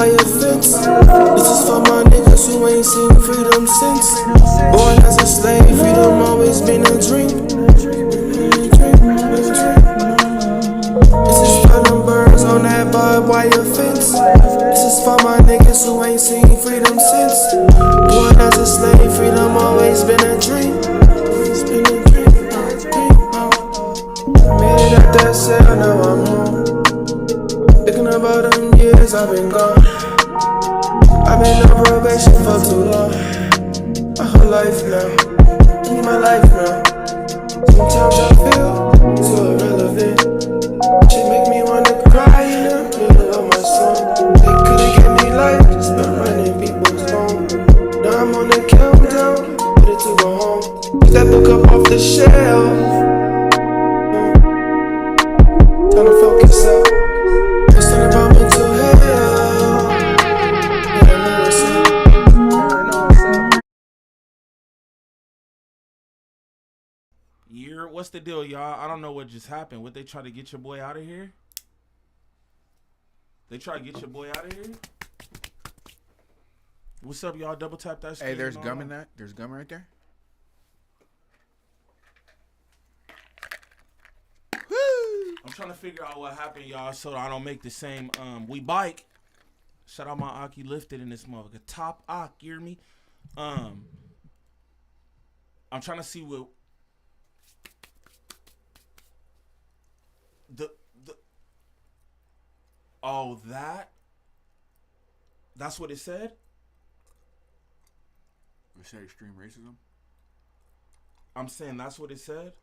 wire fence. This is for my niggas who ain't seen freedom since. Born as a slave, freedom always been a dream. This is for them birds on that barbed wire fence. This is for my niggas who ain't seen freedom since. Born as a slave, freedom always been a dream. Made it out that cell, now I'm home. Thinking about them years I've been gone. I've been on probation for too long. My whole life now, I need my life now. Sometimes I feel so irrelevant. Shit make me wanna cry in the middle of my song. They could've gave me life, just been running people's home. Now I'm on the countdown, ready to go home. Pick that book up off the shelf. Time to focus up. It's not about mental health. Yeah, I know what's up. What's the deal, y'all? I don't know what just happened. What, they try to get your boy out of here? They try to get your boy out of here? What's up, y'all? Double tap that screen. Hey, there's gum in that. There's gum right there. I'm trying to figure out what happened, y'all, so I don't make the same. We bike. Shout out my Aki lifted in this motherfucker. Top Ak, you hear me? I'm trying to see what the oh, that's what it said? It said extreme racism. I'm saying that's what it said.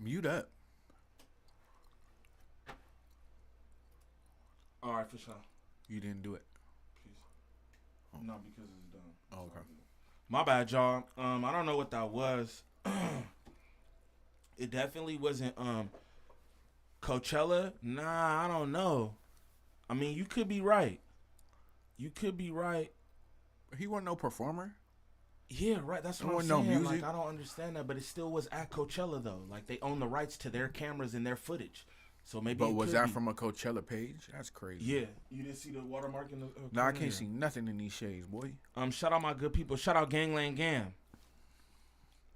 Mute up. All right, for sure. You didn't do it. Peace. Oh. No, because it's done. Oh, okay. My bad, y'all. I don't know what that was. It definitely wasn't Coachella. Nah, I don't know. I mean, you could be right. You could be right. He wasn't no performer. Yeah, right. That's what I'm saying. No music. Like, I don't understand that, but it still was at Coachella though. Like, they own the rights to their cameras and their footage. So maybe. But was that from a Coachella page? That's crazy. Yeah, you didn't see the watermark in the. No, I can't see nothing in these shades, boy. Shout out my good people. Shout out Gangland Gam.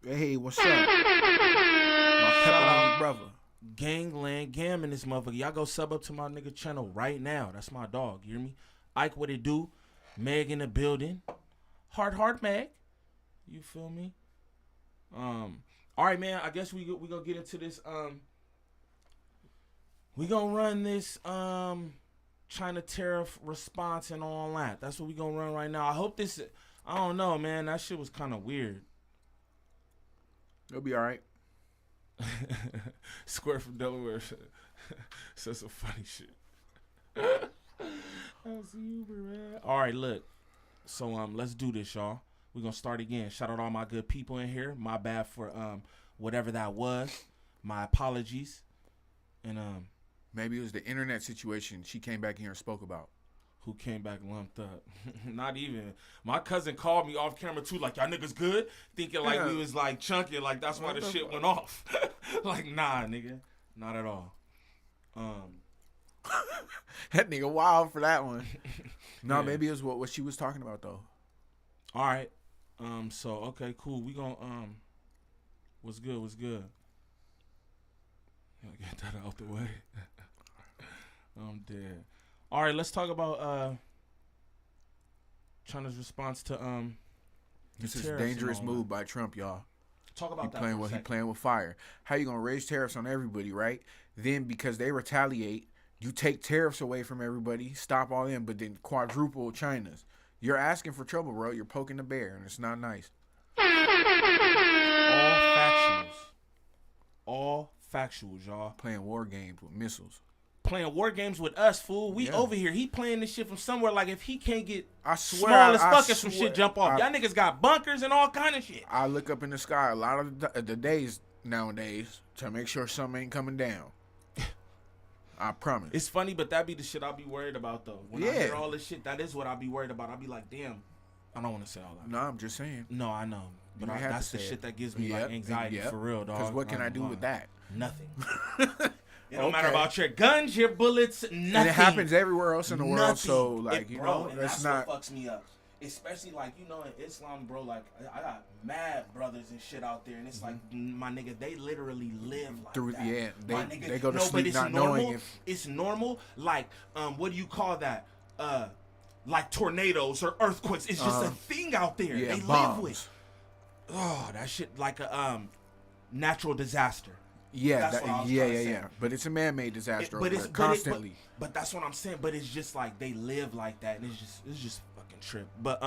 Hey, what's up? My pepperoni brother. Gangland Gam in this motherfucker. Y'all go sub up to my nigga channel right now. That's my dog. You hear me? Ike, what it do? Meg in the building. Heart, Meg. You feel me? All right, man. I guess we gonna get into this. We gonna run this China tariff response and all that. That's what we gonna run right now. I hope this. I don't know, man. That shit was kind of weird. It'll be all right. Square from Delaware says some funny shit. That's super, man. All right, look. So let's do this, y'all. We're going to start again. Shout out all my good people in here. My bad for whatever that was. My apologies. And maybe it was the internet situation she came back here and spoke about. Who came back lumped up? Not even. My cousin called me off camera too, like, y'all niggas good? Thinking like we was like chunky, like that's why the shit went off. Like, nah, nigga. Not at all. That nigga wild for that one. No, yeah. Maybe it was what she was talking about though. All right. So okay, cool. We gonna what's good? Get that out the way. I'm dead. All right, let's talk about China's response to this is a dangerous move by Trump, y'all. Talk about that. He playing with fire. How you gonna raise tariffs on everybody, right? Then because they retaliate, you take tariffs away from everybody, stop all them, but then quadruple China's. You're asking for trouble, bro. You're poking the bear, and it's not nice. All factuals, y'all. Playing war games with missiles. Playing war games with us, fool. We over here. He playing this shit from somewhere. Like, if he can't get small as fuck as some shit jump off. Y'all niggas got bunkers and all kind of shit. I look up in the sky. A lot of the days, nowadays to make sure something ain't coming down. I promise. It's funny, but that be the shit I'll be worried about though. When I Yeah. hear all this shit, that is what I'll be worried about. I'll be like, damn, I don't want to say all that. No, I'm just saying. No, I know, but You have that's to the say shit it. that gives me Yep, like anxiety yep. for real, dog. Because what can I do with that? Nothing. It don't matter Okay. about your guns, your bullets, nothing. And it happens everywhere else in the world. Nothing. So like, you bro, know, and that's that's not. what fucks me up. Especially like, you know, in Islam, bro, like I got mad brothers and shit out there, and it's like, my nigga, they literally live like Through- that. yeah, My nigga, they go to no, sleep but it's not normal. knowing if- It's normal. Like, what do you call that? Like tornadoes or earthquakes. It's just a thing out there. Yeah, they bombs. live with. Oh, that shit like a natural disaster. Yeah, That's what I was yeah, trying yeah, to say. yeah. But it's a man-made disaster over there, but constantly. but that's what I'm saying. But it's just like they live like that, and it's just fucking trip. But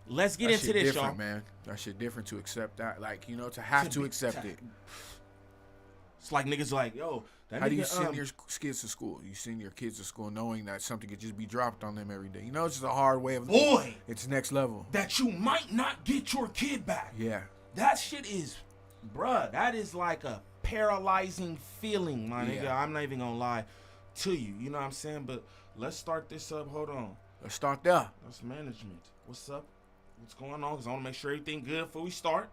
let's get That into shit this, different, y'all. man. That shit different to accept that. Like, you know, to have to be- accept it. It's like niggas like, yo, that How nigga, do you send your kids to school? You send your kids to school knowing that something could just be dropped on them every day. You know, it's just a hard way of boy, It's next level. that you might not get your kid back. Yeah. That shit is, bruh, that is like a paralyzing feeling, my nigga. Yeah. I'm not even gonna lie to you. You know what I'm saying? But let's start this up. Hold on. Let's start there. That's management. What's up? What's going on? Because I want to make sure everything good before we start.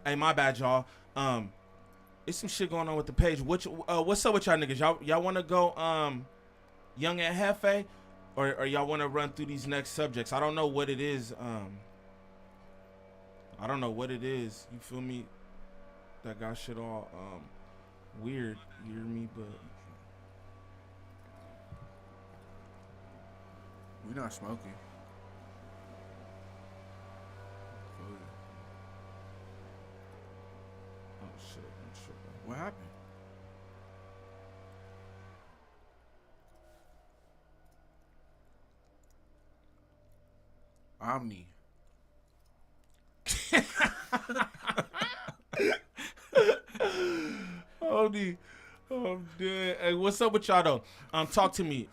Hey, my bad, y'all. It's some shit going on with the page. What's up with y'all niggas? Y'all want to go Young and Jefe, or y'all want to run through these next subjects? I don't know what it is. I don't know what it is. You feel me? That got shit all weird. You hear me? But We're not smoking. oh shit, I'm tripping. What happened? Omni. I'm dead. Hey, what's up with y'all though? Talk to me.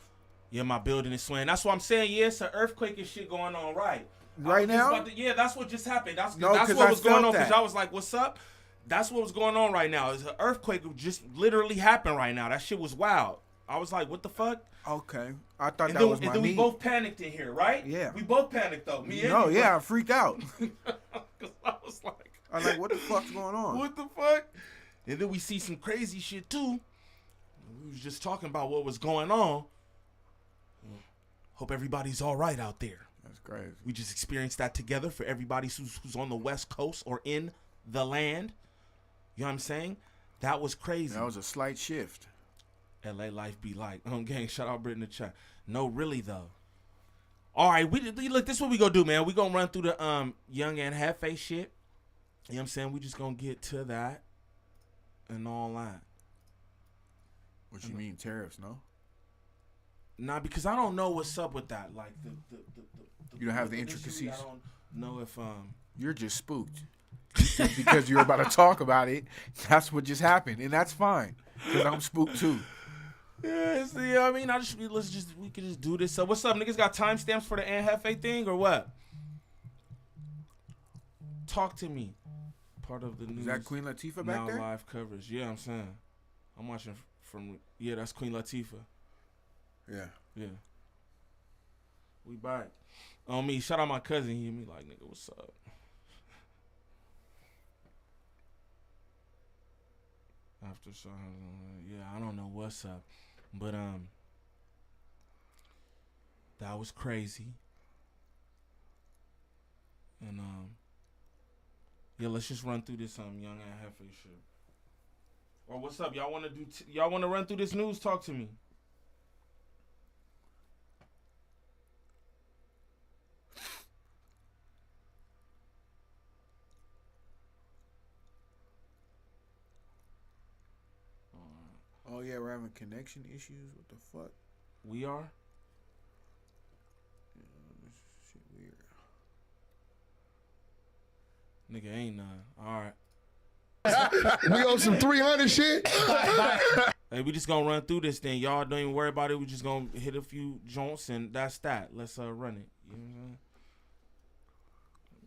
Yeah, my building is swaying. That's what I'm saying. Yeah, it's an earthquake and shit going on, right? Right now? Yeah, that's what just happened. That's No, what 'cause I was going felt on. Because that. I was like, "What's up?" That's what was going on right now. It's an earthquake just literally happened right now. That shit was wild. I was like, "What the fuck?" Okay. I thought And that then, was my and then we knee. both panicked in here, right? Yeah. We both panicked though. Me and No, you, yeah, I freaked out. Because I was like, I'm like, what the fuck's going on? what the fuck? And then we see some crazy shit too. We was just talking about what was going on. Hope everybody's all right out there. That's crazy. We just experienced that together for everybody who's on the West Coast or in the land. You know what I'm saying? That was crazy. That was a slight shift. LA life be like. Gang, shout out Brit in the chat. No, really though. All right, look, this is what we gonna do, man. We gonna run through the Young and Jefe shit. You know what I'm saying? We just gonna get to that and all that. What you mean, tariffs, no? Nah, because I don't know what's up with that. Like the You don't have the issue, intricacies? I don't know if You're just spooked. Because you're about to talk about it. That's what just happened. And that's fine. Because I'm spooked too. yeah, see, I mean, we can just do this. So what's up, niggas? Got timestamps for the Jefe thing or what? Talk to me. Part of the news. Is that Queen Latifah now back there? live coverage. Yeah, I'm saying. I'm watching from. Yeah, that's Queen Latifah. Yeah. Yeah. We back. On me, shout out my cousin. He hit me like, nigga, what's up? After so, yeah, I don't know what's up, but that was crazy, and Yeah, let's just run through this young and Jefe shit. Or what's up? Y'all want to do? Y'all want to run through this news? Talk to me. Oh yeah, we're having connection issues. What the fuck? We are. Yeah, this shit weird. Nigga ain't none. All right. We on some 300 shit. Hey, we just gonna run through this thing. Y'all don't even worry about it. We just gonna hit a few joints and that's that. Let's run it. You know what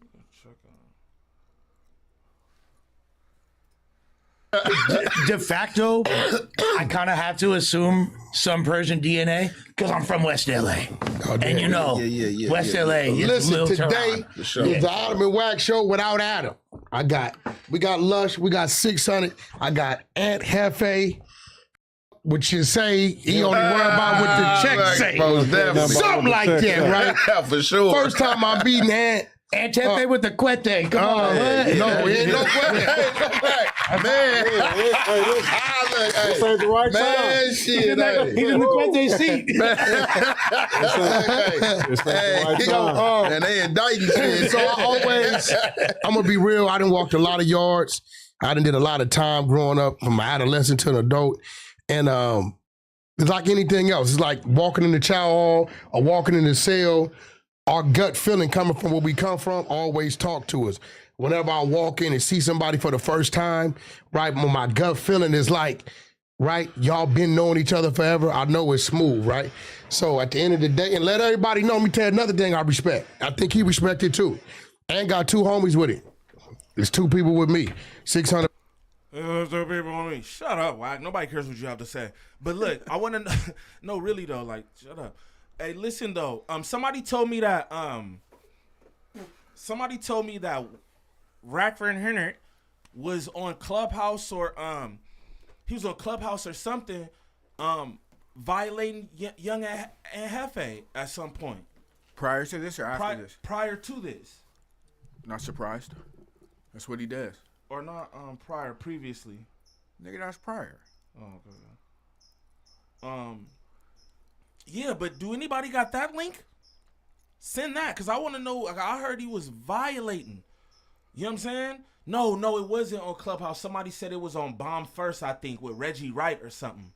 I'm saying? Check out. De facto, I kind of have to assume some Persian DNA because I'm from West LA. And you know, West LA is Listen, Lil today Tehran. is the Adam and Wack show without Adam. We got Lush, we got 600. I got Aunt Jefe, which you say he only worry about what the check say. Something like that, right? For sure. First time I beating Aunt. And Jefe with the cuete. Come on. What? No, it ain't no cuete. Man, This ain't the right time. man, shit. He's in the cuete seat. This ain't the right time. And they indicting shit. So I'm gonna be real. I done walked a lot of yards. I done did a lot of time growing up from an adolescent to an adult. And it's like anything else. It's like walking in the chow hall or walking in the cell. Our gut feeling coming from where we come from always talk to us. Whenever I walk in and see somebody for the first time, right, my gut feeling is like, right, y'all been knowing each other forever. I know it's smooth, right? So at the end of the day, and let everybody know, me tell you another thing I respect. I think he respected too. And got 2 homies with him. There's 2 people with me. 600. There's 2 people on me. Shut up, Wack. Nobody cares what you have to say. But look, I want to know. No, really though, like, shut up. Hey, listen though. Somebody told me that. Wack100 was on Clubhouse or he was on Clubhouse or something, violating young and Jefe at some point. Prior to this or after this? Prior to this. Not surprised. That's what he does. Or not previously. Nigga, that's prior. Oh, okay. Yeah, but do anybody got that link? Send that, because I want to know. Like, I heard he was violating. You know what I'm saying? No, it wasn't on Clubhouse. Somebody said it was on Bomb First, I think, with Reggie Wright or something.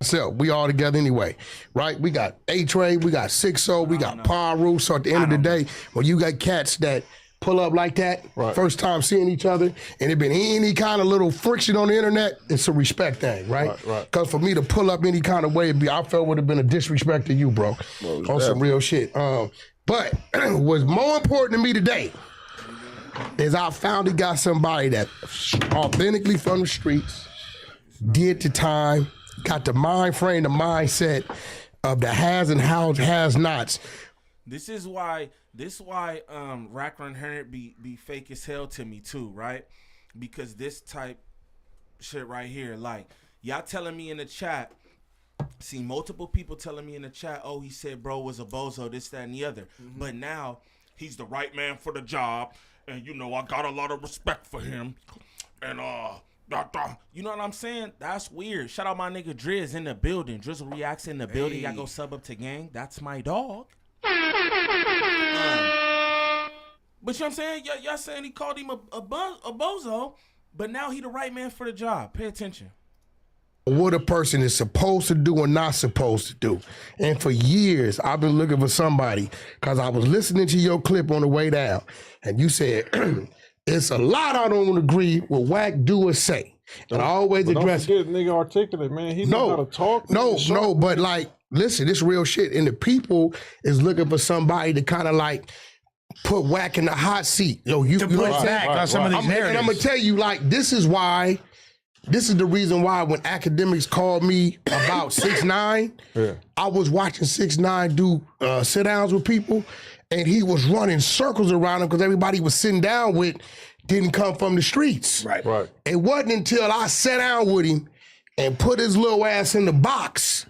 So we all together anyway, right? We got A-Tray, we got 6-0, we got Paru. So at the end of the day, when you got cats that pull up like that, first time seeing each other, and it been any kind of little friction on the internet, it's a respect thing, right? Because for me to pull up any kind of way, I felt would have been a disrespect to you, bro, on some real shit. But what's more important to me today is I finally got somebody that authentically from the streets, did the time, got the mind frame, the mindset of the has and has nots. This is why Wack100 be fake as hell to me too, right? Because this type shit right here, like y'all telling me in the chat, see multiple people telling me in the chat, oh, he said bro was a bozo, this, that, and the other. But now he's the right man for the job, and you know I got a lot of respect for him, and you know what I'm saying? That's weird. Shout out my nigga Driz in the building. Drizzle Reacts in the building. Y'all go sub up to gang. That's my dog. But you know what I'm saying? Y'all saying he called him a bozo, but now he the right man for the job. Pay attention. What a person is supposed to do or not supposed to do. And for years, I've been looking for somebody, because I was listening to your clip on the way down, and you said, it's a lot I don't agree with Wack do or say. And I always address it. Nigga articulate, man. He know how to talk. No, but like, listen, this real shit. And the people is looking for somebody to kind of like put Wack in the hot seat. Yo, you To know put what I'm back saying? on some of these And narratives. I'm gonna tell you, like, this is the reason why when academics called me about 6ix9ine, I was watching 6ix9ine do sit downs with people, and he was running circles around him because everybody was sitting down with didn't come from the streets. Right. It wasn't until I sat down with him and put his little ass in the box,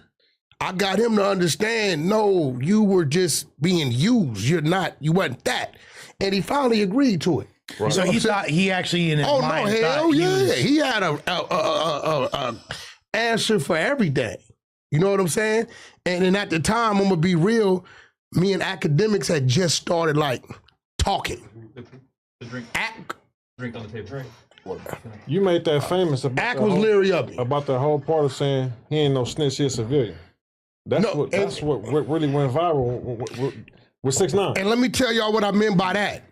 I got him to understand, no, you were just being used. You wasn't that. And he finally agreed to it. Right. So he thought he actually in his mind. Oh no, hell yeah. He had a answer for everything. You know what I'm saying? And then at the time, I'm gonna be real, me and academics had just started like talking. The drink on the table. You made that famous about Ack was leery of me. About the whole part of saying he ain't no snitch, he a civilian. That's what really went viral with 6ix9ine. And let me tell y'all what I meant by that.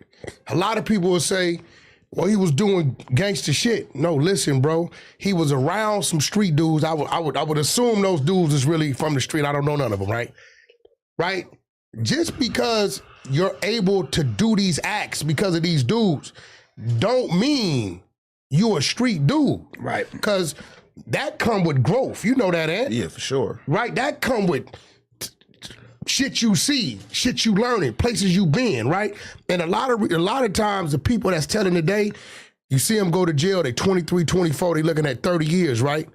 A lot of people will say, well, he was doing gangster shit. No, listen, bro. He was around some street dudes. I would assume those dudes is really from the street. I don't know none of them, right? Right? Just because you're able to do these acts because of these dudes don't mean you a street dude. Right. Because that come with growth. You know that, Ant? Yeah, for sure. Right? That come with shit you see, shit you learning, places you been, right? And a lot of times the people that's telling today, you see them go to jail, they 23, 24, they looking at 30 years, right?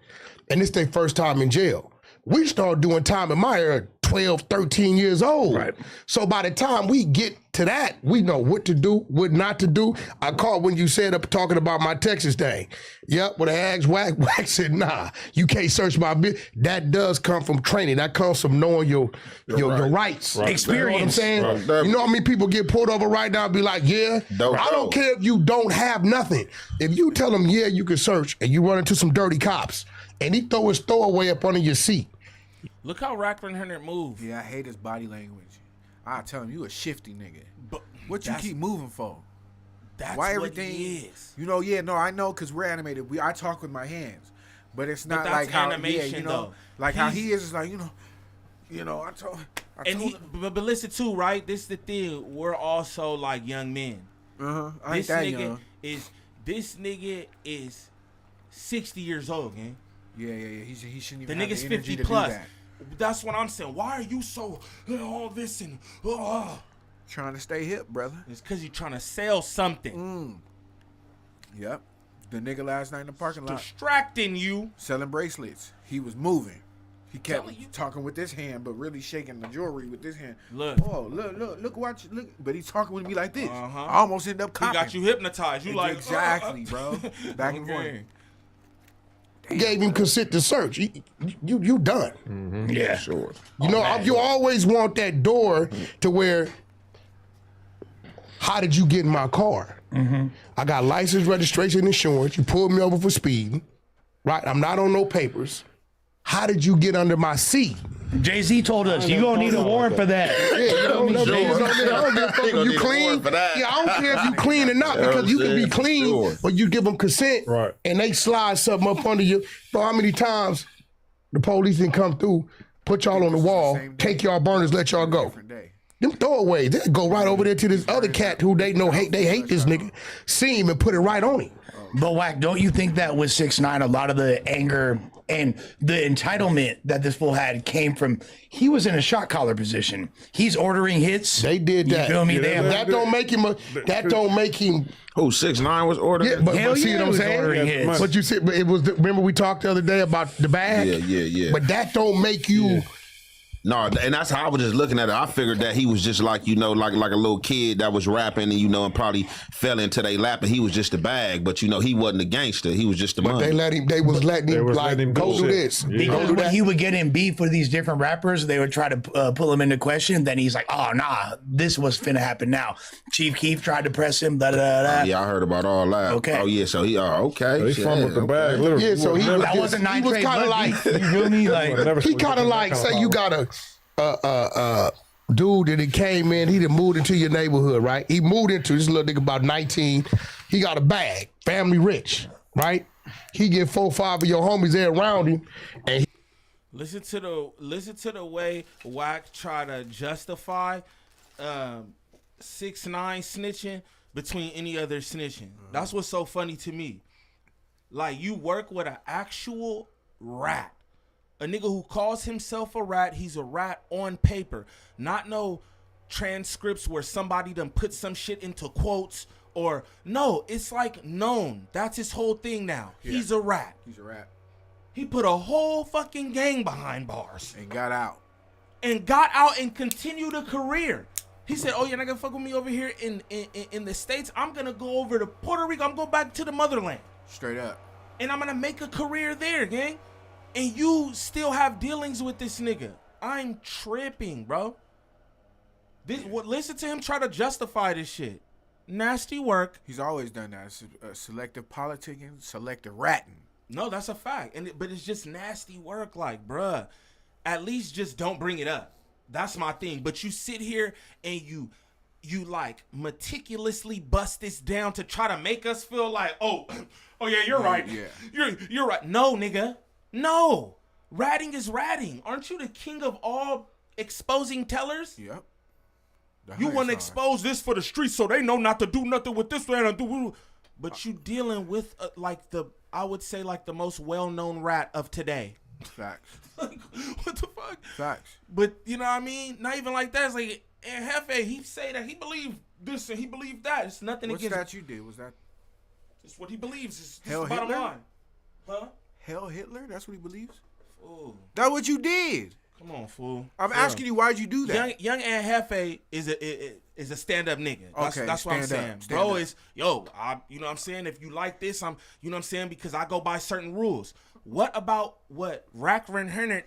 And it's their first time in jail. We started doing time in my era 12, 13 years old. Right. So by the time we get to that, we know what to do, what not to do. I called when you said up talking about my Texas thing. Yep, when I asked Wack, Wack said, nah, you can't search my business. That does come from training. That comes from knowing your rights. Right. Experience. You know what I'm saying? Right. You know how many people get pulled over right now and be like, yeah, I don't care if you don't have nothing. If you tell them, yeah, you can search, and you run into some dirty cops, and he throw his throwaway up under your seat. Look how Wack100 move. Yeah, I hate his body language. I tell him, you a shifty nigga. But what you keep moving for? That's why what everything he is. You know, yeah, no, I know because we're animated. I talk with my hands, but it's not that's like how animation, you know, though. like how he is like I told him. But listen too, right? This is the thing. We're also like young men. I ain't that young. This nigga is 60 years old, man. Yeah. He shouldn't even. The have nigga's the energy 50 to plus. do that. That's what I'm saying. Why are you so all this and trying to stay hip, brother? It's because you're trying to sell something. Yep. The nigga last night in the parking lot distracting you, selling bracelets. He was moving. He kept talking with this hand, but really shaking the jewelry with this hand. Look, look. But he's talking with me like this. I almost end up copying. He got you hypnotized. You like exactly, bro. Back and forth. Gave him consent to search. You done. Mm-hmm. Yeah, sure. You know, you always want that door to where, how did you get in my car? Mm-hmm. I got license, registration, insurance. You pulled me over for speeding, right? I'm not on no papers. How did you get under my seat? Jay-Z told us you gonna need a warrant for that. You clean? Yeah, I don't care if you clean or not because you can be clean, but you give them consent and they slide something up under you. Bro, how many times the police didn't come through, put y'all on the wall, take y'all burners, let y'all go? Them throwaways, they go right over there to this other cat who they know they hate this nigga, see him and put it right on him. But Wack, don't you think that with 6ix9ine, a lot of the anger and the entitlement that this fool had came from, he was in a shot caller position. He's ordering hits. They did that. You feel me? That don't make him. That don't make him. Who 6ix9ine was ordering? Yeah, but see what I'm saying? But you said, but it was. Remember we talked the other day about the bag? Yeah. But that don't make you. Yeah. No, and that's how I was just looking at it. I figured that he was just like, like a little kid that was rapping and, and probably fell into their lap and he was just a bag. But, he wasn't a gangster. He was just a money. They was letting him go do this. Because when he would get in beef with these different rappers, they would try to pull him into question. Then he's like, oh, nah, this was finna happen now. Chief Keef tried to press him, Yeah, I heard about all that. Okay. Oh, yeah, so he, okay. So he fumbled the bag, literally. Yeah, so he was kind of like, you feel me? Like, he kind of like, say you got a dude that came in, he done moved into your neighborhood, right? He moved into this little nigga about 19. He got a bag, family rich, right? He get 4 or 5 of your homies there around him, and listen to the way Wack try to justify 6ix9ine snitching between any other snitching. That's what's so funny to me. Like, you work with an actual rat. A nigga who calls himself a rat, he's a rat on paper. Not no transcripts where somebody done put some shit into quotes or no, it's like known. That's his whole thing now. Yeah. He's a rat. He's a rat. He put a whole fucking gang behind bars. And got out. And continued a career. He said, "Oh, you're not gonna fuck with me over here in the States. I'm gonna go over to Puerto Rico. I'm going back to the motherland. Straight up. And I'm gonna make a career there, gang. And you still have dealings with this nigga. I'm tripping, bro. Listen to him try to justify this shit. Nasty work. He's always done that. Selective politicking, selective ratting. No, that's a fact. But it's just nasty work, like, bruh. At least just don't bring it up. That's my thing. But you sit here and you like meticulously bust this down to try to make us feel like, oh yeah, you're right. Yeah. You're right. No, nigga. No. Ratting is ratting. Aren't you the king of all exposing tellers? Yep. You want to expose this for the streets so they know not to do nothing with this man. But you dealing with I would say like the most well-known rat of today. Facts. Like, what the fuck? Facts. But you know what I mean? Not even like that. It's like, and Jefe, he say that he believed this and he believed that. It's nothing What's against. that you did? Was that? It's what he believes. It's Hell the bottom Hitler? line. Huh? Hell Hitler? That's what he believes? Fool. That's what you did. Come on, fool. I'm asking you, why'd you do that? Young and Jefe is a stand-up nigga. That's what I'm saying. Bro, is you know what I'm saying? If you like this, you know what I'm saying? Because I go by certain rules. What about what Wack100,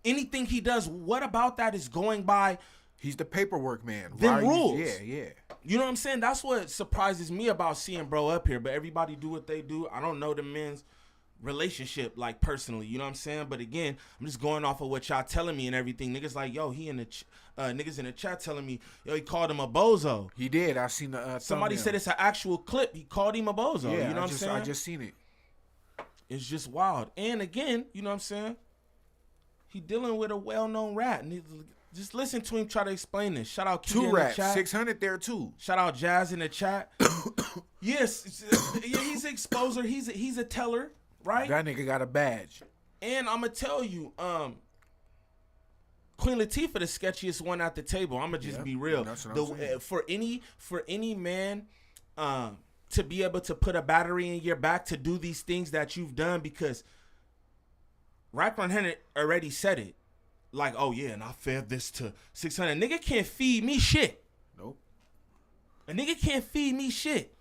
anything he does, what about that is going by? He's the paperwork man. Them rules. Yeah. You know what I'm saying? That's what surprises me about seeing bro up here. But everybody do what they do. I don't know the men's relationship like personally. You know what I'm saying? But again, I'm just going off of what y'all telling me and everything. Niggas like, yo, he in the niggas in the chat telling me, yo, he called him a bozo. He did. I seen the somebody thumbnail. said it's an actual clip. He called him a bozo. Yeah, you know what I'm saying? I just seen it. It's just wild. And again, you know what I'm saying? He dealing with a well-known rat. And just listen to him try to explain this. Shout out Q in rats, the chat. 600 there too. Shout out Jazz in the chat. Yes, yeah, he's an exposer. He's a teller, right? That nigga got a badge. And I'm gonna tell you, Queen Latifah, the sketchiest one at the table. I'm gonna just be real. That's what I'm saying. For any man, to be able to put a battery in your back to do these things that you've done, because Wack100 already said it. Like, oh yeah, and I fed this to 600. Nigga can't feed me shit. Nope. A nigga can't feed me shit.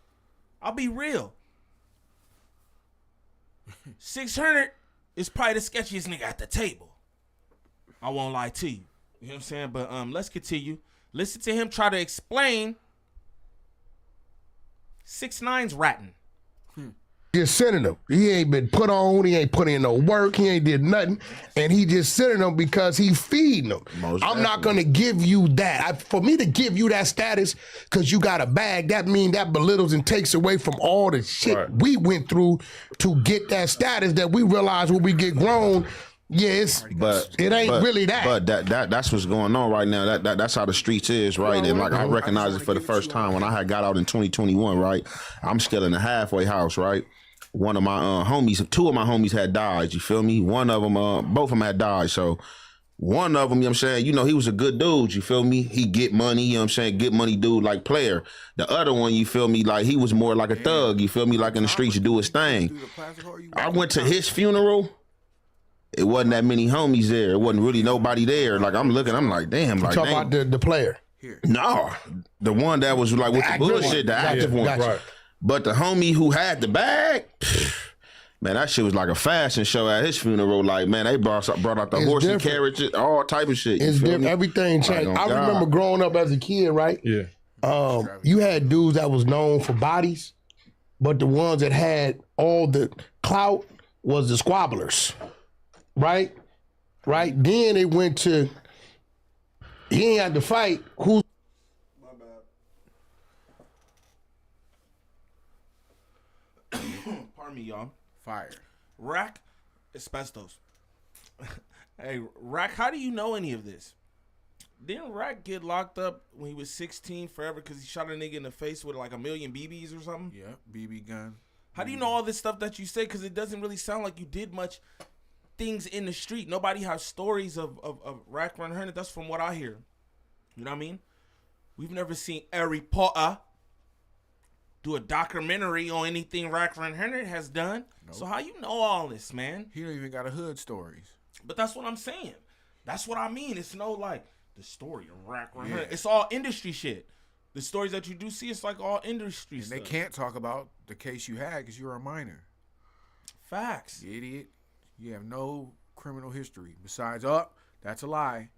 I'll be real. 600 is probably the sketchiest nigga at the table. I won't lie to you. You know what I'm saying? But let's continue. Listen to him try to explain 6ix9ine's ratting. Just sending them. He ain't been put on. He ain't put in no work. He ain't did nothing. And he just sending them because he feeding them. I'm not going to give you that. For me to give you that status because you got a bag, that means that belittles and takes away from all the shit we went through to get that status that we realize when we get grown. Yes, but it ain't really that. But that's what's going on right now. That's how the streets is, right? And like I recognize it for the first time when I had got out in 2021, right? I'm still in the halfway house, right? One of my homies, two of my homies had died, you feel me? One of them, both of them had died. So one of them, you know what I'm saying, you know, he was a good dude, you feel me? He get money, you know what I'm saying? Get money dude, like player. The other one, you feel me, like he was more like a thug, you feel me? Like in the streets, do his thing. I went to his funeral. It wasn't that many homies there. It wasn't really nobody there. Like I'm looking, I'm like, damn. Like, talking about the player. No, the one that was like with the bullshit, the active one. Right. But the homie who had the bag, man, that shit was like a fashion show at his funeral. Like, man, they brought out the horse and carriage, all type of shit. It's different. Everything changed. I remember growing up as a kid, right? Yeah. You had dudes that was known for bodies, but the ones that had all the clout was the squabblers. Right? Then it went to, he ain't had to fight. Who's? My bad. Pardon me, y'all. Fire. Rack, asbestos. Hey, Rack, how do you know any of this? Didn't Rack get locked up when he was 16 forever because he shot a nigga in the face with like 1 million BBs or something? Yeah, BB gun. How do you know all this stuff that you say? Because it doesn't really sound like you did much things in the street. Nobody has stories of Wack100. That's from what I hear. You know what I mean? We've never seen Harry Potter. do a documentary on anything Wack100 has done. Nope. So how you know all this, man? He don't even got a hood stories. But that's what I'm saying. That's what I mean. It's no like the story of Wack100. Yeah. It's all industry shit. The stories that you do see, it's like all industry and stuff. They can't talk about the case you had because you're a minor. Facts. You idiot. You have no criminal history. Besides, that's a lie.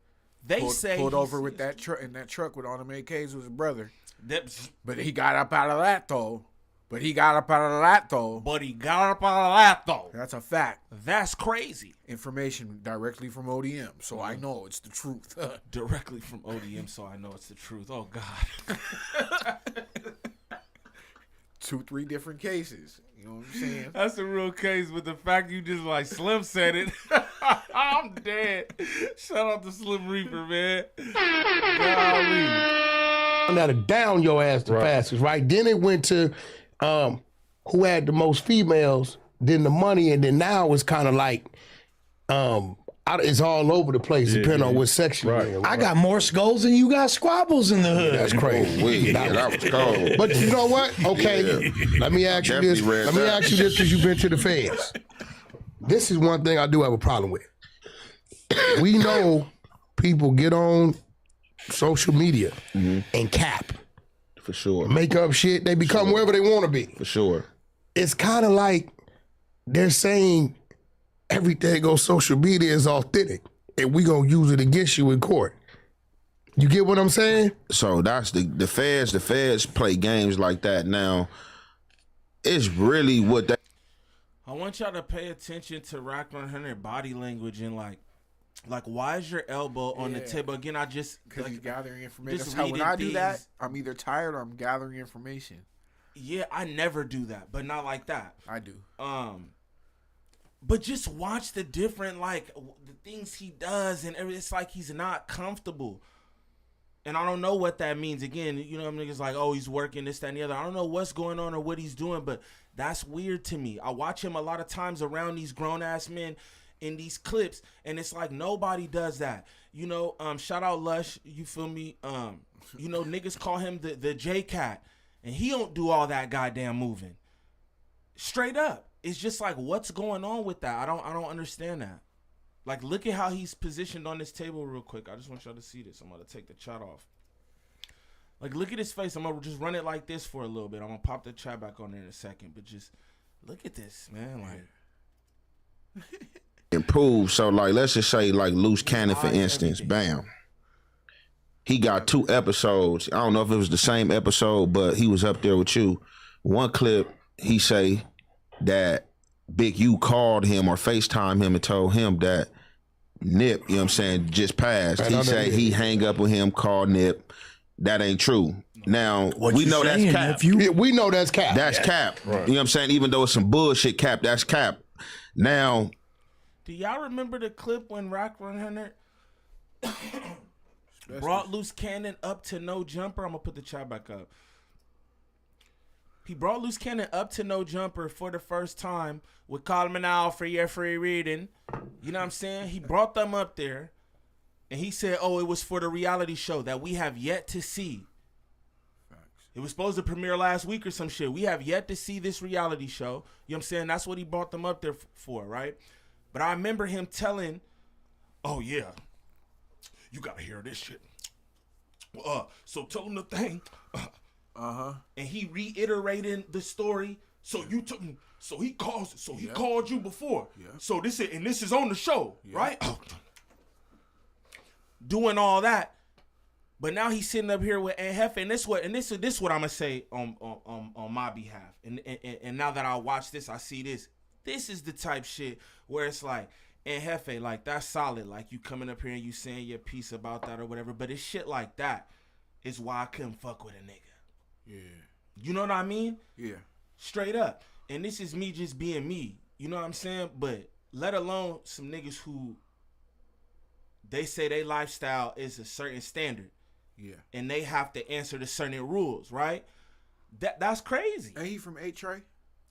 They say pulled over with that truck in that truck with all them AKs with his brother. But he got up out of that though. That's a fact. That's crazy. Information directly from ODM, so I know it's the truth. Directly from ODM, so I know it's the truth. Oh God. 2-3 different cases. You know what I'm saying? That's a real case, but the fact you just like Slim said it, I'm dead. Shout out to Slim Reaper, man. Golly. Now to down your ass the fastest, right? Then it went to who had the most females, then the money, and then now it's kind of like it's all over the place depending on what section you're in. I got more skulls than you got squabbles in the hood. That's crazy. That was cold. But you know what? Okay, let me ask you this. Let me ask you this because you've been to the feds. This is one thing I do have a problem with. We know people get on social media and cap. For sure. Make up shit. They become wherever they want to be. For sure. It's kind of like they're saying everything on social media is authentic and we gonna use it against you in court. You get what I'm saying? So that's the feds. The feds play games like that. Now, it's really what they. I want y'all to pay attention to Wack100 body language and like why is your elbow on the table again? I just because he's gathering information. Just That's how when I do that, things. I'm either tired or I'm gathering information. Yeah, I never do that, but not like that. I do. But just watch the different the things he does, and it's like he's not comfortable. And I don't know what that means. Again, you know, niggas like, oh, he's working this, that, and the other. I don't know what's going on or what he's doing, but that's weird to me. I watch him a lot of times around these grown ass men in these clips, and it's like nobody does that. You know, shout out Lush, you feel me? You know, niggas call him the J Cat, and he don't do all that goddamn moving. Straight up. It's just like, what's going on with that? I don't understand that. Like, look at how he's positioned on this table real quick. I just want y'all to see this. I'm going to take the chat off. Like, look at his face. I'm going to just run it like this for a little bit. I'm going to pop the chat back on there in a second. But just look at this, man. Like, improve. So, like, let's just say, like, Loose Cannon, for instance. Bam. He got 2 episodes. I don't know if it was the same episode, but he was up there with you. One clip, he say that Big U called him or FaceTime him and told him that Nip, you know what I'm saying, just passed. He say he hang up with him, call Nip. That ain't true. Now, we know that's cap. We know that's cap. That's cap. Right. You know what I'm saying? Even though it's some bullshit cap, that's cap. Now, do y'all remember the clip when Wack100 brought Loose Cannon up to no jumper? I'm going to put the chat back up. He brought Loose Cannon up to no jumper for the first time with Coleman out for your free reading. You know what I'm saying? He brought them up there, and he said, oh, it was for the reality show that we have yet to see. It was supposed to premiere last week or some shit. We have yet to see this reality show. You know what I'm saying? That's what he brought them up there for, right? But I remember him telling, oh, yeah, you got to hear this shit. So tell him the thing. And he reiterated the story. So you took him. So he calls. So he called you before. Yeah. So this is on the show, right? Doing all that, but now he's sitting up here with Jefe, and this what I'm gonna say on my behalf. And now that I watch this, I see this. This is the type shit where it's like, and Jefe, like, that's solid. Like, you coming up here and you saying your piece about that or whatever. But it's shit like that is why I couldn't fuck with a nigga. Yeah. You know what I mean? Yeah. Straight up. And this is me just being me. You know what I'm saying? But let alone some niggas who they say their lifestyle is a certain standard. Yeah. And they have to answer to certain rules, right? That's crazy. Ain't he from A-Tray?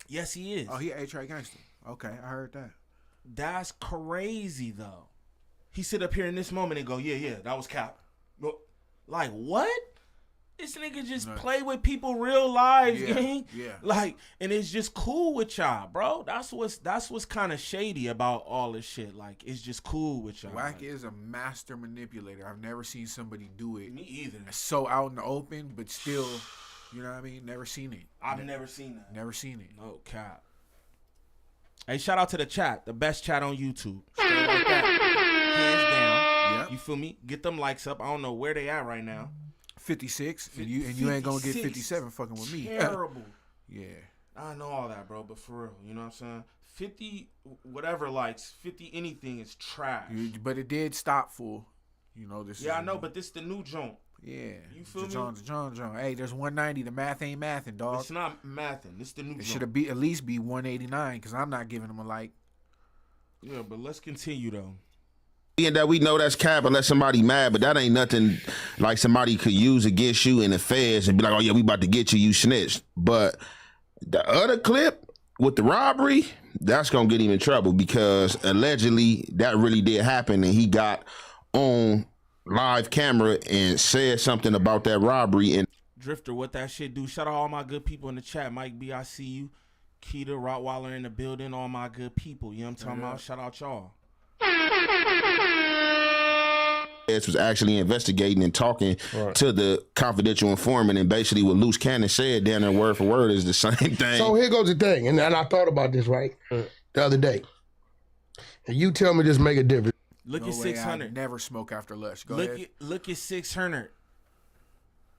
Yes, he is. Oh, he A-Tray gangster. Okay, I heard that. That's crazy, though. He sit up here in this moment and go, yeah, that was cap. Like, what? This nigga just play with people real lives, gang. Yeah. Like, and it's just cool with y'all, bro. That's what's kind of shady about all this shit. Like, it's just cool with y'all. Wack is a master manipulator. I've never seen somebody do it. Me either. So out in the open, but still, you know what I mean? Never seen it. I've never seen that. Never seen it. No cap. Hey, shout out to the chat, the best chat on YouTube. Straight like that. Hands down. Yep. You feel me? Get them likes up. I don't know where they at right now. 56, and you ain't gonna get 57 fucking with me. Terrible. Yeah. I know all that, bro, but for real, you know what I'm saying? 50, whatever likes, 50 anything is trash. But it did stop full. You know this. Yeah, I know, but this the new joint. Yeah. You feel me? John. Hey, there's 190. The math ain't mathing, dog. It's not mathing. This the new joint. It should have at least be 189 because I'm not giving them a like. Yeah, but let's continue though. And that we know that's cap unless somebody mad, but that ain't nothing like somebody could use against you in the feds and be like, oh yeah, we about to get you, you snitched. But the other clip with the robbery, that's gonna get him in trouble because allegedly that really did happen and he got on live camera and said something about that robbery. And Drifter, what that shit do? Shout out all my good people in the chat. Mike B, I see you. Keita, Rottweiler in the building, all my good people. You know what I'm talking about? Shout out y'all. was actually investigating and talking to the confidential informant, and basically what Loose Cannon said down there word for word is the same thing. So here goes the thing, and I thought about this the other day. And you tell me this make a difference. Look at 600. I never smoke after lunch. Go ahead. Look at 600.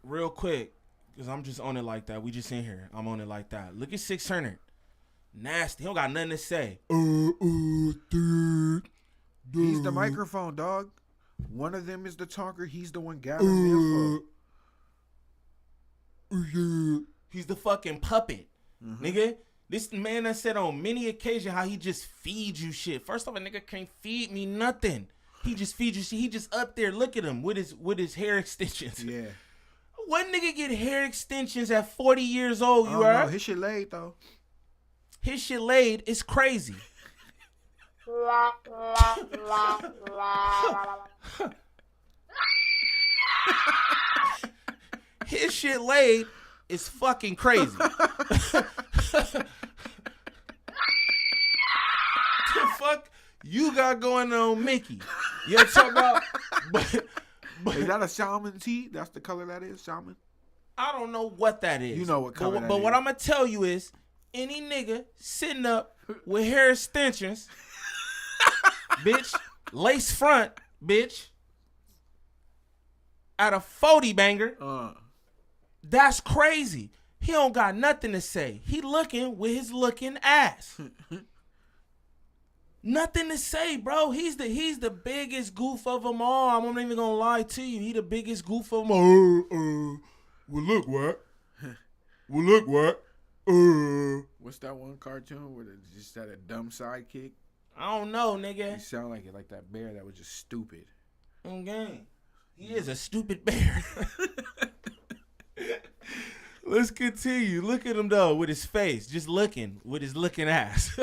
Real quick, because I'm just on it like that. We just in here. I'm on it like that. Look at 600. Nasty. He don't got nothing to say. He's the microphone, dog. One of them is the talker. He's the one gathering info. He's the fucking puppet, nigga. This man that said on many occasions how he just feeds you shit. First off, a nigga can't feed me nothing. He just feeds you shit. He just up there. Look at him with his hair extensions. Yeah. What nigga get hair extensions at 40 years old? You know. His shit laid though. His shit laid is crazy. His shit laid is fucking crazy. The fuck you got going on, Mickey? You know what I'm talking about? But is that a shaman tee? That's the color that is, shaman? I don't know what that is. You know what color but what I'm gonna tell you is any nigga sitting up with hair extensions, bitch, lace front, bitch, at a 40 banger, that's crazy. He don't got nothing to say. He looking with his looking ass. Nothing to say, bro. He's the biggest goof of them all. I'm not even gonna lie to you. He the biggest goof of them all. Well, look what. Well, look what. What's that one cartoon where it's just had a dumb sidekick? I don't know, nigga. You sound like it, like that bear that was just stupid. Okay. He is a stupid bear. Let's continue. Look at him though, with his face, just looking with his looking ass.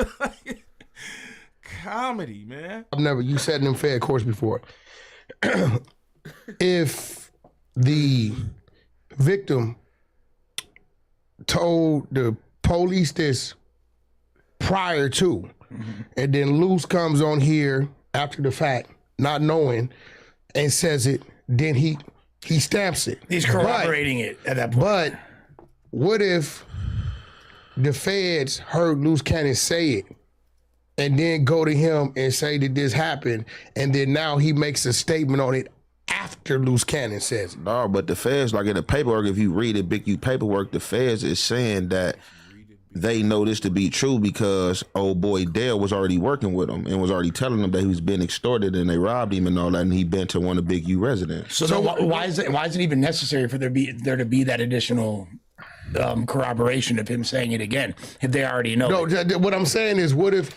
Comedy, man. You sat in them fair courts before. If the victim told the police this prior to, and then Luce comes on here after the fact, not knowing, and says it, then he stamps it. He's corroborating it at that point. But what if the feds heard Loose Cannon say it and then go to him and say that this happened, and then now he makes a statement on it after Loose Cannon says it? No, but the feds, like in the paperwork, if you read it, Big U paperwork, the feds is saying that they know this to be true because old boy Dale was already working with him and was already telling them that he was being extorted and they robbed him and all that, and he been to one of Big U residents. So why is it even necessary for there to be that additional corroboration of him saying it again if they already know? No, what I'm saying is, what if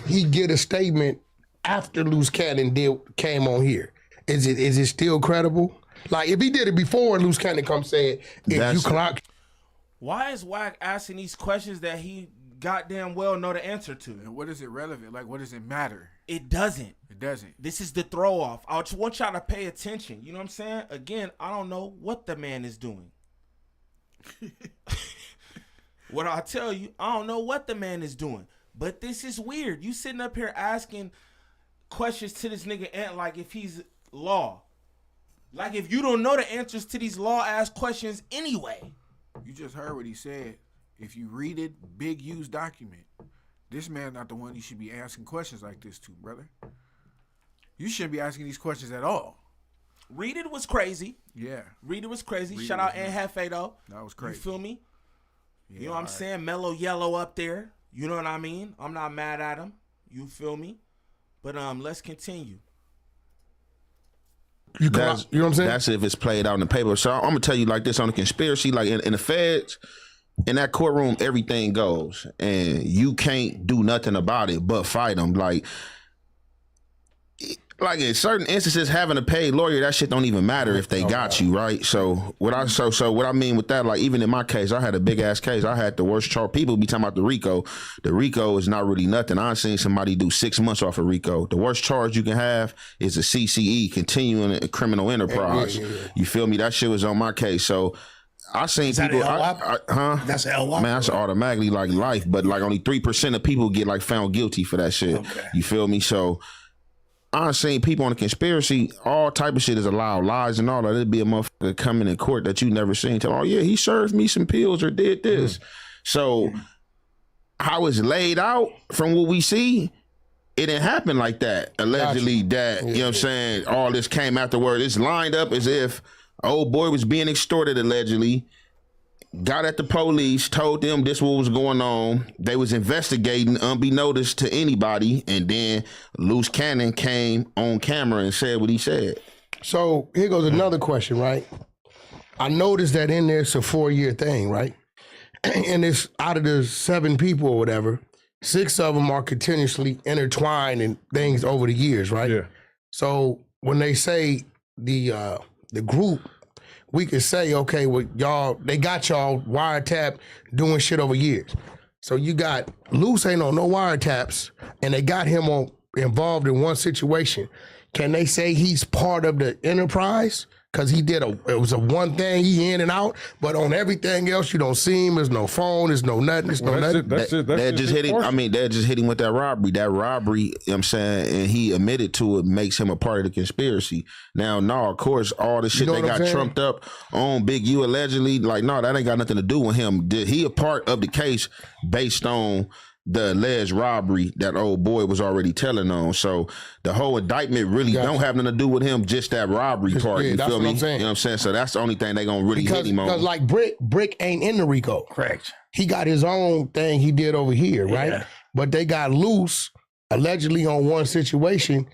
he get a statement after Loose Cannon came on here? Is it still credible? Like if he did it before and Loose Cannon come say it, why is Wack asking these questions that he goddamn well know the answer to? And what is it relevant? Like, what does it matter? It doesn't. It doesn't. This is the throw off. I just want y'all to pay attention. You know what I'm saying? Again, I don't know what the man is doing. What I tell you, I don't know what the man is doing. But this is weird. You sitting up here asking questions to this nigga Ant like if he's law. Like if you don't know the answers to these law-ass questions anyway. You just heard what he said. If you read it, big use document. This man's not the one you should be asking questions like this to, brother. You shouldn't be asking these questions at all. Read it was crazy. Yeah. Read it was crazy. Read Shout it out was Aunt Jefe though. That was crazy. You feel me? Yeah, You know what I'm saying? Mellow Yellow up there. You know what I mean? I'm not mad at him. You feel me? But let's continue. You know what I'm saying? That's if it's played out in the paper. So I'm gonna tell you like this on the conspiracy, like in the feds, in that courtroom, everything goes, and you can't do nothing about it but fight them. Like in certain instances, having a paid lawyer, that shit don't even matter if they got you, right? So what I mean with that, like even in my case, I had a big ass case. I had the worst charge. People be talking about the RICO. The RICO is not really nothing. I've seen somebody do 6 months off of RICO. The worst charge you can have is a CCE, continuing a criminal enterprise. Yeah. You feel me? That shit was on my case. So I seen people. That's LWAP. Man, that's automatically like life, but like only 3% of people get like found guilty for that shit. Okay. You feel me? So I've seen people on the conspiracy, all type of shit is allowed, lies and all that. It'd be a motherfucker coming in court that you never seen. Tell, oh yeah, he served me some pills or did this. So how it's laid out from what we see, it didn't happen like that. Allegedly that, you know what I'm saying, all this came afterward. It's lined up as if old boy was being extorted allegedly. Got at the police, told them this what was going on. They was investigating unbeknownst to anybody, and then Loose Cannon came on camera and said what he said. So here goes another question, right? I noticed that in there it's a 4-year thing, right? And it's out of the 7 people or whatever, 6 of them are continuously intertwined in things over the years, right? Yeah. So when they say the group, we could say, okay, well, y'all, they got y'all wiretap doing shit over years. So you got Loose ain't on no wiretaps, and they got him involved in one situation. Can they say he's part of the enterprise? Because it was a one thing, he in and out, but on everything else, you don't see him, there's no phone, there's no nothing, there's no nothing. That just hit him. I mean, that just hit him with that robbery. That robbery, you know what I'm saying, and he admitted to it, makes him a part of the conspiracy. Now, no, of course, all the shit they got trumped up on Big U allegedly, like, no, that ain't got nothing to do with him. He a part of the case based on the alleged robbery that old boy was already telling on. So the whole indictment really don't have nothing to do with him, just that robbery part. You feel me? You know what I'm saying? So that's the only thing they gonna really hit him on. Because like Brick ain't in the RICO. Correct. He got his own thing he did over here, right? Yeah. But they got Loose allegedly on one situation.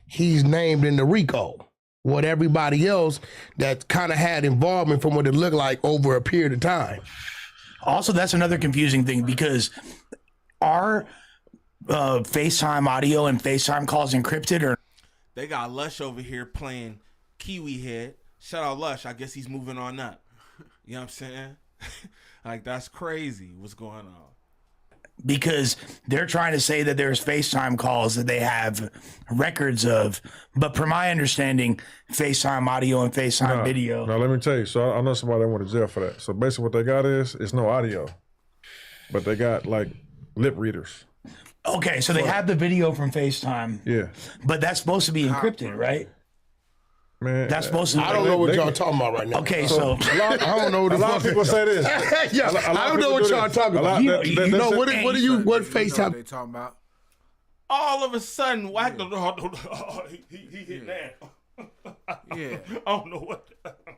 He's named in the RICO. What everybody else that kind of had involvement from what it looked like over a period of time. Also, that's another confusing thing because are FaceTime audio and FaceTime calls encrypted or? They got Lush over here playing Kiwi Head. Shout out Lush. I guess he's moving on up. You know what I'm saying? Like, that's crazy what's going on. Because they're trying to say that there's FaceTime calls that they have records of. But from my understanding, FaceTime audio and FaceTime video. Now, let me tell you. So I know somebody that went to jail for that. So basically what they got is no audio. But they got, like, lip readers. Okay, so they have the video from FaceTime. Yeah. But that's supposed to be encrypted, right? Man, that's supposed to be. I don't know what y'all talking about right now. Okay, so I don't know what a lot of people say this. Yeah, I don't know what y'all talking about. You know what FaceTime they talking about? All of a sudden, Wack he hit that. Yeah. I don't know what.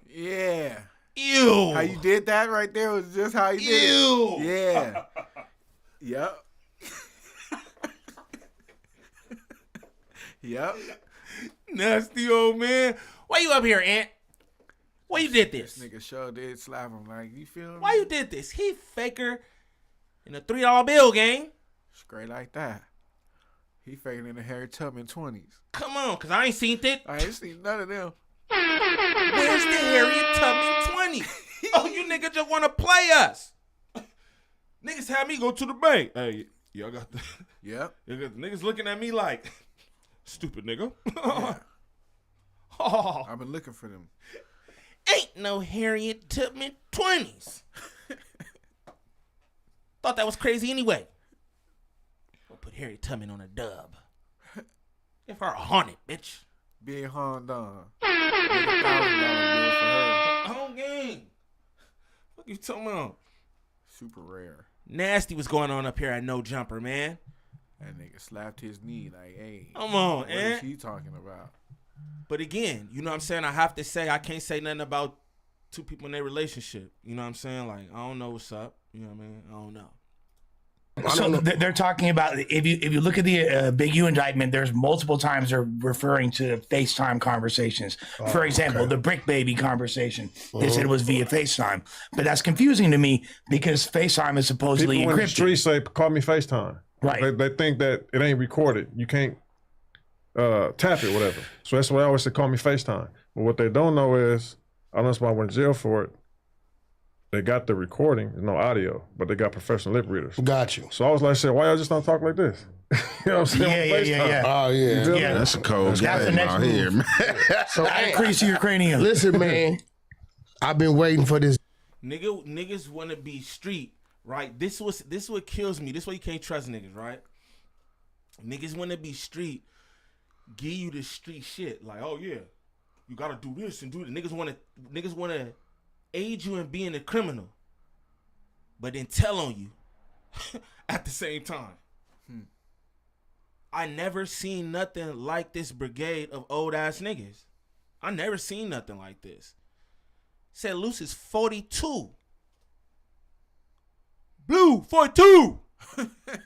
Yeah. Ew. How you did that right there was just how you did it. Yeah. Yep. Yep. Nasty old man. Why you up here, Ant? Why you did this? Nigga sure did slap him like, you feel me? Why you did this? He faker in a $3 bill game. Straight like that. He faking in the Harry Tubman 20s. Come on, because I ain't seen it. I ain't seen none of them. Where's the Harriet Tubman 20? Oh, you niggas just want to play us. Niggas had me go to the bank. Hey, y'all got the... Yep. Niggas looking at me like, Stupid nigga. Yeah. Oh, I've been looking for them. ain't no Harriet Tubman 20s. Thought that was crazy anyway. We'll put Harriet Tubman on a dub. Give her 100, bitch. Big Honda. $1,000 bill for her. Home game. What you talking about? Super rare. Nasty was going on up here at No Jumper, man. That nigga slapped his knee like, hey. Come on, what man. is he talking about? But again, you know what I'm saying? I have to say, I can't say nothing about two people in their relationship. You know what I'm saying? Like, I don't know what's up. You know what I mean? I don't know. So they're talking about, if you look at the Big U indictment, there's multiple times they're referring to FaceTime conversations. For example, the Brick Baby conversation. They said it was via FaceTime. But that's confusing to me because FaceTime is supposedly People in the encrypted. streets say, call me FaceTime. Right. They think that it ain't recorded. You can't tap it, whatever. So that's why I always say, call me FaceTime. But what they don't know is, unless I went to jail for it, they got the recording, no audio, but they got professional lip readers. Got you. So I was like, shit, why y'all just don't talk like this? You know what I'm saying? Yeah. Oh, yeah. Yeah. That's a cold That's the game next out move. here, man. So, Increase your cranium. listen, man, I've been waiting for this. Niggas want to be street, right? This what kills me. This why you can't trust niggas, right? Niggas want to be street, give you the street shit. Like, oh yeah, you gotta do this and do that. Niggas want to aid you in being a criminal, but then tell on you at the same time. I never seen nothing like this brigade of old ass niggas. I never seen nothing like this. Said Luce is 42. Blue, 42.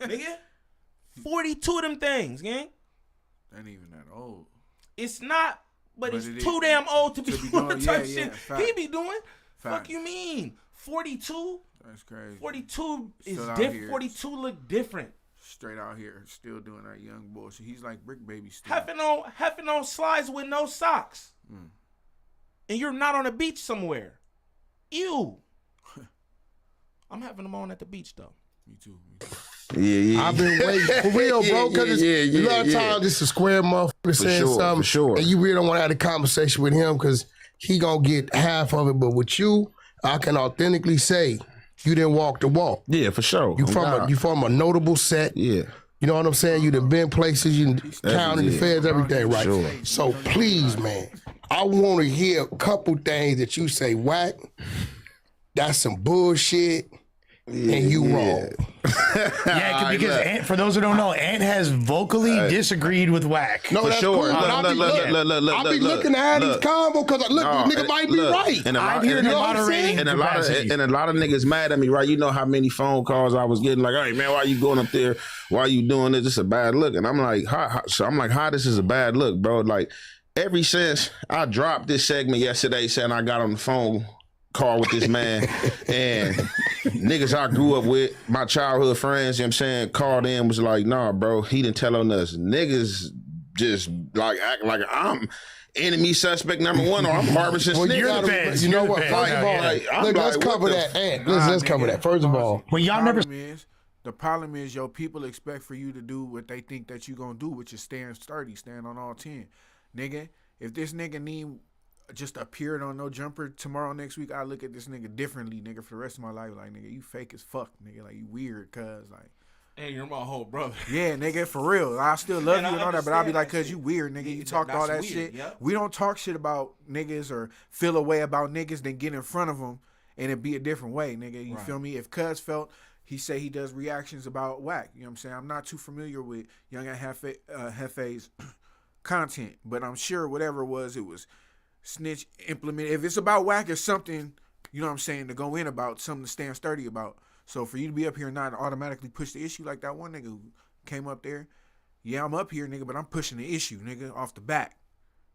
Nigga, 42 of them things, gang. That ain't even that old. It's not, but it's it too is. damn old to be To be doing doing- the type yeah, shit yeah, fact. he be doing. Fact. Fuck you mean? 42? That's crazy. 42 is Still out different. here. 42 look different. Straight out here, still doing that young bullshit. He's like Brick Baby still. Heffing on slides with no socks. And you're not on a beach somewhere. Ew. I'm having them on at the beach though. Me too. Yeah. I've been waiting for real, bro. Because a lot of times it's a square motherfucker saying something, for sure. and you really don't want to have a conversation with him because he gonna get half of it. But with you, I can authentically say you didn't walk the walk. Yeah, for sure. You from a notable set. Yeah. You know what I'm saying? You done been places, you counted the feds, everything, right? Sure. So please, man, I want to hear a couple things that you say, Wack, that's some bullshit, and you wrong. Yeah, because Ant, for those who don't know, Ant has vocally disagreed with Wack. No, For that's sure. cool. I'll be looking at his combo because nigga might be right. And I'm here in the moderating and a lot of niggas mad at me, right? You know how many phone calls I was getting, like, hey man, why you going up there? Why you doing this? It's a bad look. And I'm like, how this is a bad look, bro? Like, ever since I dropped this segment yesterday saying I got on the phone call with this man and niggas I grew up with, my childhood friends, you know what I'm saying, called in, was like, nah, bro, he didn't tell on us. Niggas just like acting like I'm enemy suspect number one or I'm harboring Well, feds. you know what? You're the First of all, feds. let's cover that. Ant. Let's cover that. First of all, Well, y'all never. The problem is, yo, people expect for you to do what they think that you gonna do, which is stand sturdy, stand on all 10. Nigga, if this nigga Niem just appeared on No Jumper tomorrow, next week, I look at this nigga differently, nigga, for the rest of my life. Like, nigga, you fake as fuck, nigga. Like, you weird, cuz, like. Hey, you're my whole brother. Yeah, nigga, for real. I still love you and all that, but I'll be like, cuz you weird, nigga. You talked all that weird, shit. yep. We don't talk shit about niggas or feel a way about niggas, then get in front of them and it be a different way, nigga. You feel me? If cuz felt, he say he does reactions about Wack. You know what I'm saying? I'm not too familiar with Young and Jefe's content, but I'm sure whatever it was snitch implemented. If it's about Wack or something, you know what I'm saying, to go in about, something to stand sturdy about. So for you to be up here and not automatically push the issue like that one nigga who came up there, yeah, I'm up here, nigga, but I'm pushing the issue, nigga, off the bat.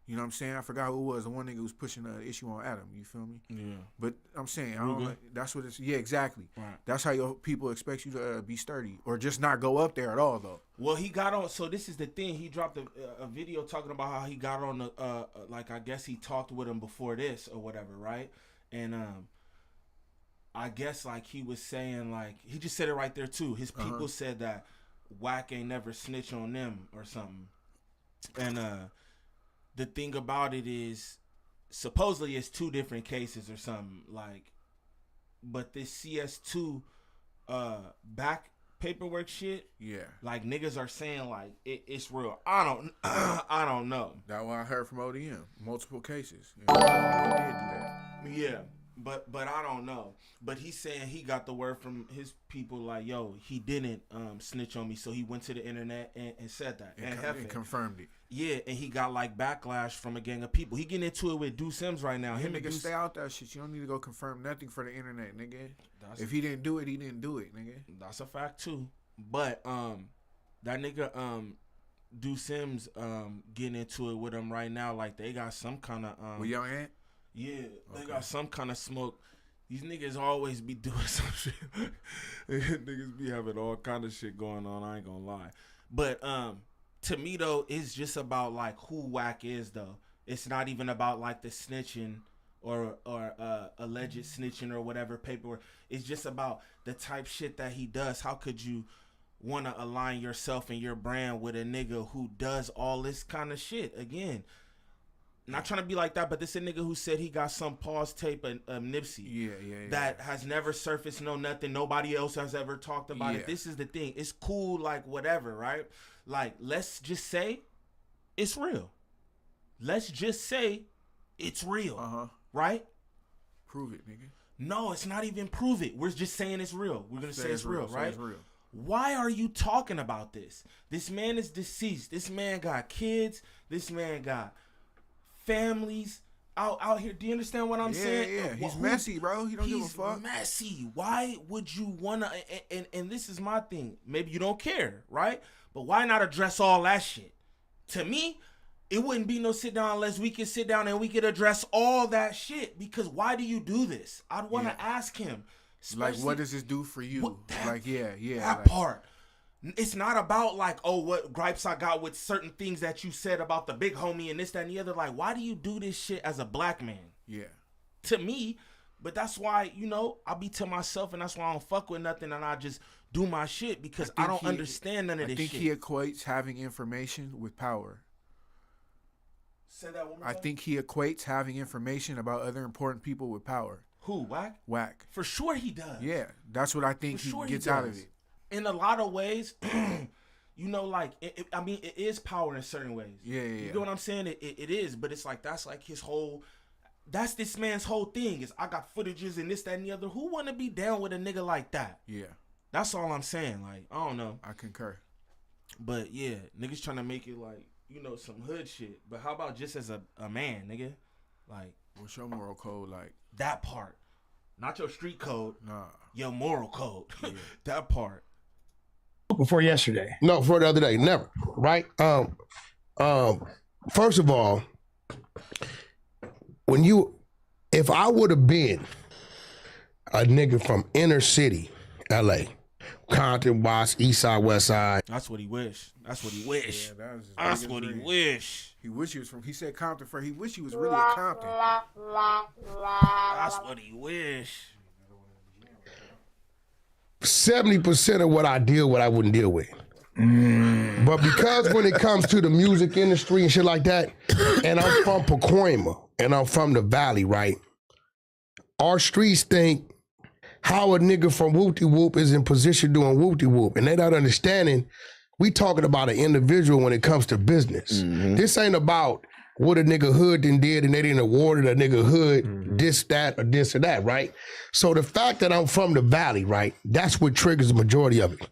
You know what I'm saying? I forgot who it was. The one nigga who was pushing the issue on Adam. You feel me? Yeah. But I'm saying, I don't like, that's what it's, yeah, exactly. Right. That's how your people expect you to be sturdy or just not go up there at all, though. Well, he got on. So this is the thing. He dropped a video talking about how he got on the like, I guess he talked with him before this or whatever, right? And I guess like he was saying, like, he just said it right there too. His people said that Wack ain't never snitch on them or something. And the thing about it is, supposedly it's 2 different cases or something, like, but this CS2 back paperwork shit, Yeah. like niggas are saying like it's real. I don't know. That's what I heard from ODM. Multiple cases. Yeah, he did do that. Yeah, but I don't know. But he's saying he got the word from his people like, yo, he didn't snitch on me, so he went to the internet and said that And confirmed it. Yeah, and he got like backlash from a gang of people. He getting into it with Do Sims right now. Him nigga, stay out that shit. You don't need to go confirm nothing for the internet, nigga. If he didn't do it, he didn't do it, nigga. That's a fact too. But that nigga Do Sims getting into it with him right now. Like they got some kind of with your aunt. Yeah, they got some kind of smoke. These niggas always be doing some shit. Niggas be having all kind of shit going on. I ain't gonna lie. But to me though, it's just about like who Wack is though. It's not even about like the snitching or alleged snitching or whatever paperwork. It's just about the type shit that he does. How could you want to align yourself and your brand with a nigga who does all this kind of shit? Again, not trying to be like that, but this a nigga who said he got some pause tape of Nipsey. Yeah. That has never surfaced, no nothing. Nobody else has ever talked about it. This is the thing. It's cool, like whatever, right? Like, let's just say it's real. Let's just say it's real. Right? Prove it, nigga. No, it's not even prove it. We're just saying it's real. We're gonna say it's real, right? It's real. Why are you talking about this? This man is deceased. This man got kids. This man got families out here. Do you understand what I'm saying? Yeah. He's messy, bro. He don't give a fuck. He's messy. Why would you wanna? And this is my thing. Maybe you don't care, right? But why not address all that shit? To me, it wouldn't be no sit down unless we could sit down and we could address all that shit. Because why do you do this? I'd want to ask him. Like, what does this do for you? That part. It's not about like, oh, what gripes I got with certain things that you said about the big homie and this, that, and the other. Like, why do you do this shit as a black man? Yeah. To me, but that's why, I be to myself, and that's why I don't fuck with nothing, and I just do my shit because I don't understand none of this shit. I think he equates having information with power. Say that one more time. I think he equates having information about other important people with power. Who, Wack? Wack. For sure he does. Yeah, that's what I think he gets out of it. In a lot of ways, like, it is power in certain ways. Yeah. You know what I'm saying? It is, but it's like, that's like his whole, that's this man's whole thing is I got footages and this, that, and the other. Who want to be down with a nigga like that? Yeah. That's all I'm saying. Like, I don't know. I concur. But yeah, niggas trying to make it like, some hood shit. But how about just as a man, nigga? Like, what's your moral code like? That part. Not your street code. Nah. Your moral code. Yeah. That part. Before yesterday. No, for the other day. Never. Right? First of all, if I would have been a nigga from inner city, LA, Compton, Watts, East Side, West Side. That's what he wish. That's what he wish. Yeah, that's what he wish. He wish he was from. He said Compton first. He wish he was really a Compton. That's what he wish. 70% of what I deal with, I wouldn't deal with. But because when it comes to the music industry and shit like that, and I'm from Pacoima, and I'm from the Valley, right? Our streets think how a nigga from Whoop-de-Whoop is in position doing Whoop-de-Whoop, and they not understanding we talking about an individual when it comes to business. This ain't about what a nigga hood did and they didn't awarded a nigga hood this, that, or this or that, right? So the fact that I'm from the Valley, right, that's what triggers the majority of it.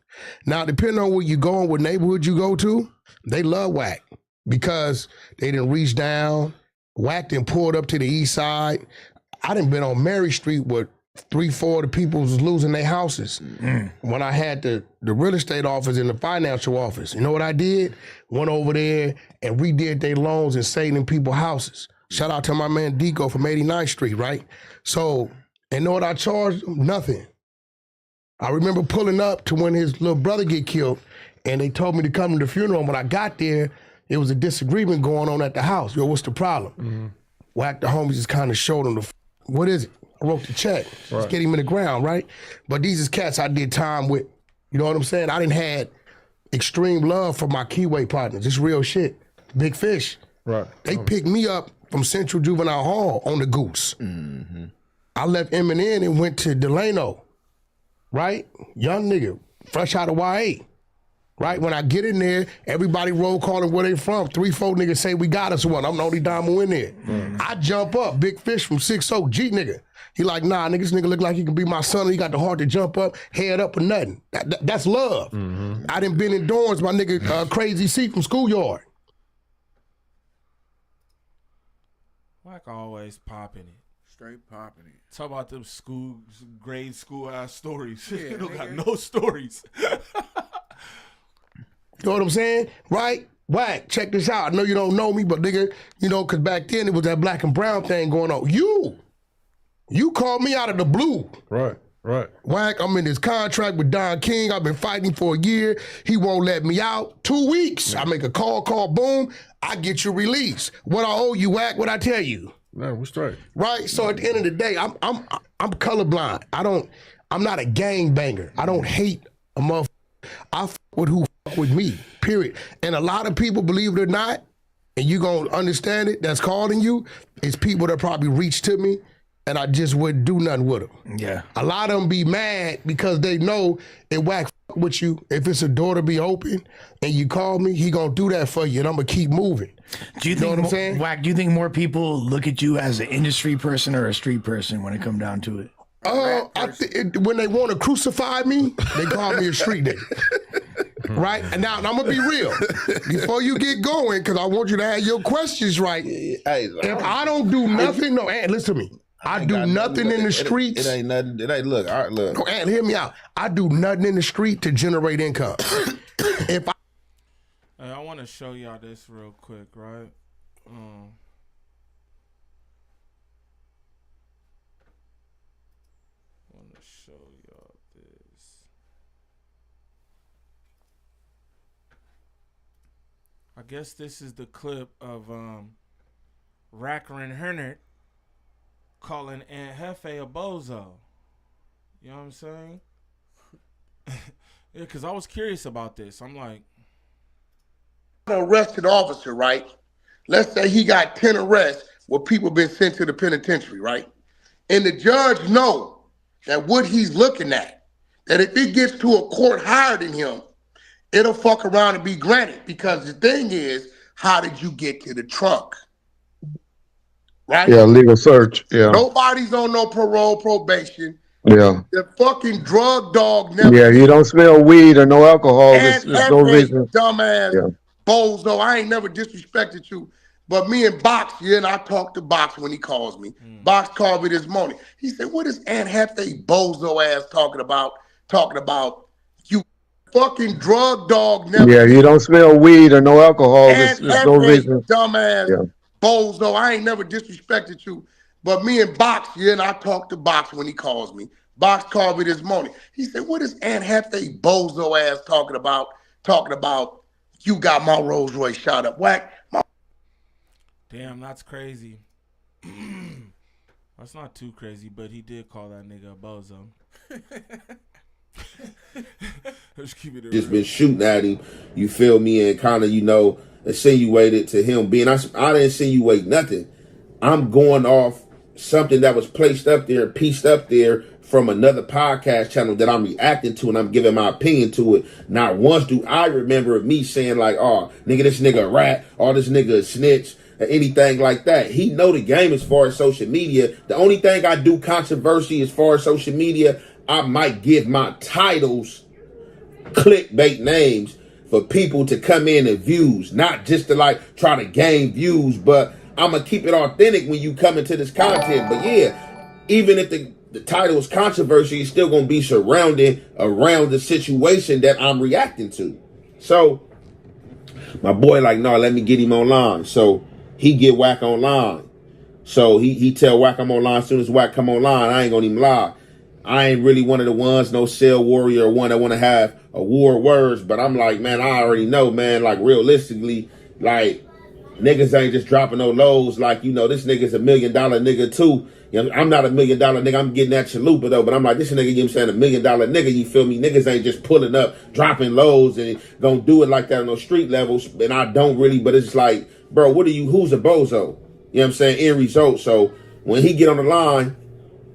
Now, depending on where you going, what neighborhood you go to, they love Wack because they didn't reach down, Wack done pulled up to the east side. I done been on Mary Street with 3-4 of the people was losing their houses. When I had the real estate office and the financial office, you know what I did? Went over there and redid their loans and saved them people's houses. Shout out to my man Deco from 89th Street, right? So, and know what I charged them? Nothing. I remember pulling up to when his little brother get killed and they told me to come to the funeral. And when I got there, it was a disagreement going on at the house. Yo, what's the problem? Wack the homies just kind of showed him what is it? I wrote the check. Let's get him in the ground, right? But these is cats I did time with. You know what I'm saying? I didn't had extreme love for my keyway partners. It's real shit. Big Fish. Right. They picked me up from Central Juvenile Hall on the Goose. I left Eminem and went to Delano, right? Young nigga, fresh out of YA. Right? When I get in there, everybody roll calling where they from. 3-4 niggas say we got us one. I'm the only Damo in there. I jump up, Big Fish from 6-0, G nigga. He like, nah, nigga, this nigga look like he can be my son. He got the heart to jump up, head up or nothing. That's love. I done been in dorms, my nigga, Crazy C from Schoolyard. Wack always popping it. Straight popping it. Talk about them grade school ass stories. Yeah, you don't nigga. got no stories. You know what I'm saying? Right? Wack, check this out. I know you don't know me, but nigga, you know, because back then it was that black and brown thing going on. You called me out of the blue. Right. Wack, I'm in this contract with Don King. I've been fighting for a year. He won't let me out. 2 weeks. I make a call, boom. I get you released. What I owe you, Wack, what I tell you? No, we're straight. Right? So at the end of the day, I'm colorblind. I'm not a gangbanger. I don't hate a motherfucker. I fuck with who fuck with me, period. And a lot of people, believe it or not, and you gonna understand it, that's calling you, is people that probably reach to me and I just wouldn't do nothing with them. Yeah. A lot of them be mad because they know if Wack fuck with you, if it's a door to be open and you call me, he gonna do that for you and I'm gonna keep moving. Do you know think what I'm saying? Wack, do you think more people look at you as an industry person or a street person when it come down to it? When they want to crucify me, they call me a street nigga. Right? And now I'm going to be real. Before you get going, because I want you to have your questions right. If I don't do nothing, no, Ant, listen to me. I do nothing in the streets. It ain't nothing. It ain't, look, all right, look. No, Ant, hear me out. I do nothing in the street to generate income. If I want to show y'all this real quick, right? Show y'all this. I guess this is the clip of Wack100 calling Aunt Jefe a bozo. You know what I'm saying? Yeah, because I was curious about this. I'm like, an arrested officer, right? Let's say he got 10 arrests where people been sent to the penitentiary, right? And the judge know that what he's looking at, that if it gets to a court higher than him, it'll fuck around and be granted. Because the thing is, how did you get to the trunk? Right? Yeah, legal search. Yeah. Nobody's on no parole, probation. Yeah. The fucking drug dog never. Yeah, you don't smell weed or no alcohol. There's no reason. Dumbass bozo. I ain't never disrespected you. But me and Box, and I talk to Box when he calls me. Box called me this morning. He said, what is Aunt Jefe bozo ass talking about? Talking about you fucking drug dog never. Yeah, you don't smell weed or no alcohol. There's no reason. Dumbass bozo. I ain't never disrespected you. But me and Box, and I talk to Box when he calls me. Box called me this morning. He said, what is Aunt Jefe bozo ass talking about? Talking about you got my Rolls Royce shot up. Wack. damn, that's crazy. That's not too crazy, but he did call that nigga a bozo. Let's keep it Just been shooting at him, you feel me, and kind of, you know, insinuated to him being, I didn't insinuate nothing. I'm going off something that was placed up there, pieced up there from another podcast channel that I'm reacting to, and I'm giving my opinion to it. Not once do I remember me saying like, oh, nigga, this nigga a rat, or this nigga a snitch, or anything like that. He know the game as far as social media. The only thing I do controversy as far as social media, I might give my titles clickbait names for people to come in and views, not just to like try to gain views, but I'm gonna keep it authentic when you come into this content. But yeah, even if the title is controversy, it's still gonna be surrounding around the situation that I'm reacting to. So my boy like, no, let me get him online. So he get Wack online. So he tell Wack I'm online. As soon as Wack come online, I ain't gonna even lie. I ain't really one of the ones, no cell warrior or one that want to have a war of words. But I'm like, man, I already know, man, like realistically, like niggas ain't just dropping no lows. Like, you know, this nigga's $1 million nigga too. You know You know, I'm not $1 million nigga. I'm getting that chalupa though, but I'm like, this nigga, you know what I'm saying, $1 million nigga, you feel me? Niggas ain't just pulling up, dropping lows and gonna do it like that on those street levels. And I don't really, but it's like, bro, who's a bozo? You know what I'm saying? End result. So when he get on the line,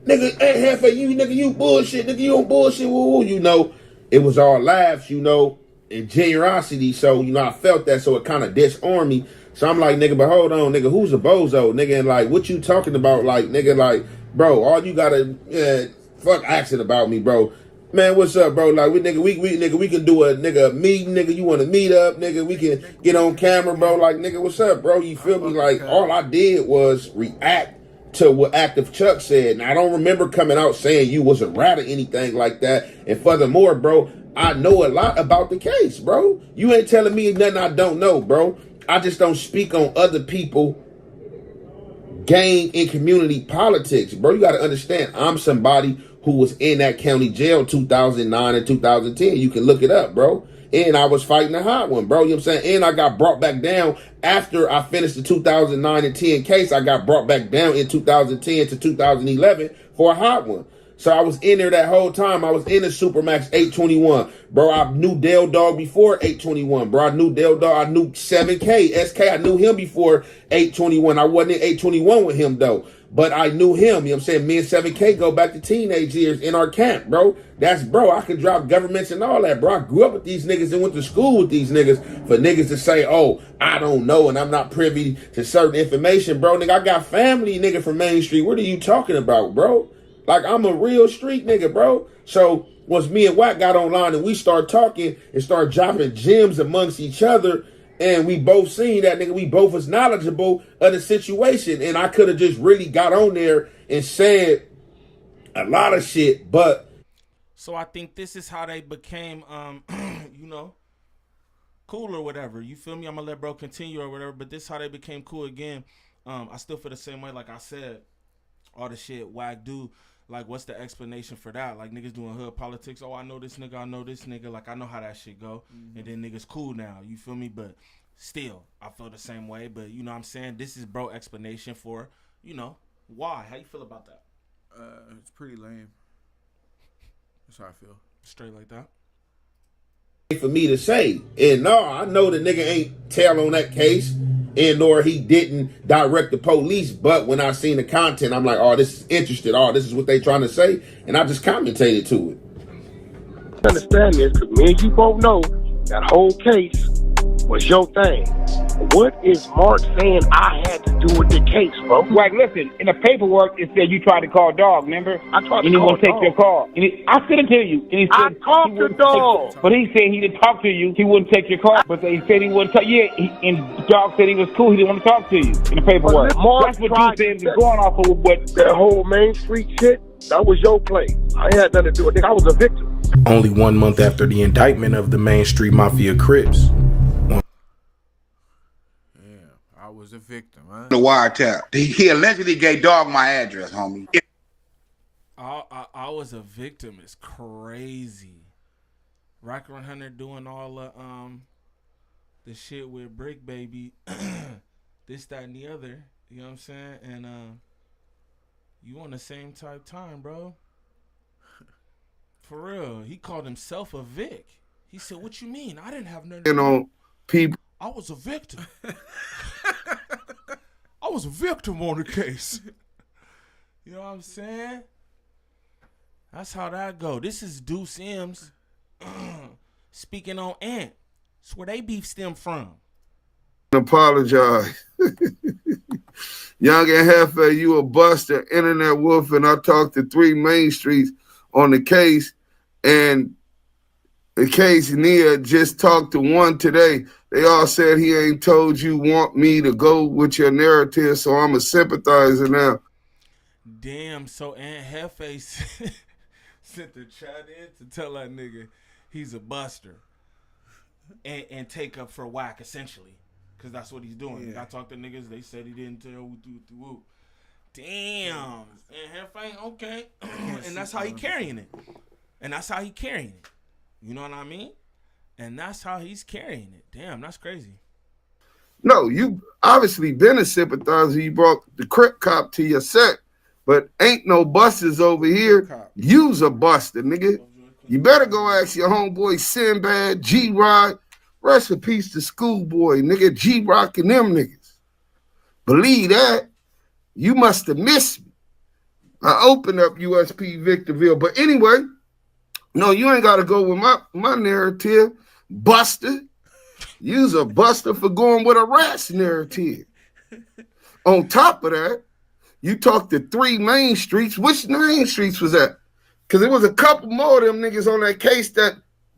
nigga, hey, Jefe, you bullshit, nigga, you don't bullshit, woo, you know. It was all laughs, you know, and generosity. So, you know, I felt that, so it kind of disarmed me. So I'm like, nigga, but hold on, nigga, who's a bozo, nigga? And like, what you talking about? Like, nigga, like, bro, all you gotta, fuck asking about me, bro. Man, what's up, bro? Like, we can do a meeting, nigga. You want to meet up, nigga? We can get on camera, bro. Like, nigga, what's up, bro? You feel me? Like, all I did was react to what Active Chuck said. And I don't remember coming out saying you was a rat or anything like that. And furthermore, bro, I know a lot about the case, bro. You ain't telling me nothing I don't know, bro. I just don't speak on other people gain in community politics, bro. You got to understand, I'm somebody who was in that county jail 2009 and 2010. You can look it up, bro. And I was fighting a hot one, bro. You know what I'm saying? And I got brought back down after I finished the 2009 and 10 case. I got brought back down in 2010 to 2011 for a hot one. So I was in there that whole time. I was in the Supermax 821. Bro, I knew Dale Dog before 821. Bro, I knew Dale Dog. I knew 7K. SK, I knew him before 821. I wasn't in 821 with him, though. But I knew him. You know what I'm saying? Me and 7K go back to teenage years in our camp, bro. That's, bro, I could drop governments and all that, bro. I grew up with these niggas and went to school with these niggas. For niggas to say, oh, I don't know and I'm not privy to certain information, bro. Nigga, I got family, nigga, from Main Street. What are you talking about, bro? Like, I'm a real street nigga, bro. So once me and Wack got online and we start talking and start dropping gems amongst each other, and we both seen that, nigga, we both was knowledgeable of the situation. And I could have just really got on there and said a lot of shit, but. So I think this is how they became, you know, cool or whatever. You feel me? I'm going to let bro continue or whatever, but this is how they became cool again. I still feel the same way. Like I said, all the shit Wack do. Like, what's the explanation for that? Like, niggas doing hood politics. Oh, I know this nigga. Like, I know how that shit go. Mm-hmm. And then niggas cool now. You feel me? But still, I feel the same way. But, you know what I'm saying? This is bro explanation for, you know, why. How you feel about that? It's pretty lame. That's how I feel. Straight like that. For me to say. And no, I know the nigga ain't tell on that case. And or he didn't direct the police, but when I seen the content, I'm like, oh, this is interesting. Oh, this is what they trying to say, and I just commentated to it. Understand this, because me and you both know that whole case was your thing. What is Mark saying I had to do with the case, bro? Wack, listen, in the paperwork, it said you tried to call Dog, remember? I tried to and he call won't take Dog. your call. And I sent it to you. And he said I talked to Dog. But he said he didn't talk to you. He wouldn't take your call. But he said he wouldn't talk. Yeah, and Dog said he was cool. He didn't want to talk to you in the paperwork. Mark That's what you said was going off of what. That whole Main Street shit, that was your play. I had nothing to do with it. I was a victim. Only 1 month after the indictment of the Main Street Mafia Crips. I was a victim, huh? The wiretap. He allegedly gave Dog my address, homie. I was a victim. It's crazy. Wack100 doing all the shit with Brick Baby, this, that, and the other. You know what I'm saying? And you on the same type time, bro. For real. He called himself a Vic. He said, "What you mean? I didn't have nothing." You know, people. I was a victim. I was a victim on the case. You know what I'm saying? That's how that go. This is Deuce M's speaking on Ant. It's where they beef stem from. Apologize. Young and Jefe, you a buster, internet wolf, and I talked to 3 Main Streets on the case, and the case Nia just talked to 1 today. They all said he ain't told you want me to go with your narrative, so I'm a sympathizer now. Damn, so Aunt Jefe sent the chat in to tell that nigga he's a buster and take up for Wack, essentially, because that's what he's doing. Yeah. I talked to niggas, they said he didn't tell woo. Damn, and Jefe, okay. And that's how he carrying it. And that's how he carrying it. You know what I mean? And that's how he's carrying it. Damn, that's crazy. No, you obviously been a sympathizer. You brought the Crip cop to your set, but ain't no busters over here. You's a buster, nigga. You better go ask your homeboy Sinbad, G-Rod. Rest in peace to Schoolboy, nigga. G-Rock and them niggas. Believe that. You must have missed me. I opened up USP Victorville. But anyway, no, you ain't got to go with my narrative. Buster. You's a buster for going with a rat's narrative. On top of that, you talked to 3 main streets. Which main streets was that? Because there was a couple more of them niggas on that case that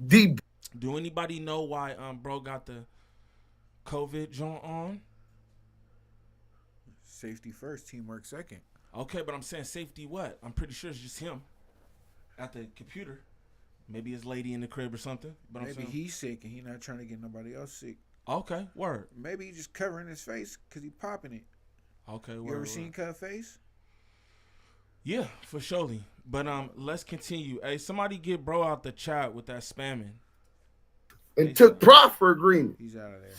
deep. Do anybody know why bro got the COVID joint on? Safety first, teamwork second. Okay, but I'm saying safety what? I'm pretty sure it's just him at the computer. Maybe his lady in the crib or something. But maybe he's sick and he's not trying to get nobody else sick. Okay, word. Maybe he's just covering his face because he's popping it. Okay, word. You ever seen cut face? Yeah, for surely. But let's continue. Hey, somebody get bro out the chat with that spamming. And took proffer agreement. He's out of there.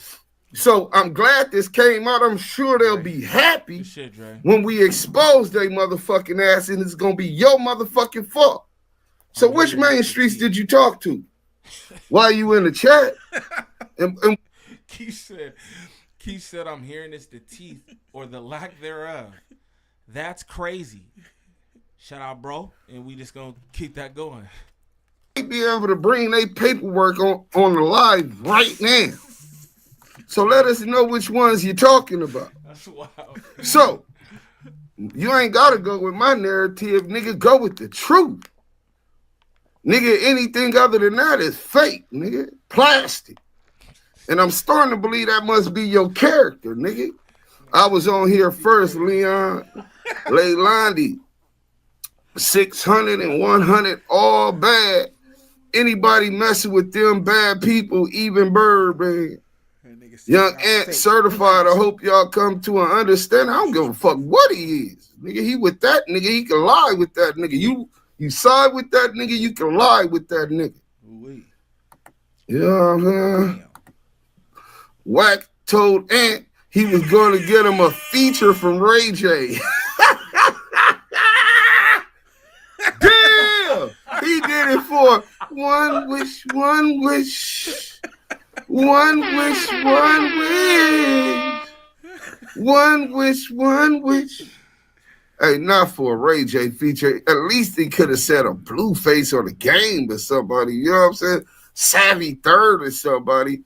So I'm glad this came out. I'm sure they'll be happy when we expose their motherfucking ass, and it's gonna be your motherfucking fault. So which main streets did you talk to? While you in the chat? And Keith said, I'm hearing it's the teeth or the lack thereof. That's crazy. Shout out, bro. And we just gonna keep that going. They be able to bring their paperwork on the live right now. So let us know which ones you're talking about. That's wild. So you ain't gotta go with my narrative, nigga. Go with the truth. Nigga, anything other than that is fake, nigga. Plastic. And I'm starting to believe that must be your character, nigga. I was on here first, Leon. Leilandi. 600 and 100, all bad. Anybody messing with them bad people, even Burbank. Young Ant certified. I hope y'all come to an understanding. I don't give a fuck what he is. Nigga, he with that nigga. He can lie with that nigga. You side with that nigga, you can lie with that nigga. You know what I'm saying? Wack told Ant he was going to get him a feature from Ray J. Damn! He did it for one wish, one wish. One wish, one wish. One wish, one wish. Hey, not for a Ray J feature. At least he could have said a blue face or the game or somebody. You know what I'm saying? Savvy Third or somebody.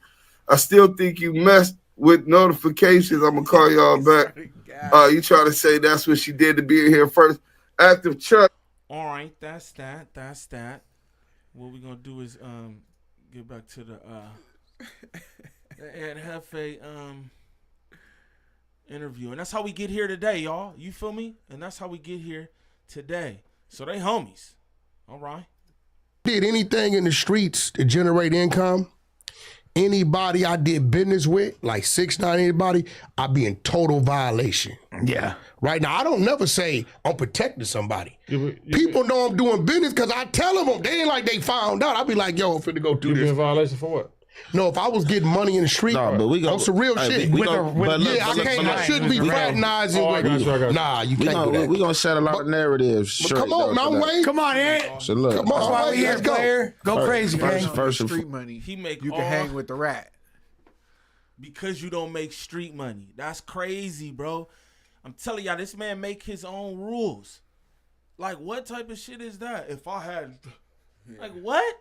I still think you messed with notifications. I'm going to call y'all back. You try to say that's what she did to be in here first. Active Chuck. All right, that's that. What we're going to do is get back to the Jefe interview. And that's how we get here today, y'all. You feel me? And that's how we get here today. So they homies. All right. Did anything in the streets to generate income? Anybody I did business with, like 6ix9ine, anybody, I'd be in total violation. Yeah. Right now, I don't never say I'm protecting somebody. People know I'm doing business because I tell them. They ain't like they found out. I'd be like, yo, I'm finna go do this. You be in violation for what? No, if I was getting money in the street, but we on some real shit. I shouldn't be fraternizing with. Nah, you can't do that. We're going to set a lot of narratives straight. Come on, Mount Wayne. Come on, Ant. So look. Come on, that's why we here, player. Go crazy, gang. First street money. He make you can hang with the rat. Because you don't make street money. That's crazy, bro. I'm telling y'all, this man make his own rules. Like, what type of shit is that? If I had, like, what?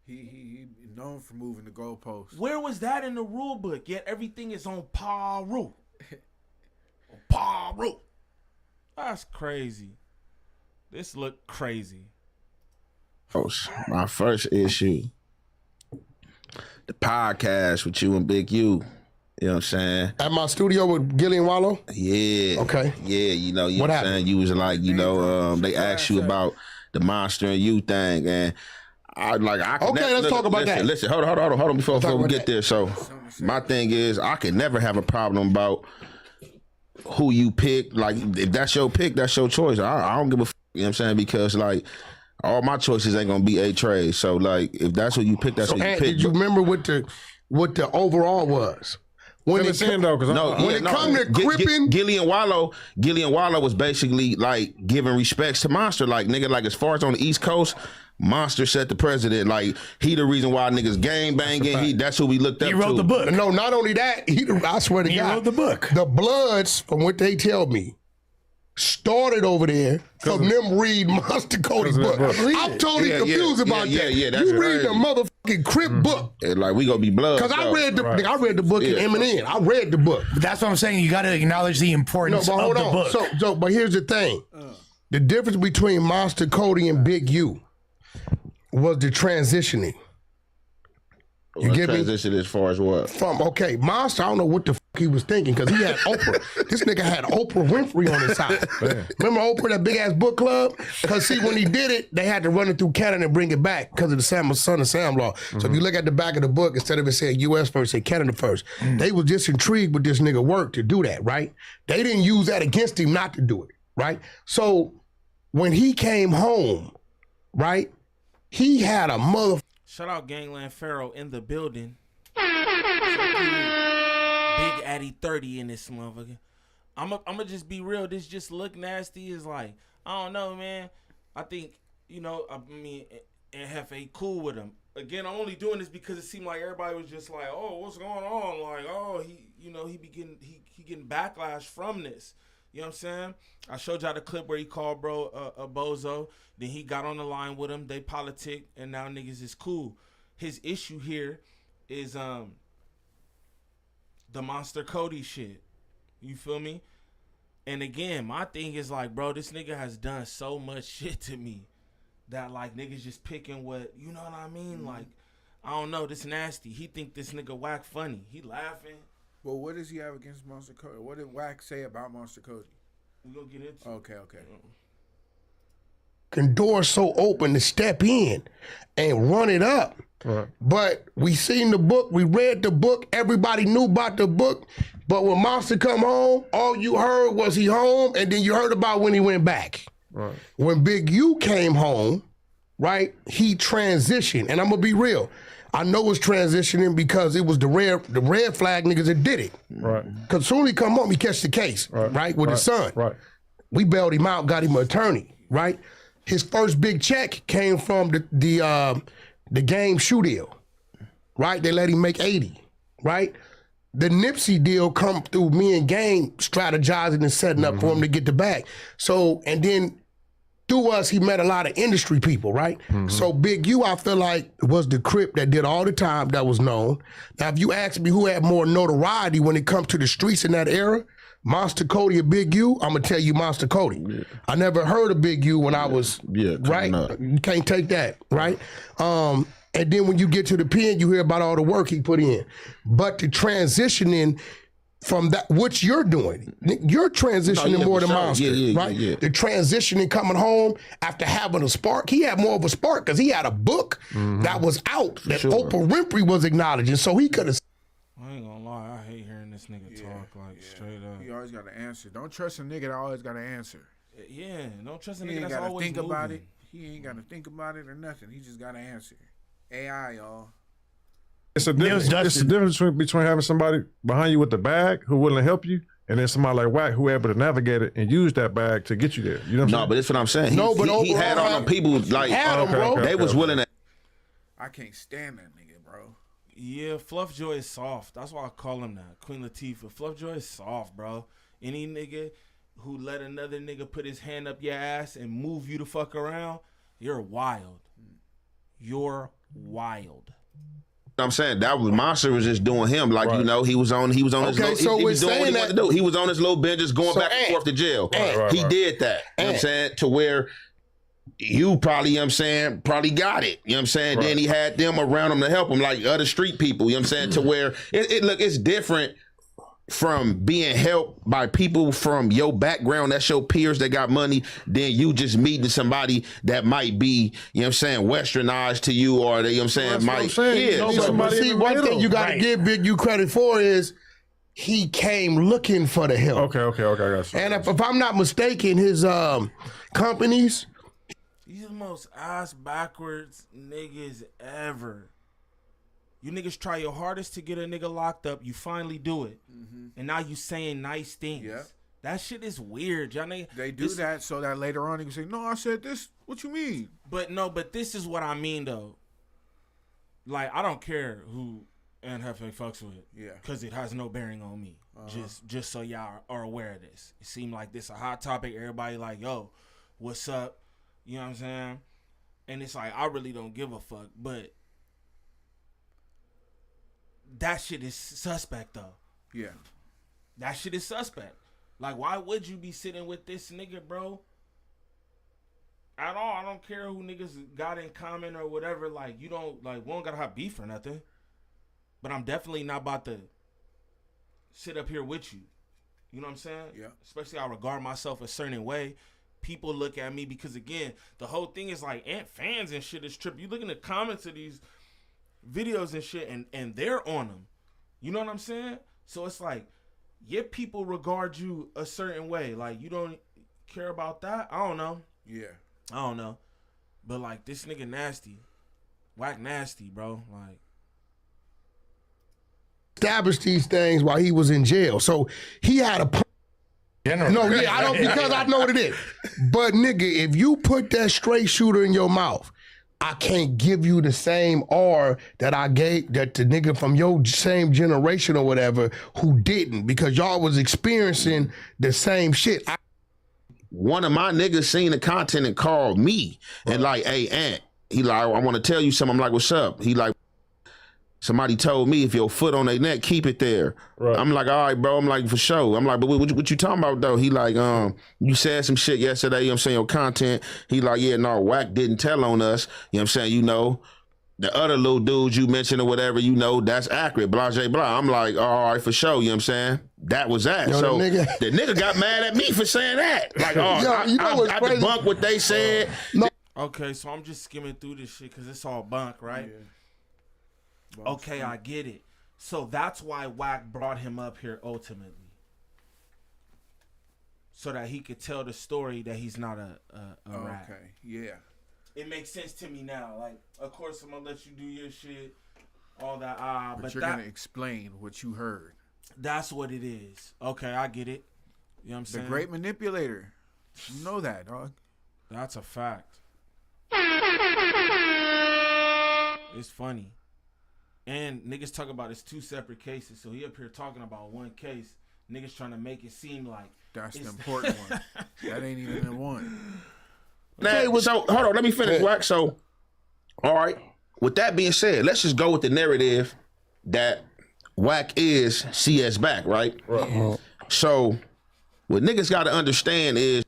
He known for moving the goalposts. Where was that in the rule book? Yet everything is on Paru. Paru. That's crazy. This look crazy. Oh, my first issue. The podcast with you and Big U. You know what I'm saying? At my studio with Gilly and Wallow? Yeah. Okay. Yeah, you know what I'm saying? You was like, they asked you about the Monster and You thing, and let's talk about that. Listen, hold on before we get there. So my thing is, I can never have a problem about who you pick. Like, if that's your pick, that's your choice. I don't give a f, you know what I'm saying? Because, like, all my choices ain't gonna be A-Trade. So, like, if that's what you pick, that's what you pick. Did you remember what the overall was? when When it it's in though, because when it come to cripping, Gillian Wallow was basically like giving respects to Monster. Like nigga, like as far as on the East Coast, Monster set the president. Like he the reason why niggas gang banging. That's who we looked up to. He wrote the book. No, not only that, I swear to God, he wrote the book. The Bloods, from what they tell me, started over there from them read Monster Cody's book. I'm totally confused about that. Yeah, that's you read the motherfucking Crip book. Like we gonna be blood. Because I read the book in Eminem. I read the book. But that's what I'm saying. You got to acknowledge the importance of the book. But here's the thing: the difference between Monster Cody and Big U was the transitioning. You get me? Transition as far as what? Monster, I don't know what the fuck he was thinking because he had Oprah. This nigga had Oprah Winfrey on his side. Remember Oprah, that big ass book club? Because see, when he did it, they had to run it through Canada and bring it back because of the Son of Sam law. So if you look at the back of the book, instead of it saying U.S. first, say Canada first. They was just intrigued with this nigga work to do that, right? They didn't use that against him not to do it, right? So when he came home, right, he had a mother. Shout out Gangland Pharaoh in the building. Big Addy 30 in this motherfucker. I'ma just be real. This just look nasty is like, I don't know, man. I think, I mean, and Jefe cool with him. Again, I'm only doing this because it seemed like everybody was just like, oh, what's going on? Like, oh, he getting backlash from this. You know what I'm saying? I showed y'all the clip where he called bro a bozo. Then he got on the line with him. They politic, and now niggas is cool. His issue here is the Monster Cody shit. You feel me? And again, my thing is like, bro, this nigga has done so much shit to me that like niggas just picking what, you know what I mean? Like, I don't know, this nasty. He think this nigga Wack funny. He laughing. Well, what does he have against Monster Cody? What did Wack say about Monster Cody? We gonna get into Okay. Doors so open to step in and run it up. Right. But we seen the book, we read the book, everybody knew about the book. But when Monster come home, all you heard was he home, and then you heard about when he went back. Right. When Big U came home, right, he transitioned. And I'm gonna be real. I know it's transitioning because it was the red flag niggas that did it. Right. Because soon he come home, he catch the case, right, with his son. Right. We bailed him out, got him an attorney, right? His first big check came from the game shoe deal, right? They let him make 80, right? The Nipsey deal come through me and Game strategizing and setting up for him to get the bag. So, and then through us, he met a lot of industry people, right? So Big U, I feel like, was the Crip that did all the time that was known. Now, if you ask me who had more notoriety when it comes to the streets in that era, Monster Cody or Big U, I'm gonna tell you Monster Cody. Yeah. I never heard of Big U when I was, right? You can't take that, right? And then when you get to the pen, you hear about all the work he put in. But the transitioning from that, what you're doing, you're transitioning more than Monster, right? The transitioning coming home after having a spark, he had more of a spark because he had a book that was out that Oprah Winfrey was acknowledging, so he could have. I ain't gonna lie, I hate hearing this nigga talk like straight up. He always got to answer. Don't trust a nigga that always got to answer. Yeah, don't trust a He nigga ain't that's gotta always think moving. about it. He ain't got to think about it or nothing. He just got to answer. AI, y'all. It's a difference between having somebody behind you with the bag who willing to help you, and then somebody like Wack who able to navigate it and use that bag to get you there. You know what I'm saying? But that's what I'm saying. He had overall, all them people like they was willing to. I can't stand that nigga, bro. Yeah, Fluff Joy is soft. That's why I call him that. Queen Latifah. Fluff Joy is soft, bro. Any nigga who let another nigga put his hand up your ass and move you the fuck around, you're wild. You're wild. I'm saying that was Monster was just doing him like he was on his little, he was doing what he wanted to do. He was on his little bench just going back and forth to jail. He did that. You know what I'm saying? To where you probably, you know what I'm saying, probably got it. You know what I'm saying? Then he had them around him to help him like other street people. You know what I'm saying? To where it's different from being helped by people from your background, that's your peers that got money, than you just meeting somebody that might be, you know what I'm saying, westernized to you, or they, you know what I'm saying, But see, one thing you got to give Big U credit for is he came looking for the help. Okay, I got you. And if I'm not mistaken, his companies. He's the most ass backwards niggas ever. You niggas try your hardest to get a nigga locked up. You finally do it. And now you saying nice things. Yeah. That shit is weird, y'all. They do that so that later on they can say, no, I said this. What you mean? But this is what I mean, though. Like, I don't care who Jefe fucks with. Yeah. Because it has no bearing on me. Just so y'all are aware of this. It seemed like this a hot topic. Everybody like, yo, what's up? You know what I'm saying? And it's like, I really don't give a fuck. But that shit is suspect, though. Yeah. That shit is suspect. Like, why would you be sitting with this nigga, bro? At all. I don't care who niggas got in common or whatever. Like, you don't, like, we don't gotta have beef or nothing. But I'm definitely not about to sit up here with you. You know what I'm saying? Yeah. Especially I regard myself a certain way. People look at me because, again, the whole thing is like fans and shit is tripping. You look in the comments of these videos and shit, and they're on them. You know what I'm saying? So it's like, your people regard you a certain way. Like, you don't care about that? I don't know. Yeah. I don't know. But, like, this nigga nasty. Wack nasty, bro. Like, established these things while he was in jail. So he had a no, yeah, I don't, because I know what it is. But nigga, if you put that straight shooter in your mouth, I can't give you the same R that I gave that the nigga from your same generation or whatever who didn't, because y'all was experiencing the same shit. One of my niggas seen the content and called me and like, hey, Ant, he like, I want to tell you something. I'm like, what's up? He like, somebody told me if your foot on their neck, keep it there. Right. I'm like, all right, bro. I'm like, for sure. I'm like, but what you talking about, though? He like, you said some shit yesterday, you know what I'm saying, your content. He like, yeah, no, Wack didn't tell on us. You know what I'm saying? You know, the other little dudes you mentioned or whatever, you know, that's accurate, blah, blah, blah. I'm like, all right, for sure, you know what I'm saying? That was that. Yo, so the nigga got mad at me for saying that. Like, oh, yo, you know I debunked what they said. No. Okay, so I'm just skimming through this shit because it's all bunk, right? Yeah. Okay, I get it. So that's why Wack brought him up here ultimately. So that he could tell the story that he's not a rat. Okay, yeah. It makes sense to me now. Like, of course, I'm going to let you do your shit, all that. But you're going to explain what you heard. That's what it is. Okay, I get it. You know what I'm saying? The great manipulator. You know that, dog. That's a fact. It's funny. And niggas talk about it's two separate cases. So he up here talking about one case. Niggas trying to make it seem like that's the important one. That ain't even the one. Now, so hold on, let me finish, Wack. So, all right. With that being said, let's just go with the narrative that Wack is CS back, right? Right. So, what niggas got to understand is,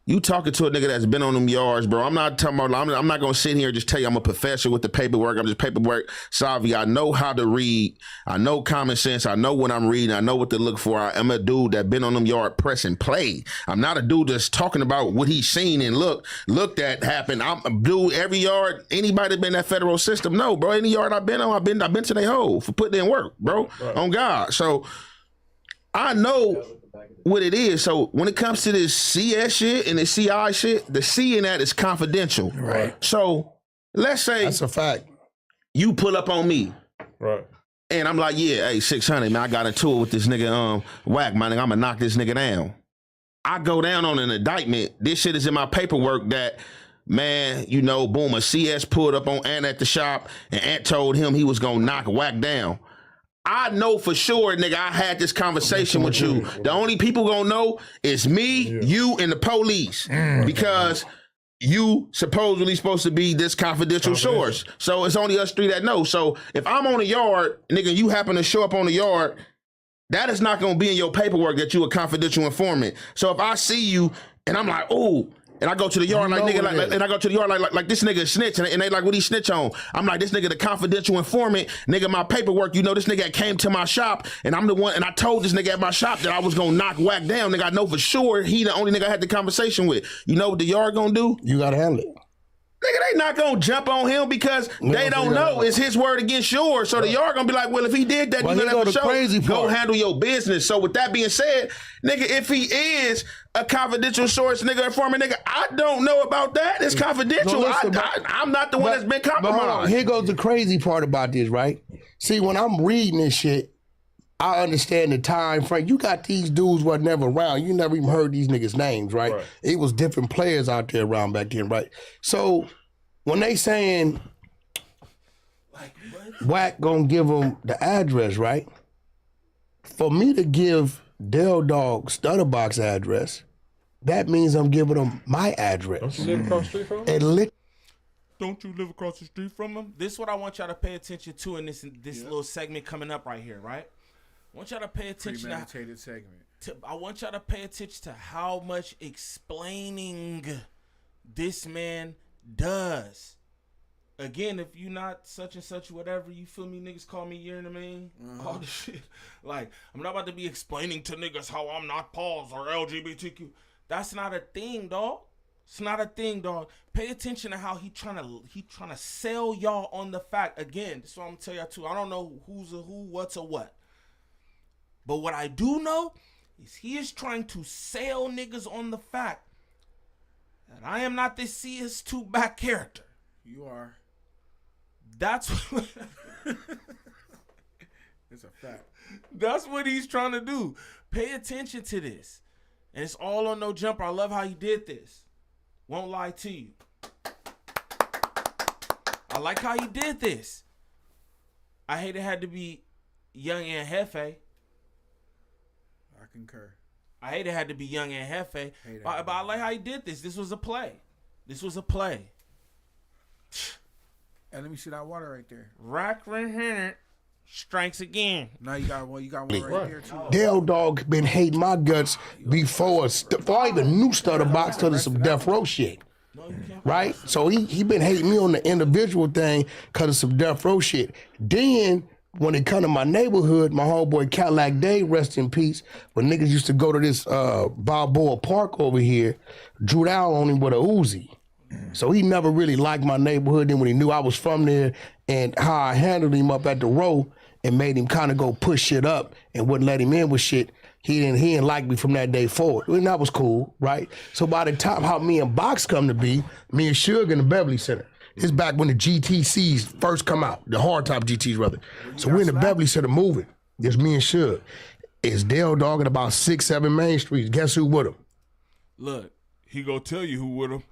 you talking to a nigga that's been on them yards, bro. I'm not talking about, I'm not going to sit here and just tell you I'm a professor with the paperwork. I'm just paperwork savvy. I know how to read. I know common sense. I know what I'm reading. I know what to look for. I am a dude that been on them yard press and play. I'm not a dude that's talking about what he's seen and looked at happen. I'm a dude, every yard, anybody that been in that federal system, no, bro. Any yard I've been on, I've been to their hole for putting in work, bro, right. On God. So I know what it is. So when it comes to this CS shit and the CI shit, the C in that is confidential. Right. So let's say that's a fact. You pull up on me. Right. And I'm like, yeah, hey, 600, man, I got a tour with this nigga, Wack, man, I'm gonna knock this nigga down. I go down on an indictment. This shit is in my paperwork that, man, you know, boom, a CS pulled up on Ant at the shop and Ant told him he was gonna knock Wack down. I know for sure, nigga, I had this conversation with you. The only people gonna know is me, you, and the police. Because you supposedly supposed to be this confidential source. So it's only us three that know. So if I'm on a yard, nigga, you happen to show up on the yard, that is not gonna be in your paperwork that you a confidential informant. So if I see you and I'm like, oh, and I go to the yard like nigga, and I go to the yard like this nigga snitch, and they like, what he snitch on? I'm like, this nigga the confidential informant, nigga, my paperwork, you know, this nigga came to my shop, and I'm the one, and I told this nigga at my shop that I was gonna knock Wack down, nigga, I know for sure he the only nigga I had the conversation with. You know what the yard gonna do? You gotta handle it. Nigga, they not gonna jump on him because they don't know it's his word against yours. So they are gonna be like, well, if he did that, you gonna have to show. Go handle your business. So with that being said, nigga, if he is a confidential source, nigga, informant, nigga, I don't know about that. It's confidential. I'm not the one that's been compromised. Here goes the crazy part about this, right? See, when I'm reading this shit, I understand the time frame. You got these dudes who were never around. You never even heard these niggas' names, right? It was different players out there around back then, right? So when they saying Wack gonna give them the address, right? For me to give Del Dog Stutterbox address, that means I'm giving them my address. Don't you live across the street from him? Don't you live across the street from him? This is what I want y'all to pay attention to in this little segment coming up right here, right? I want y'all to pay attention Premeditated segment. I want y'all to pay attention to how much explaining this man does. Again, if you not such and such, whatever, you feel me? Niggas call me, you know what I mean? All this shit. Like, I'm not about to be explaining to niggas how I'm not Paul's or LGBTQ. That's not a thing, dog. It's not a thing, dog. Pay attention to how he trying to sell y'all on the fact. Again, this is what I'm gonna tell y'all too. I don't know who's a who, what's a what. But what I do know is he is trying to sell niggas on the fact that I am not this CS2 back character. You are. That's what it's a fact. That's what he's trying to do. Pay attention to this. And it's all on No Jumper. I love how he did this. Won't lie to you. I like how he did this. I hate it had to be Young and Jefe. I concur. I hate it had to be Young and Jefe. But I like how he did this. This was a play. This was a play. And let me see that water right there. Wack100 strikes again. Now you got one right there too. Del Dog been hating my guts before I even knew Stutterbox till some death row shit. Right? So he been hating me on the individual thing because of some death row shit. Then when it come to my neighborhood, my homeboy Cadillac Day, rest in peace, when niggas used to go to this Balboa Park over here, drew down on him with a Uzi. So he never really liked my neighborhood. Then when he knew I was from there and how I handled him up at the row and made him kind of go push shit up and wouldn't let him in with shit, he didn't like me from that day forward. And that was cool, right? So by the time how me and Box come to be, me and Suge in the Beverly Center. It's back when the GTCs first come out, the hard top GTs rather. So we're in the Beverly Center moving. It's me and Suge. It's Del Dog at about 6, 7 Main Streets. Guess who with him? Look, he gonna tell you who with him.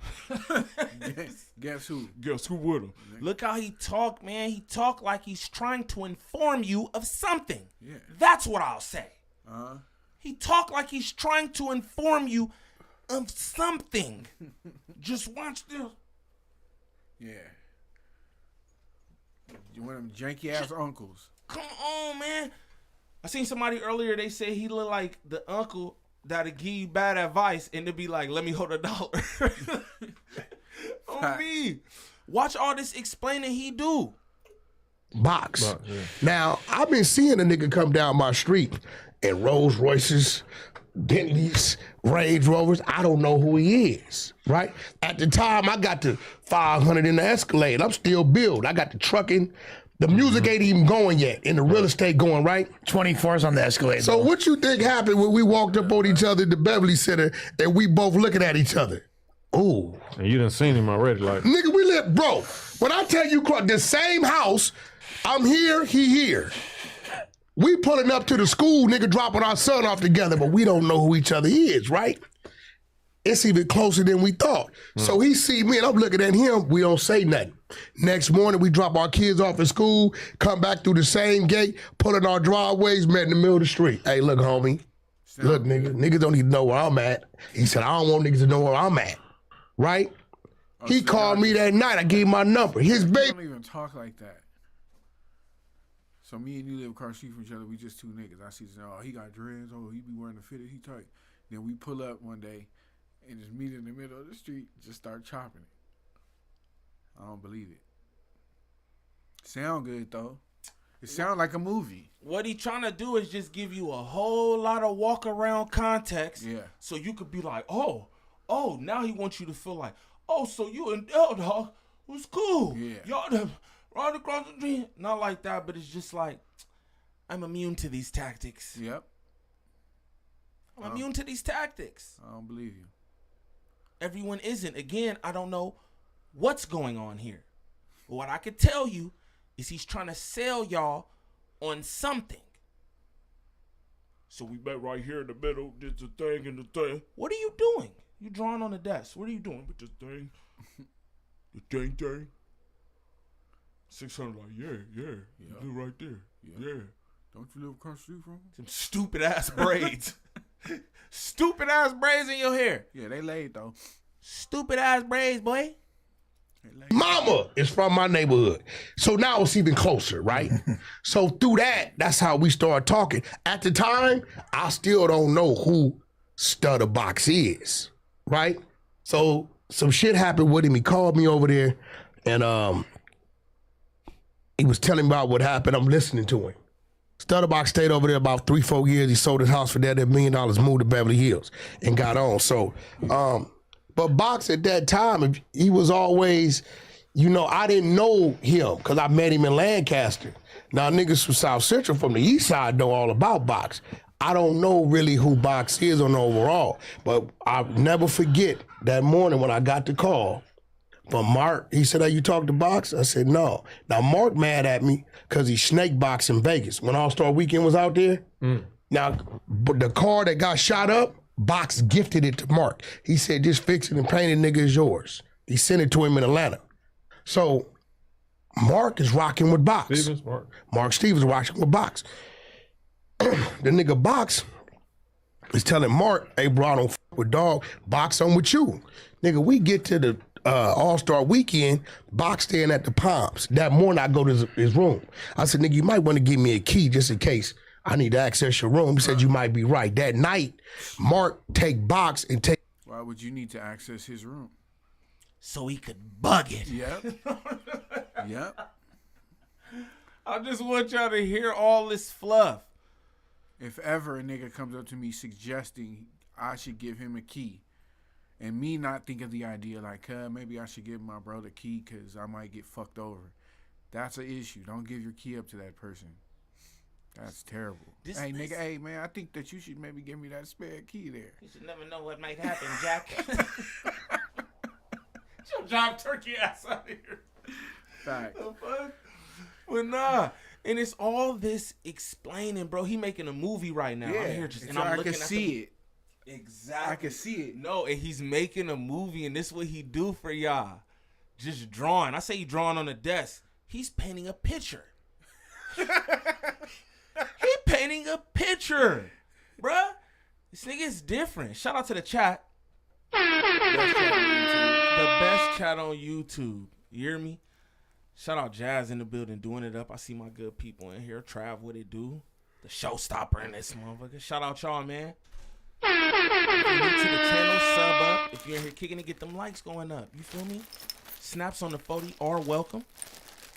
Guess who? Guess who with him? Look how he talk, man. He talk like he's trying to inform you of something. Yeah. That's what I'll say. He talk like he's trying to inform you of something. Just watch this. Yeah. You one of them janky ass uncles. Come on, man. I seen somebody earlier, they say he look like the uncle that'll give you bad advice and they'll be like, let me hold $1. On me. Watch all this explaining he do. Box. Yeah. Now, I've been seeing a nigga come down my street in Rolls Royces, Bentleys, Range Rovers. I don't know who he is, right? At the time, I got the 500 in the Escalade. I'm still built. I got the trucking. The music ain't even going yet, and the real estate going, right? 24's on the Escalade. So what you think happened when we walked up on each other at the Beverly Center and we both looking at each other? Ooh. And you done seen him already, like. Nigga, we live, bro. When I tell you, the same house, I'm here, he here. We pulling up to the school, nigga, dropping our son off together, but we don't know who each other is, right? It's even closer than we thought. So he see me and I'm looking at him, we don't say nothing. Next morning, we drop our kids off at school, come back through the same gate, pull in our driveways, met in the middle of the street. Hey, look, homie. Look, nigga, niggas don't even know where I'm at. He said, I don't want niggas to know where I'm at, right? He called me that night, I gave him my number. His baby. Don't even talk like that. So me and you live across the street from each other, we just two niggas. I see this, oh, he got dreads, oh, he be wearing the fitted, he tight. Then we pull up one day and just meet in the middle of the street, just start chopping it. I don't believe it. Sound good though. It sound like a movie. What he trying to do is just give you a whole lot of walk around context. Yeah. So you could be like, oh, now he wants you to feel like, oh, so you and L Dog was cool. Yeah. Y'all done ride across the street. Not like that, but it's just like, I'm immune to these tactics. Yep. I'm immune to these tactics. I don't believe you. Everyone isn't. Again, I don't know what's going on here. But what I could tell you is he's trying to sell y'all on something. So we met right here in the middle, did the thing and the thing. What are you doing? You drawing on the desk. What are you doing with this thing? The thing. 600, like, yeah. You live right there. Yeah. Don't you live across the street from him? Some stupid ass braids. Stupid ass braids in your hair. Yeah, they laid though. Stupid ass braids, boy. Mama is from my neighborhood. So now it's even closer, right? So through that's how we started talking. At the time, I still don't know who Stutterbox is, right? So some shit happened with him. He called me over there and he was telling me about what happened. I'm listening to him. Stutterbox stayed over there about 3-4 years. He sold his house for that $1 million, moved to Beverly Hills and got on. So, but Box at that time, he was always, I didn't know him because I met him in Lancaster. Now niggas from South Central from the east side know all about Box. I don't know really who Box is on the overall, but I'll never forget that morning when I got the call from Mark. He said, "Hey, you talked to Box?" I said, "No." Now Mark mad at me because he snake boxed in Vegas when All-Star Weekend was out there. Now, the car that got shot up, Box gifted it to Mark. He said, "Just fix it and paint it, nigga, is yours." He sent it to him in Atlanta. So Mark is rocking with Box. Mark Stevens rocking with Box. The nigga Box is telling Mark, "Hey, bro, I don't f with dog. Box on with you." Nigga, we get to the All-Star Weekend, Box staying at the Palms. That morning, I go to his room. I said, "Nigga, you might want to give me a key just in case I need to access your room." He said, "You might be right." That night, Mark take Box and take. Why would you need to access his room? So he could bug it. Yep. I just want y'all to hear all this fluff. If ever a nigga comes up to me suggesting I should give him a key, and me not think of the idea like, maybe I should give my bro the key because I might get fucked over, that's an issue. Don't give your key up to that person. That's terrible. Nigga, hey, man, I think that you should maybe give me that spare key there. You should never know what might happen, Jack. Get your job turkey ass out of here. Fact. Well, nah. And it's all this explaining, bro. He making a movie right now. Yeah, I'm here just, and so I'm I looking can at see it. Exactly. I can see it. No, and he's making a movie, and this is what he do for y'all. Just drawing. I say he drawing on the desk. He's painting a picture. He painting a picture, bruh. This nigga is different. Shout out to the chat. The best chat on YouTube. You hear me? Shout out Jazz in the building doing it up. I see my good people in here. Trav, what it do? The showstopper in this motherfucker. Shout out y'all, man. If you're new to the channel, sub up. If you're in here kicking it, get them likes going up. You feel me? Snaps on the 40 are welcome.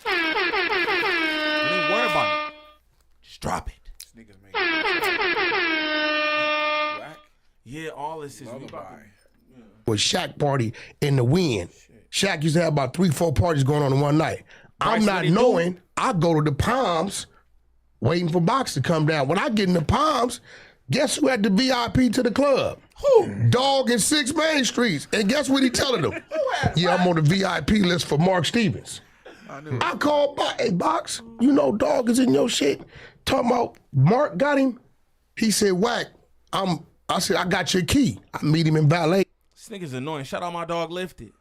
Don't even worry about it. Just drop it. This nigga's making Wack? Yeah, all this is with Shaq party in the wind. Shaq used to have about 3-4 parties going on in one night. I'm not knowing. I go to the Palms waiting for Box to come down. When I get in the Palms, guess who had the VIP to the club? Who? Dog in 6 Main Streets. And guess what he telling them? Yeah, I'm on the VIP list for Mark Stevens. I called Box. Hey, Box, you know Dog is in your shit. Talking about Mark got him. He said, Wack, I said, I got your key. I meet him in valet. This nigga's annoying. Shout out my dog Lifted.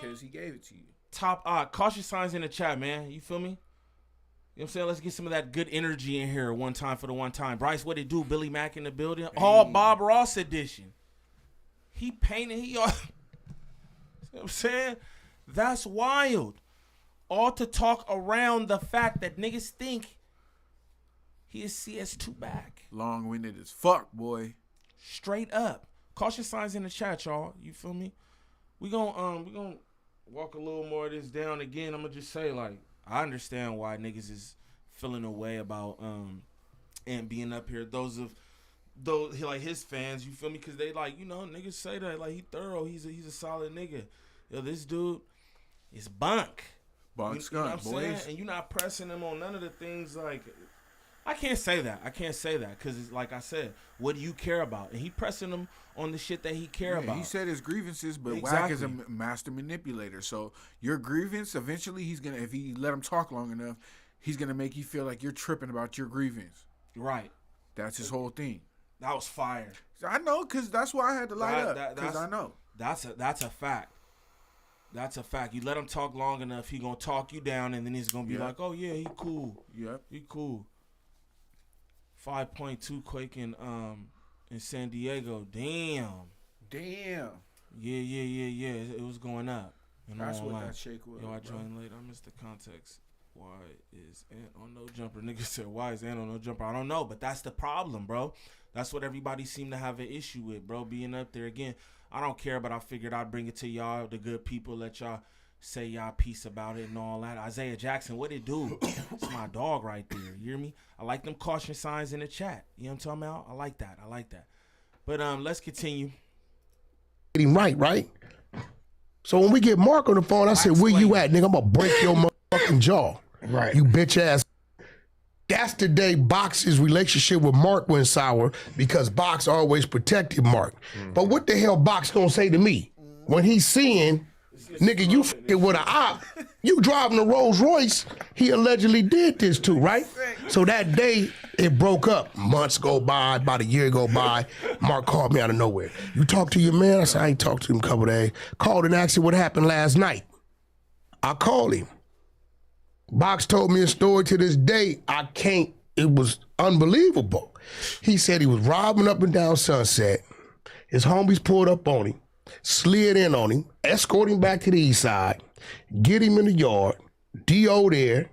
Because he gave it to you. Top caution signs in the chat, man. You feel me? You know what I'm saying? Let's get some of that good energy in here one time for the one time. Bryce, what it do? Billy Mack in the building. Hey. All Bob Ross edition. He painted. You know what I'm saying? That's wild. All to talk around the fact that niggas think he is CS2 back. Long-winded as fuck, boy. Straight up. Caution signs in the chat, y'all. You feel me? We gonna walk a little more of this down again. I'm gonna just say, like, I understand why niggas is feeling a way about and being up here. Those of though, like his fans, you feel me? Because they like, you know, niggas say that like he thorough, he's a solid nigga. Yo, this dude is bunk. Bunk you know what I'm boys. saying? And you're not pressing him on none of the things like. I can't say that. Because, like I said, what do you care about? And he pressing him on the shit that he care about. He said his grievances, but Exactly. Wack is a master manipulator. So your grievance, eventually, he's gonna, if he let him talk long enough, he's gonna make you feel like you're tripping about your grievance. Right. That's his whole thing. That was fire. I know, because that's why I had to light up. Because I know. That's a fact. That's a fact. You let him talk long enough, he gonna talk you down, and then he's gonna be like, "Oh yeah, he cool. Yep, he cool." 5.2 quake in San Diego. Damn. Yeah. It was going up. That's what that shake was. Yo, I joined late. I missed the context. Why is Ant on no jumper? Nigga said, why is Ant on no jumper? I don't know, but that's the problem, bro. That's what everybody seem to have an issue with, bro. Being up there again. I don't care, but I figured I'd bring it to y'all, the good people, let y'all say y'all piece about it and all that. Isaiah Jackson, what it do? It's my dog right there. You hear me? I like them caution signs in the chat. You know what I'm talking about? I like that. But let's continue. Getting right? So when we get Mark on the phone, I said, where you at, nigga? I'm gonna break your motherfucking jaw. Right. You bitch ass. That's the day Box's relationship with Mark went sour because Box always protected Mark. But what the hell Box gonna say to me when he's seeing, nigga, you f***ing with an op, you driving a Rolls Royce, he allegedly did this to, right? So that day it broke up. Months go by, about a year go by. Mark called me out of nowhere. You talk to your man? I said, I ain't talked to him a couple days. Called and asked him what happened last night. I called him. Box told me a story to this day. It was unbelievable. He said he was robbing up and down Sunset. His homies pulled up on him, slid in on him, escorted him back to the east side, get him in the yard, D.O. there,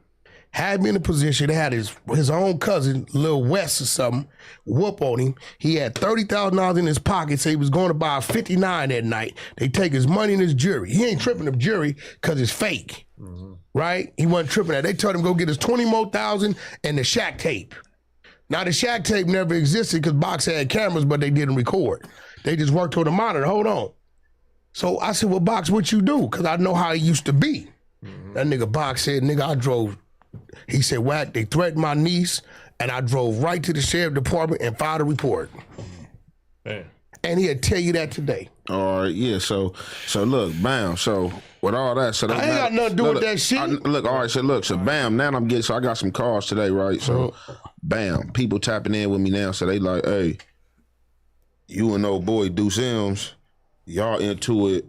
had me in a position. They had his own cousin, Lil West or something, whoop on him. He had $30,000 in his pocket, so he was going to buy a 59 that night. They take his money and his jewelry. He ain't tripping the jewelry because it's fake. Right? He wasn't tripping that. They told him go get his 20 more thousand and the Shaq tape. Now the Shaq tape never existed because Box had cameras, but they didn't record. They just worked on the monitor. Hold on. So I said, well, Box, what you do? Because I know how he used to be. That nigga Box said, nigga, I drove. He said, Wack, they threatened my niece, and I drove right to the sheriff department and filed a report. Man. And he'll tell you that today. All right, yeah. So look, bam. So with all that, so I ain't got nothing to do with that shit. So bam. Now I'm getting. So I got some calls today, right? So, bam. People tapping in with me now. So they like, hey, you and old boy Deuce Sims, y'all into it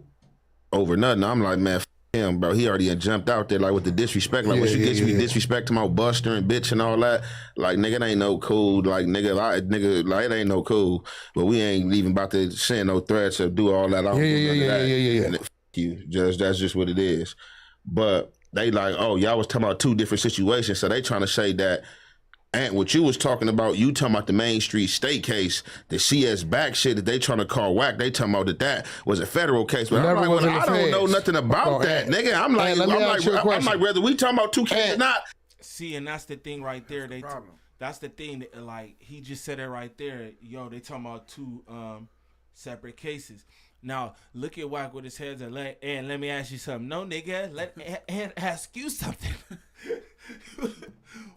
over nothing. I'm like, man, f him, bro. He already jumped out there like with the disrespect. Like when she gets me disrespect to my buster and bitch and all that. Like nigga, it ain't no cool. Like nigga, like it ain't no cool. But we ain't even about to send no threats or do all that. Yeah. And you, Judge. That's just what it is. But they like, oh, y'all was talking about two different situations. So they trying to say that. And what you was talking about, you talking about the Main Street State case, the CS back shit that they trying to call Wack. They talking about that was a federal case, but I'm like, well, I don't know nothing about that, nigga. I'm like, whether we talking about two cases or not. See, and that's the thing right there. That's the thing that, like, he just said it right there. Yo, they talking about two separate cases. Now look at Wack with his heads and let me ask you something. No, nigga, let me ask you something.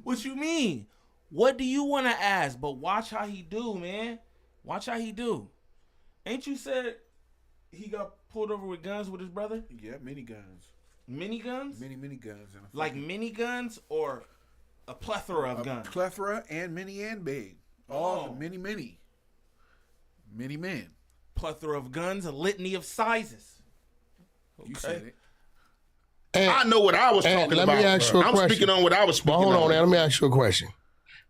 What you mean? What do you want to ask? But watch how he do, man. Watch how he do. Ain't you said he got pulled over with guns with his brother? Yeah, mini guns. Mini guns? Mini guns. Like mini guns or a plethora of guns? Plethora and mini and big. All mini. Mini men. Plethora of guns, a litany of sizes. You said it. And, I know what I was talking about. Let me ask you a question. I'm speaking on what I was speaking on. Hold on, let me ask you a question.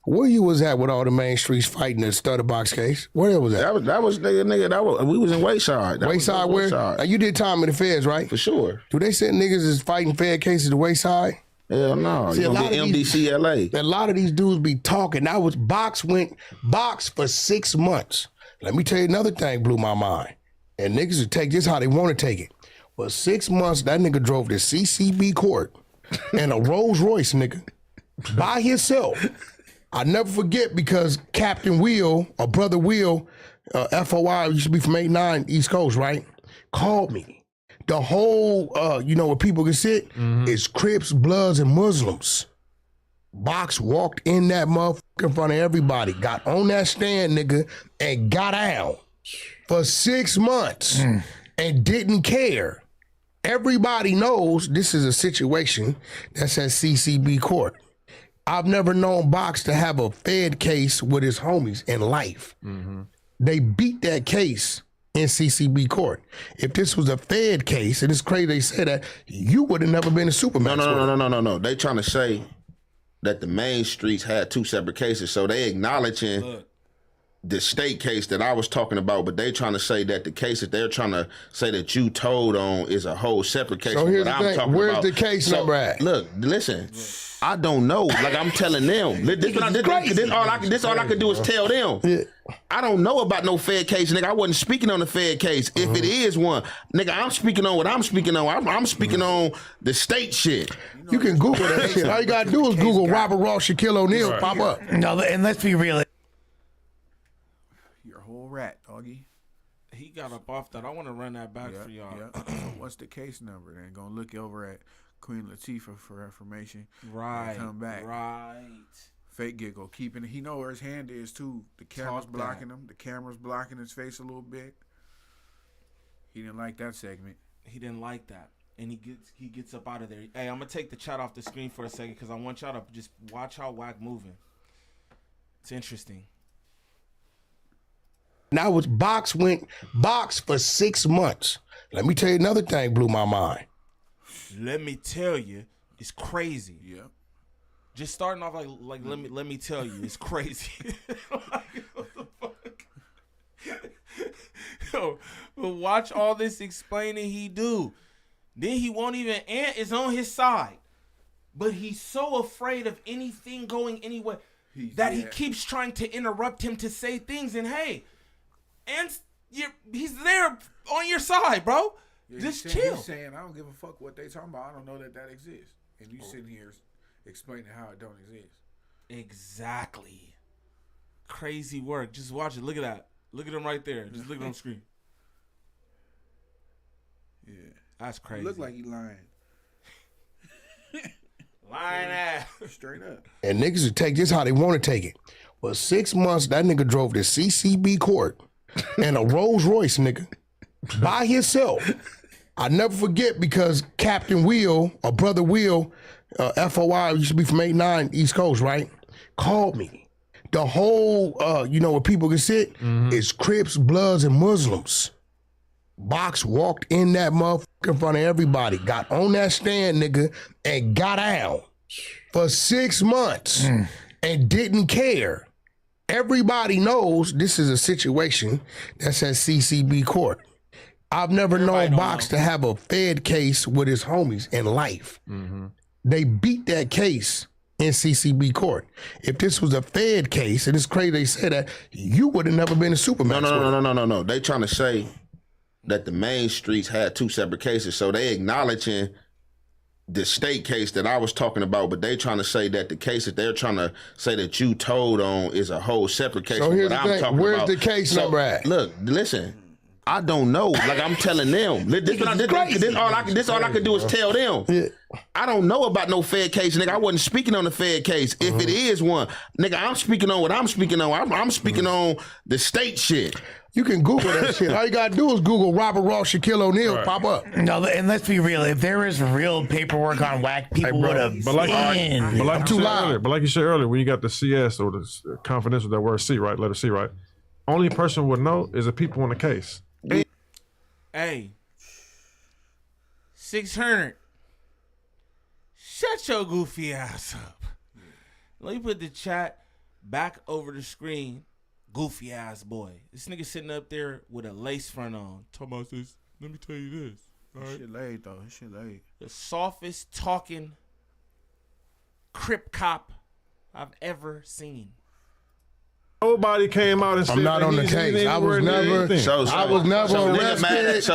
Where you was at with all the Main Streets fighting the Stutter Box case? Where was that? That was nigga. We was in Wayside. Wayside where? Now, you did time in the feds, right? For sure. Do they send niggas is fighting fed cases to Wayside? Hell no. See, a lot of MDCLA. A lot of these dudes be talking. That was Box for 6 months. Let me tell you another thing blew my mind. And niggas would take this how they want to take it. Well, 6 months, that nigga drove to CCB court in a Rolls Royce, nigga, by himself. I never forget because Captain Will, or Brother Will, FOI, used to be from 89 East Coast, right? Called me. The whole, where people can sit is Crips, Bloods, and Muslims. Box walked in that motherfucker in front of everybody, got on that stand, nigga, and got out for 6 months and didn't care. Everybody knows this is a situation that's at CCB court. I've never known Box to have a Fed case with his homies in life. They beat that case in CCB court. If this was a Fed case, and it's crazy they say that, you would have never been a Superman. No. They trying to say that the main streets had 2 separate cases, so they acknowledging the state case that I was talking about, but they trying to say that the case that they're trying to say that you told on is a whole separate case. So here's the thing. Where's the case number at? Look, listen. I don't know. Like I'm telling them. This all I can do is tell them. Yeah. I don't know about no Fed case, nigga. I wasn't speaking on the Fed case. If it is one, nigga, I'm speaking on what I'm speaking on. I'm speaking on the state shit. You can Google that shit. All you gotta do is Google Robert Ross, Shaquille O'Neal, pop up. No, and let's be real. You're a whole rat, doggy. He got up off that. I want to run that back for y'all. What's the case number? Then gonna look over at Queen Latifah for information. Right. Come back. Right. Fake giggle, keeping it. He know where his hand is too. The camera's blocking him. The camera's blocking his face a little bit. He didn't like that segment. He didn't like that, and he gets up out of there. Hey, I'm gonna take the chat off the screen for a second because I want y'all to just watch how Wack moving. It's interesting. Now it's Box for 6 months. Let me tell you another thing blew my mind. Let me tell you, it's crazy. Yeah. Just starting off like let me tell you, it's crazy. Like, what the fuck? Yo, but watch all this explaining he do. Then he won't even is on his side. But he's so afraid of anything going anywhere that he keeps trying to interrupt him to say things. And hey, he's there on your side, bro. Yeah, just chill. He's saying, I don't give a fuck what they talking about. I don't know that exists. And you sitting here explaining how it don't exist. Exactly. Crazy work. Just watch it. Look at that. Look at him right there. Just look at him on screen. Yeah. That's crazy. He look like he lying. Lying ass. Straight up. And niggas would take this how they want to take it. Well, 6 months, that nigga drove to CCB court and a Rolls Royce, nigga, by himself. I never forget because Captain Will, or Brother Will, FOI, used to be from 89 East Coast, right? Called me. The whole, where people can sit is Crips, Bloods, and Muslims. Box walked in that motherfucker in front of everybody, got on that stand, nigga, and got out for 6 months and didn't care. Everybody knows this is a situation that's at CCB court. I've never known Box to have a Fed case with his homies in life. They beat that case in CCB court. If this was a Fed case, and it's crazy they say that, you would have never been a Superman. No. They trying to say that the main streets had 2 separate cases, so they acknowledging the state case that I was talking about, but they trying to say that the case that they're trying to say that you told on is a whole separate case. So here's the thing. Where's the case number at? Look, listen. I don't know. Like I'm telling them. This all I can do is tell them. Yeah. I don't know about no Fed case, nigga. I wasn't speaking on the Fed case. If it is one, nigga, I'm speaking on what I'm speaking on. I'm speaking on the state shit. You can Google that shit. All you gotta do is Google Robert Ross, Shaquille O'Neal, pop up. No, and let's be real. If there was real paperwork on Wack, people would have been. But like you said earlier, when you got the CS or the confidential, that word C, right? Letter C, right? Only person would know is the people in the case. Hey, 600. Shut your goofy ass up. Let me put the chat back over the screen. Goofy ass boy. This nigga sitting up there with a lace front on. Talking about this. Let me tell you this. All right? Shit laid though. Shit laid. The softest talking Crip cop I've ever seen. Nobody came out and said I'm not on the case. I was never arrested.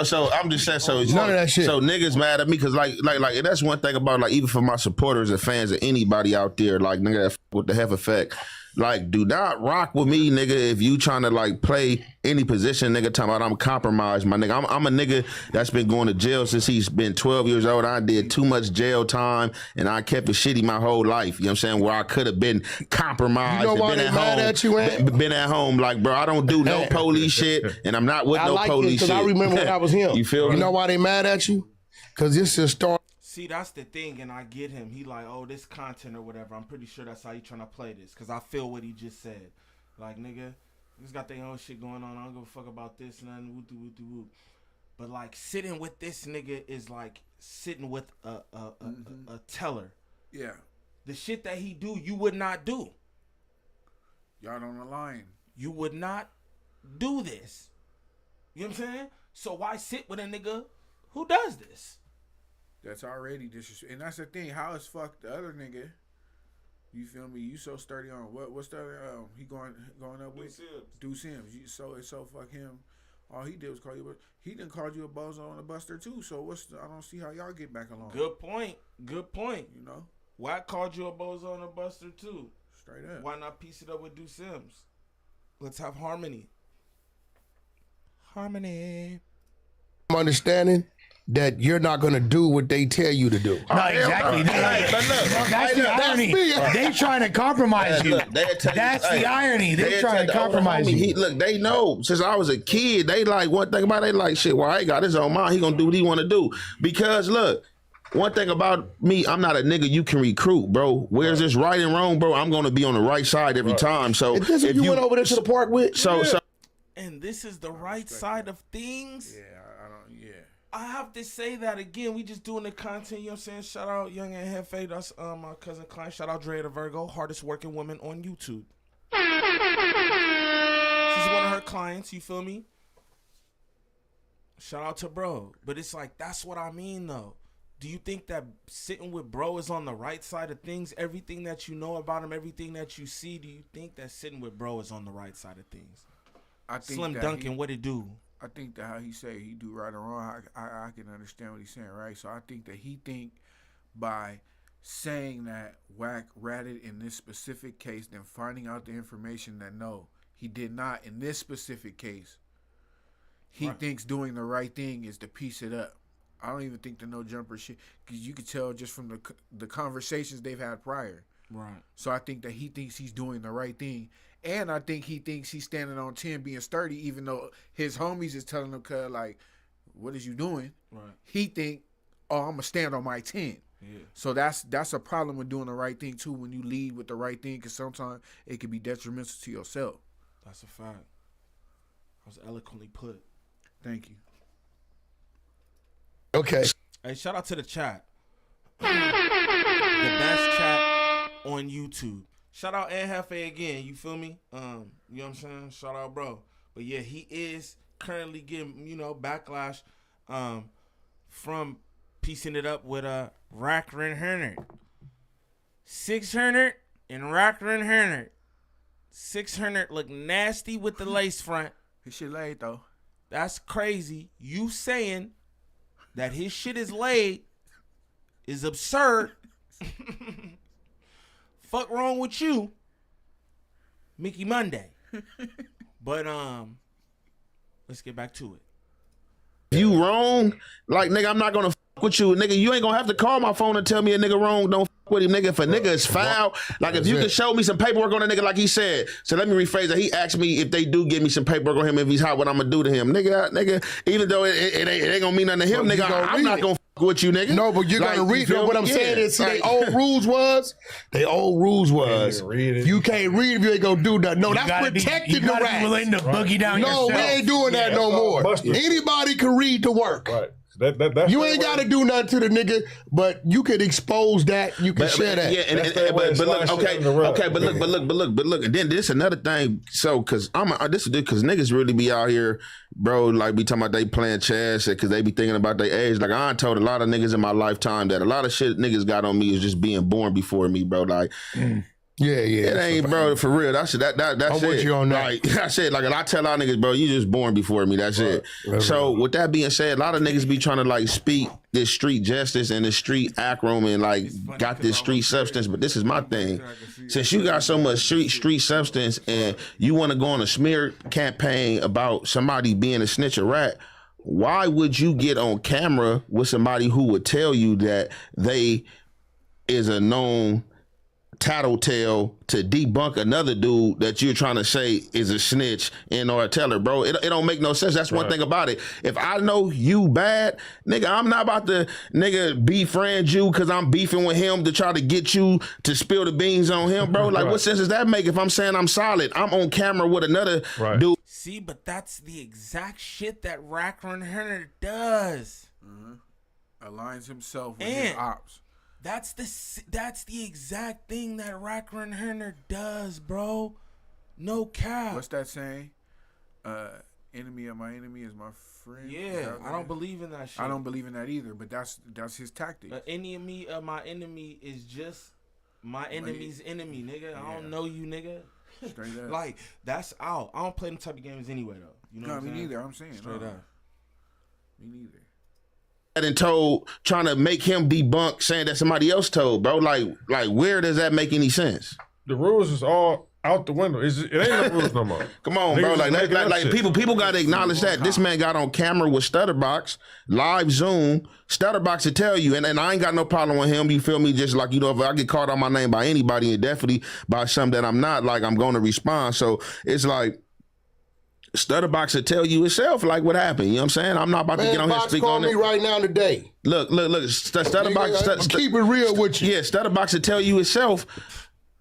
So I'm just saying. So none of that shit. So niggas mad at me because like that's one thing about like even for my supporters and fans of anybody out there like nigga that with the Jefe effect. like, do not rock with me, nigga, if you trying to like play any position, nigga, talking about I'm compromised, my nigga. I'm a nigga that's been going to jail since he's been 12 years old. I did too much jail time and I kept it shitty my whole life. You know what I'm saying? Where I could have been compromised. You know why they mad at you, man? Been at home, like, bro, I don't do no police shit and I'm not with no police shit. I remember when I was him. You feel me? You know why they mad at you? Because this is start. See, that's the thing, and I get him. He like, oh, this content or whatever. I'm pretty sure that's how he trying to play this, because I feel what he just said. Like, nigga, he's got their own shit going on. I don't give a fuck about this and nothing. Woo-doo-woo-doo-woo. But, like, sitting with this nigga is like sitting with a teller. Yeah. The shit that he do, you would not do. Y'all don't align. You would not do this. You know what I'm saying? So why sit with a nigga who does this? That's already disrespect. And that's the thing. How is fuck the other nigga? You feel me? You so sturdy on what's the other he going up with? Do Sims. You so fuck him. All he did was call you, but he didn't call you a bozo and a buster too. So I don't see how y'all get back along. Good point. You know? Wack called you a bozo and a buster too. Straight up. Why not piece it up with Do Sims? Let's have harmony. Harmony. I'm understanding that you're not going to do what they tell you to do. No, exactly. That's the irony. They trying to compromise you. That's the irony. They trying to compromise you. Look, they know since I was a kid. They like one thing about it, they like shit. Well, I ain't got his own mind. He gonna do what he want to do. Because look, one thing about me, I'm not a nigga you can recruit, bro. Where's this right and wrong, bro? I'm gonna be on the right side every time. So if you went over there to the park with, so and this is the right side of things. Yeah, I don't. Yeah. I have to say that again. We just doing the content, you know what I'm saying? Shout out Young and Jefe. That's my cousin Klein. Shout out Drea the Virgo, hardest working woman on YouTube. She's one of her clients, you feel me? Shout out to bro. But it's like, that's what I mean though. Do you think that sitting with bro is on the right side of things? Everything that you know about him, everything that you see, do you think that sitting with bro is on the right side of things? I think Slim Duncan, what it do? I think that how he say he do right or wrong, I can understand what he's saying, right? So I think that he think by saying that Wack ratted in this specific case, then finding out the information that no, he did not in this specific case, he thinks doing the right thing is to piece it up. I don't even think the no jumper shit, because you could tell just from the conversations they've had prior. Right. So I think that he thinks he's doing the right thing. And I think he thinks he's standing on 10 being sturdy, even though his homies is telling him, cuz, like, what is you doing? Right. He think, oh, I'm going to stand on my 10. Yeah. So that's a problem with doing the right thing, too, when you lead with the right thing, because sometimes it can be detrimental to yourself. That's a fact. That was eloquently put. Thank you. Okay. Hey, shout out to the chat. The best chat on YouTube. Shout out Jefe again, you feel me? You know what I'm saying? Shout out, bro. But yeah, he is currently getting, backlash from piecing it up with Wack100. 600 and Wack100. 600 look nasty with the lace front. His shit laid, though. That's crazy. You saying that his shit is laid is absurd. Fuck wrong with you, Mickey Monday. But let's get back to it. You wrong, like nigga, I'm not gonna fuck with you, nigga. You ain't gonna have to call my phone and tell me a nigga wrong. Don't fuck with him, nigga. If a nigga is foul, like if you can show me some paperwork on a nigga, like he said. So let me rephrase it. He asked me if they do give me some paperwork on him, if he's hot, what I'm gonna do to him, nigga. Even though it ain't gonna mean nothing to him, nigga. I'm not gonna fuck with you, nigga. No, but you're gonna read it. What I'm saying is, see, they old rules was, you can't read if you ain't gonna do nothing. No, that's protecting the rats. Be willing to boogie down no, we ain't doing that no more. Anybody can read to work. Right. You ain't got to do nothing to the nigga, but you could expose that. You can share that. Yeah, but look, okay, but look, and then this another thing. So, cause this is because niggas really be out here, bro. Like be talking about they playing chess because they be thinking about their age. Like I told a lot of niggas in my lifetime that a lot of shit niggas got on me is just being born before me, bro. Like. Yeah, It ain't, bro, for real. That's it. I'm with you on that. Like, that's it. Like, and I tell our niggas, bro, you just born before me. That's it. So, with that being said, a lot of niggas be trying to, like, speak this street justice and this street acronym and, like, got this street substance. But this is my thing. Since you got so much street substance and you want to go on a smear campaign about somebody being a snitch or rat, why would you get on camera with somebody who would tell you that they is a known tattletale to debunk another dude that you're trying to say is a snitch and or a teller, bro? It don't make no sense. That's one thing about it. If I know you bad, nigga, I'm not about to befriend you because I'm beefing with him to try to get you to spill the beans on him, bro. Like, what sense does that make if I'm saying I'm solid? I'm on camera with another dude. See, but that's the exact shit that Wack100 does. Aligns himself with his ops. That's the exact thing that Wack100 does, bro. No cap. What's that saying? Enemy of my enemy is my friend. Yeah, I don't believe in that shit. I don't believe in that either, but that's his tactic. Enemy of my enemy is just my enemy's enemy, nigga. Yeah. I don't know you, nigga. Straight up. Like, that's out. I don't play them type of games anyway, though. You know what I'm saying? Me neither. I'm saying straight up. Me neither. And told, trying to make him debunk saying that somebody else told, bro. Like where does that make any sense? The rules is all out the window. It ain't no rules no more. Come on, bro. Like people got to acknowledge that this man got on camera with Stutterbox, live Zoom. Stutterbox to tell you, and I ain't got no problem with him. You feel me? Just like, you know, if I get called on my name by anybody, and definitely by something that I'm not, like, I'm going to respond. So it's like, Stutterbox will tell you itself, like, what happened. You know what I'm saying? I'm not about to get on here and speak on it. Me right now today. Look. Stutterbox. Keep it real with you. Yeah, Stutterbox will tell you itself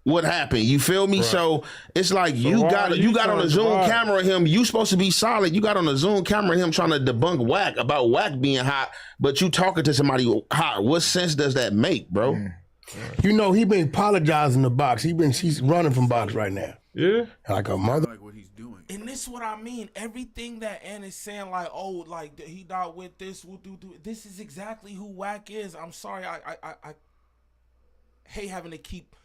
what happened. You feel me? Right. So it's like, you got on a Zoom camera of him. You supposed to be solid. You got on a Zoom camera of him trying to debunk Wack about Wack being hot, but you talking to somebody hot. What sense does that make, bro? You know, he been apologizing to Box. He's running from Box right now. Yeah. Like a mother. Like what he's doing. And this is what I mean. Everything that Ann is saying, like, oh, like, he died with this. This is exactly who Wack is. I'm sorry. I hate having to keep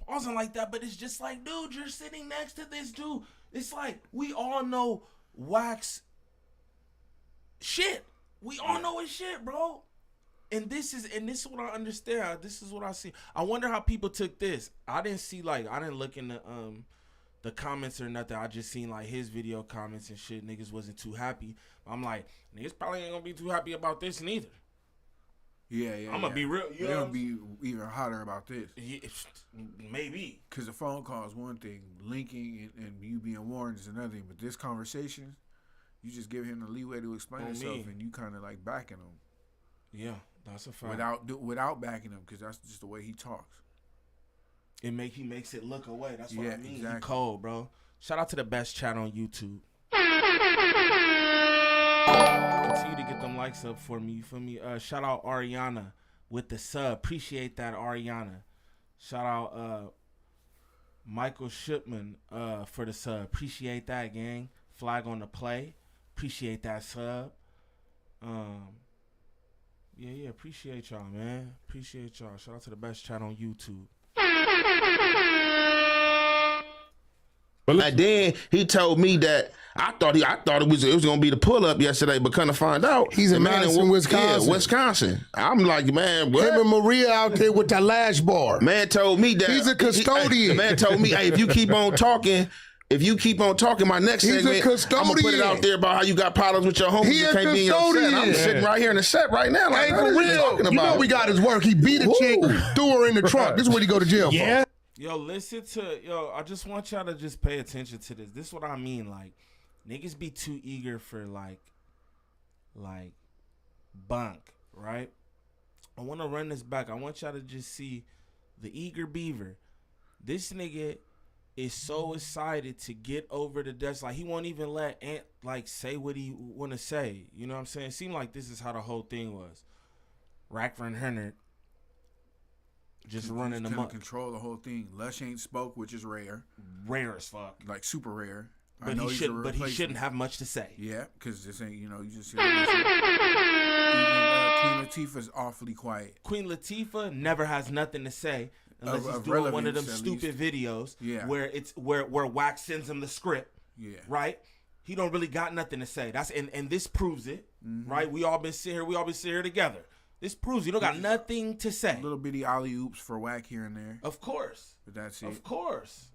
pausing like that, but it's just like, dude, you're sitting next to this dude. It's like, we all know Wack's shit. We all know his shit, bro. And this is what I understand. This is what I see. I wonder how people took this. I didn't look in the comments or nothing. I just seen, like, his video comments and shit. Niggas wasn't too happy. I'm like, niggas probably ain't gonna be too happy about this neither. Yeah. I'm gonna be real. They're gonna be even hotter about this. Yeah, maybe. Because the phone call is one thing, linking and you being warned is another thing. But this conversation, you just give him the leeway to explain himself, and you kind of like backing him. Yeah, that's a fact. Without backing him, because that's just the way he talks. He makes it look away. That's what I mean. Exactly. He cold, bro. Shout out to the best chat on YouTube. Continue to get them likes up for me. You feel me? Shout out Ariana with the sub. Appreciate that, Ariana. Shout out Michael Shipman for the sub. Appreciate that, gang. Flag on the play. Appreciate that sub. Yeah, appreciate y'all, man. Appreciate y'all. Shout out to the best chat on YouTube. But then he told me that I thought it was gonna be the pull up yesterday, but kind of find out he's in Madison, Wisconsin. Yeah, Wisconsin. I'm like, man, what? Him and Maria out there with that lash bar. Man told me that he's a custodian. The man told me, hey, if you keep on talking, my next segment, I'm gonna put it out there about how you got problems with your homies. You can't be in your set. I'm sitting right here in the set right now. Like, hey, for real. You know we got his work. He beat a chick, threw her in the trunk. This is what he go to jail for. Yo, I just want y'all to just pay attention to this. This is what I mean. Like, niggas be too eager for like bunk, right? I want to run this back. I want y'all to just see the eager beaver. This nigga is so excited to get over the desk. Like, he won't even let Ant, like, say what he want to say. You know what I'm saying? It seemed like this is how the whole thing was. Wack100 just running them up. Control the whole thing. Lush ain't spoke, which is rare. Rare as fuck. Like, super rare. But he shouldn't have much to say. Yeah, because this ain't, you just see Queen Latifah's awfully quiet. Queen Latifah never has nothing to say. unless he's Of doing one of them relevance, at stupid videos Yeah. where it's where Wack sends him the script. Yeah. Right? He don't really got nothing to say. That's and this proves it. Right? We all been sitting here together. This proves you don't got nothing to say. Little bitty alley oops for Wack here and there. Of course. But that's it. Of course.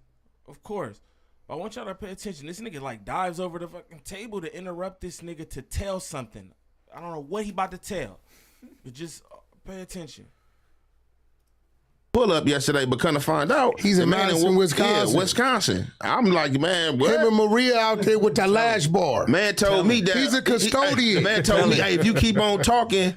I want y'all to pay attention. This nigga like dives over the fucking table to interrupt this nigga to tell something. I don't know what he about to tell, but just pay attention. Pull up yesterday, but kind of find out He's in Madison, Wisconsin. Yeah, Wisconsin. I'm like, man, what? Him and Maria out there with that lash bar. Man told me that he's a custodian. Man told me, hey, if you keep on talking,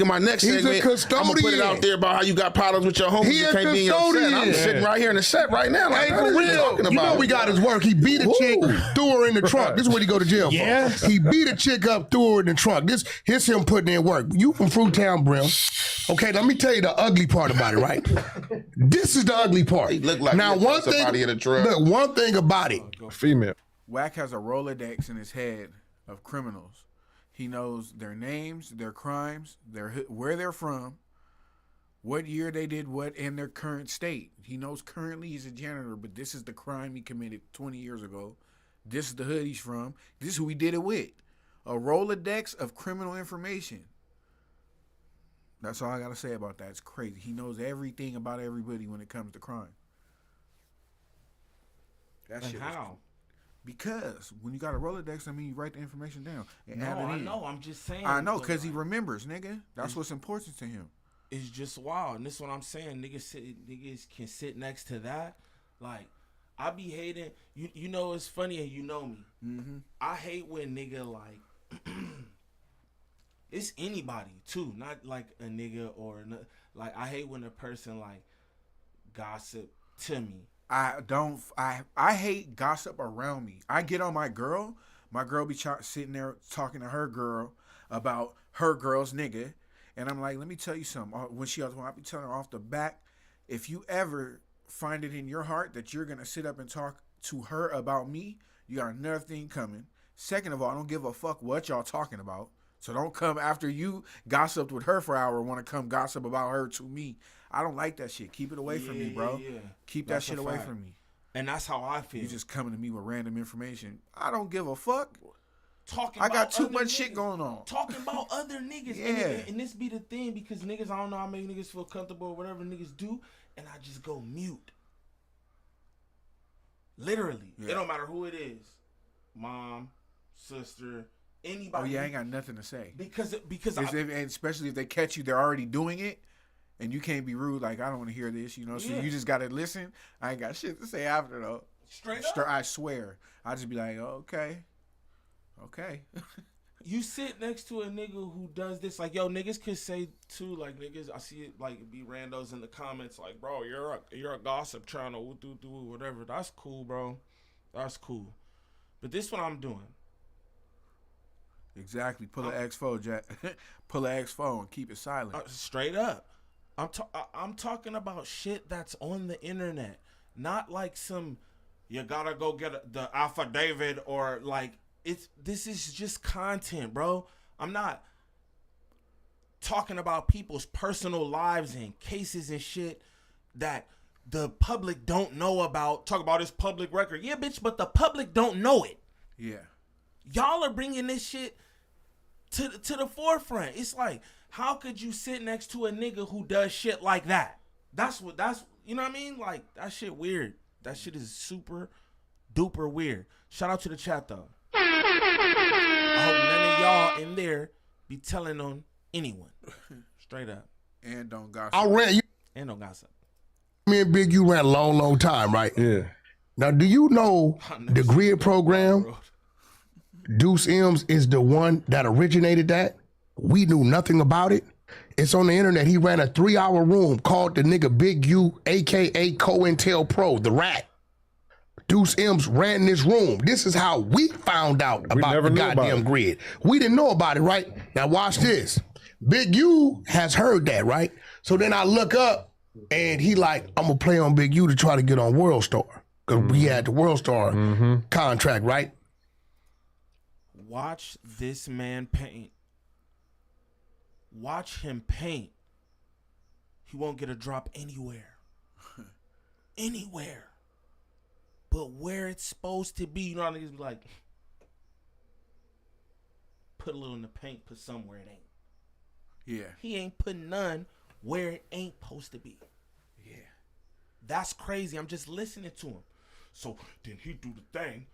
my next He's a segment, I'm gonna put it out there about how you got problems with your homies. He You a can't be in your set. custodian. I'm sitting right here in the set right now. Like, Hey, what for is he real. talking You about? know we got his work. He beat a chick, threw her in the trunk. This is what he go to jail for. He beat a chick up, threw her in the trunk. Here's him putting in work. You from Fruitown, Brim. Okay, let me tell you the ugly part about it, right? This is the ugly part. He looked like now, he one thing, somebody in a truck. look, one thing about it. Female. Wack has a Rolodex in his head of criminals. He knows their names, their crimes, where they're from, what year they did what, and their current state. He knows currently he's a janitor, but this is the crime he committed 20 years ago. This is the hood he's from. This is who he did it with. A Rolodex of criminal information. That's all I got to say about that. It's crazy. He knows everything about everybody when it comes to crime. That And shit how? Because when you got a Rolodex, I mean, you write the information down and No, add it I in. know. I'm just saying. I know, but, because he like, remembers, nigga. That's what's important to him. It's just wild. And this is what I'm saying. Niggas can sit next to that. Like, I be hating. You know it's funny and you know me. Mm-hmm. I hate when nigga like it's anybody too, not like a nigga or like I hate when a person like gossip to me. I hate gossip around me. I get on my girl be sitting there talking to her girl about her girl's nigga, and I'm like, let me tell you something. When I be telling her off the back, if you ever find it in your heart that you're gonna sit up and talk to her about me, you got another thing coming. Second of all, I don't give a fuck what y'all talking about. So don't come after you gossiped with her for an hour, want to come gossip about her to me. I don't like that shit. Keep it away from me, bro. Yeah. Keep That's that shit a away fact. from me. And that's how I feel. You just coming to me with random information. I don't give a fuck. Talking I got about too other much niggas. shit going on. Talking about other niggas. Yeah. And this be the thing because niggas, I don't know how many niggas feel comfortable or whatever niggas do, and I just go mute. Literally. Yeah. It don't matter who it is. Mom, sister, anybody. Oh yeah, I ain't got nothing to say. Because and especially if they catch you, they're already doing it, and you can't be rude. Like I don't want to hear this, you know. So Yeah. you just gotta listen. I ain't got shit to say after though. Straight up. I swear. I just be like, oh, okay. You sit next to a nigga who does this, like, yo, niggas could say too, like, niggas, I see it, like, be randos in the comments, like, bro, you're a gossip trying to do whatever. That's cool, bro. That's cool. But this what I'm doing. Exactly. Pull an X4, Jack. Pull an X4 and keep it silent. Straight up. I'm talking about shit that's on the internet, not like some. You gotta go get the affidavit or like this is just content, bro. I'm not talking about people's personal lives and cases and shit that the public don't know about. Talk about this public record. Yeah, bitch, but the public don't know it. Yeah. Y'all are bringing this shit to the forefront. It's like, how could you sit next to a nigga who does shit like that? That's you know what I mean? Like, that shit weird. That shit is super duper weird. Shout out to the chat though. I hope none of y'all in there be telling on anyone. Straight up. And don't gossip. I ran you. And don't gossip. Me and Big U ran a long time, right? Yeah. Now, do you know the grid program? Deuce M's is the one that originated that. We knew nothing about it. It's on the internet. He ran a 3-hour room called the nigga Big U, a.k.a. COINTELPRO, the rat. Deuce M's ran this room. This is how we found out about the goddamn grid. We didn't know about it, right? Now watch this. Big U has heard that, right? So then I look up and he like, I'm gonna play on Big U to try to get on World Star. Because we had the World Star contract, right? Watch this man paint. Watch him paint. he won't get a drop anywhere. Anywhere. But where it's supposed to be, you know how niggas be like, put a little in the paint, put somewhere it ain't. Yeah. He ain't putting none where it ain't supposed to be. Yeah. That's crazy. I'm just listening to him. So then he do the thing,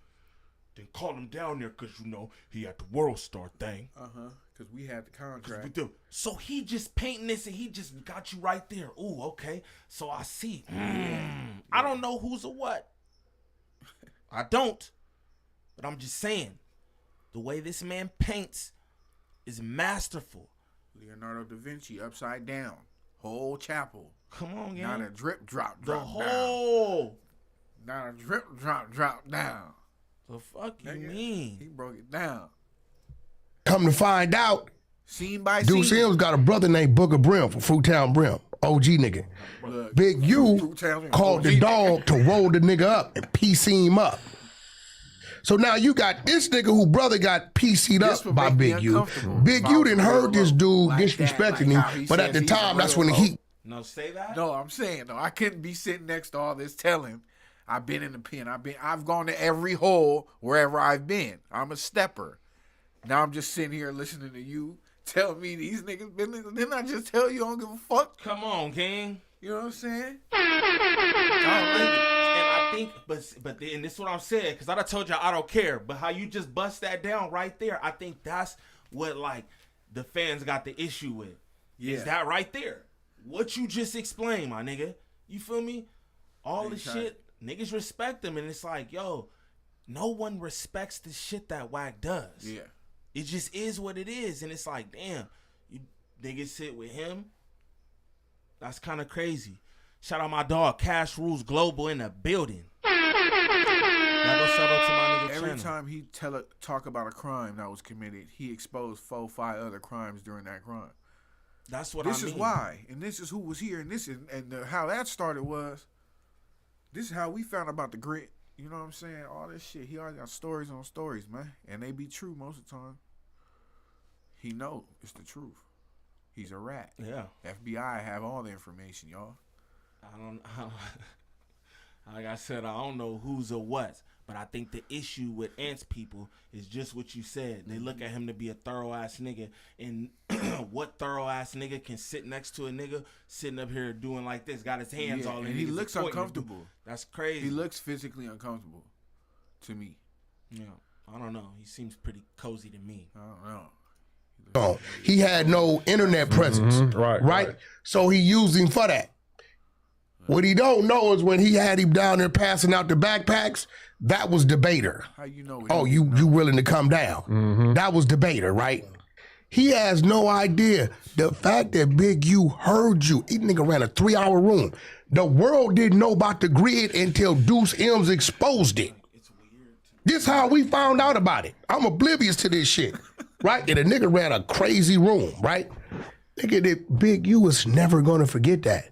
then call him down there because, you know, he had the World Star thing. Because we had the contract. So he just painting this and he just got you right there. Ooh, okay. So I see. I don't know who's or what. I don't. But I'm just saying, the way this man paints is masterful. Leonardo da Vinci upside down. Whole chapel. Come on, Not a drip drop The down. whole. Not a drip drop down. The fuck you mean? He broke it down. Come to find out, Scene by Deuce scene. M's got a brother named Booker Brim from Fruitown Brim. OG nigga. Look, Big U called the dog to roll the nigga up and PC him up. So now you got this nigga who brother got PC'd up by Big U. Big U didn't heard this dude disrespecting him, but at the time, that's when he... No, say that? No, I'm saying, though, I couldn't be sitting next to all this telling. I've been in the pen. I've gone to every hole wherever I've been. I'm a stepper. Now I'm just sitting here listening to you tell me these niggas been. Didn't I just tell you I don't give a fuck? Come on, King. You know what I'm saying? And I think, but and this is what I'm saying, because I done told y'all I don't care. But how you just bust that down right there, I think that's what like the fans got the issue with. Yeah. Is that right there? What you just explained, my nigga. You feel me? All the shit, niggas respect them, and it's like, yo, no one respects the shit that Wack does. Yeah. It just is what it is, and it's like, damn, you niggas sit with him. That's kind of crazy. Shout out my dog, Cash Rules Global in the building. Every time he talk about a crime that was committed, he exposed 4-5 other crimes during that crime. That's what I mean. This is why, and this is who was here, and this is how that started was. This is how we found about the grit. You know what I'm saying? All this shit. He already got stories on stories, man, and they be true most of the time. He know it's the truth. He's a rat. Yeah. FBI have all the information, y'all. I don't like I said, I don't know who's or what, but I think the issue with Ant's people is just what you said. They look at him to be a thorough ass nigga, and what thorough ass nigga can sit next to a nigga sitting up here doing like this, got his hands all in. And he looks uncomfortable. That's crazy. He looks physically uncomfortable to me. Yeah, I don't know. He seems pretty cozy to me. I don't know. Oh, he had no internet presence, right? So he used him for that. What he don't know is when he had him down there passing out the backpacks, that was debater. How you know? Oh, you willing to come down? That was debater, right? He has no idea the fact that Big U heard you. He nigga ran a 3-hour room. The world didn't know about the grid until Deuce M's exposed it. This how we found out about it. I'm oblivious to this shit, right? And a nigga ran a crazy room, right? Nigga, that Big U was never gonna forget that.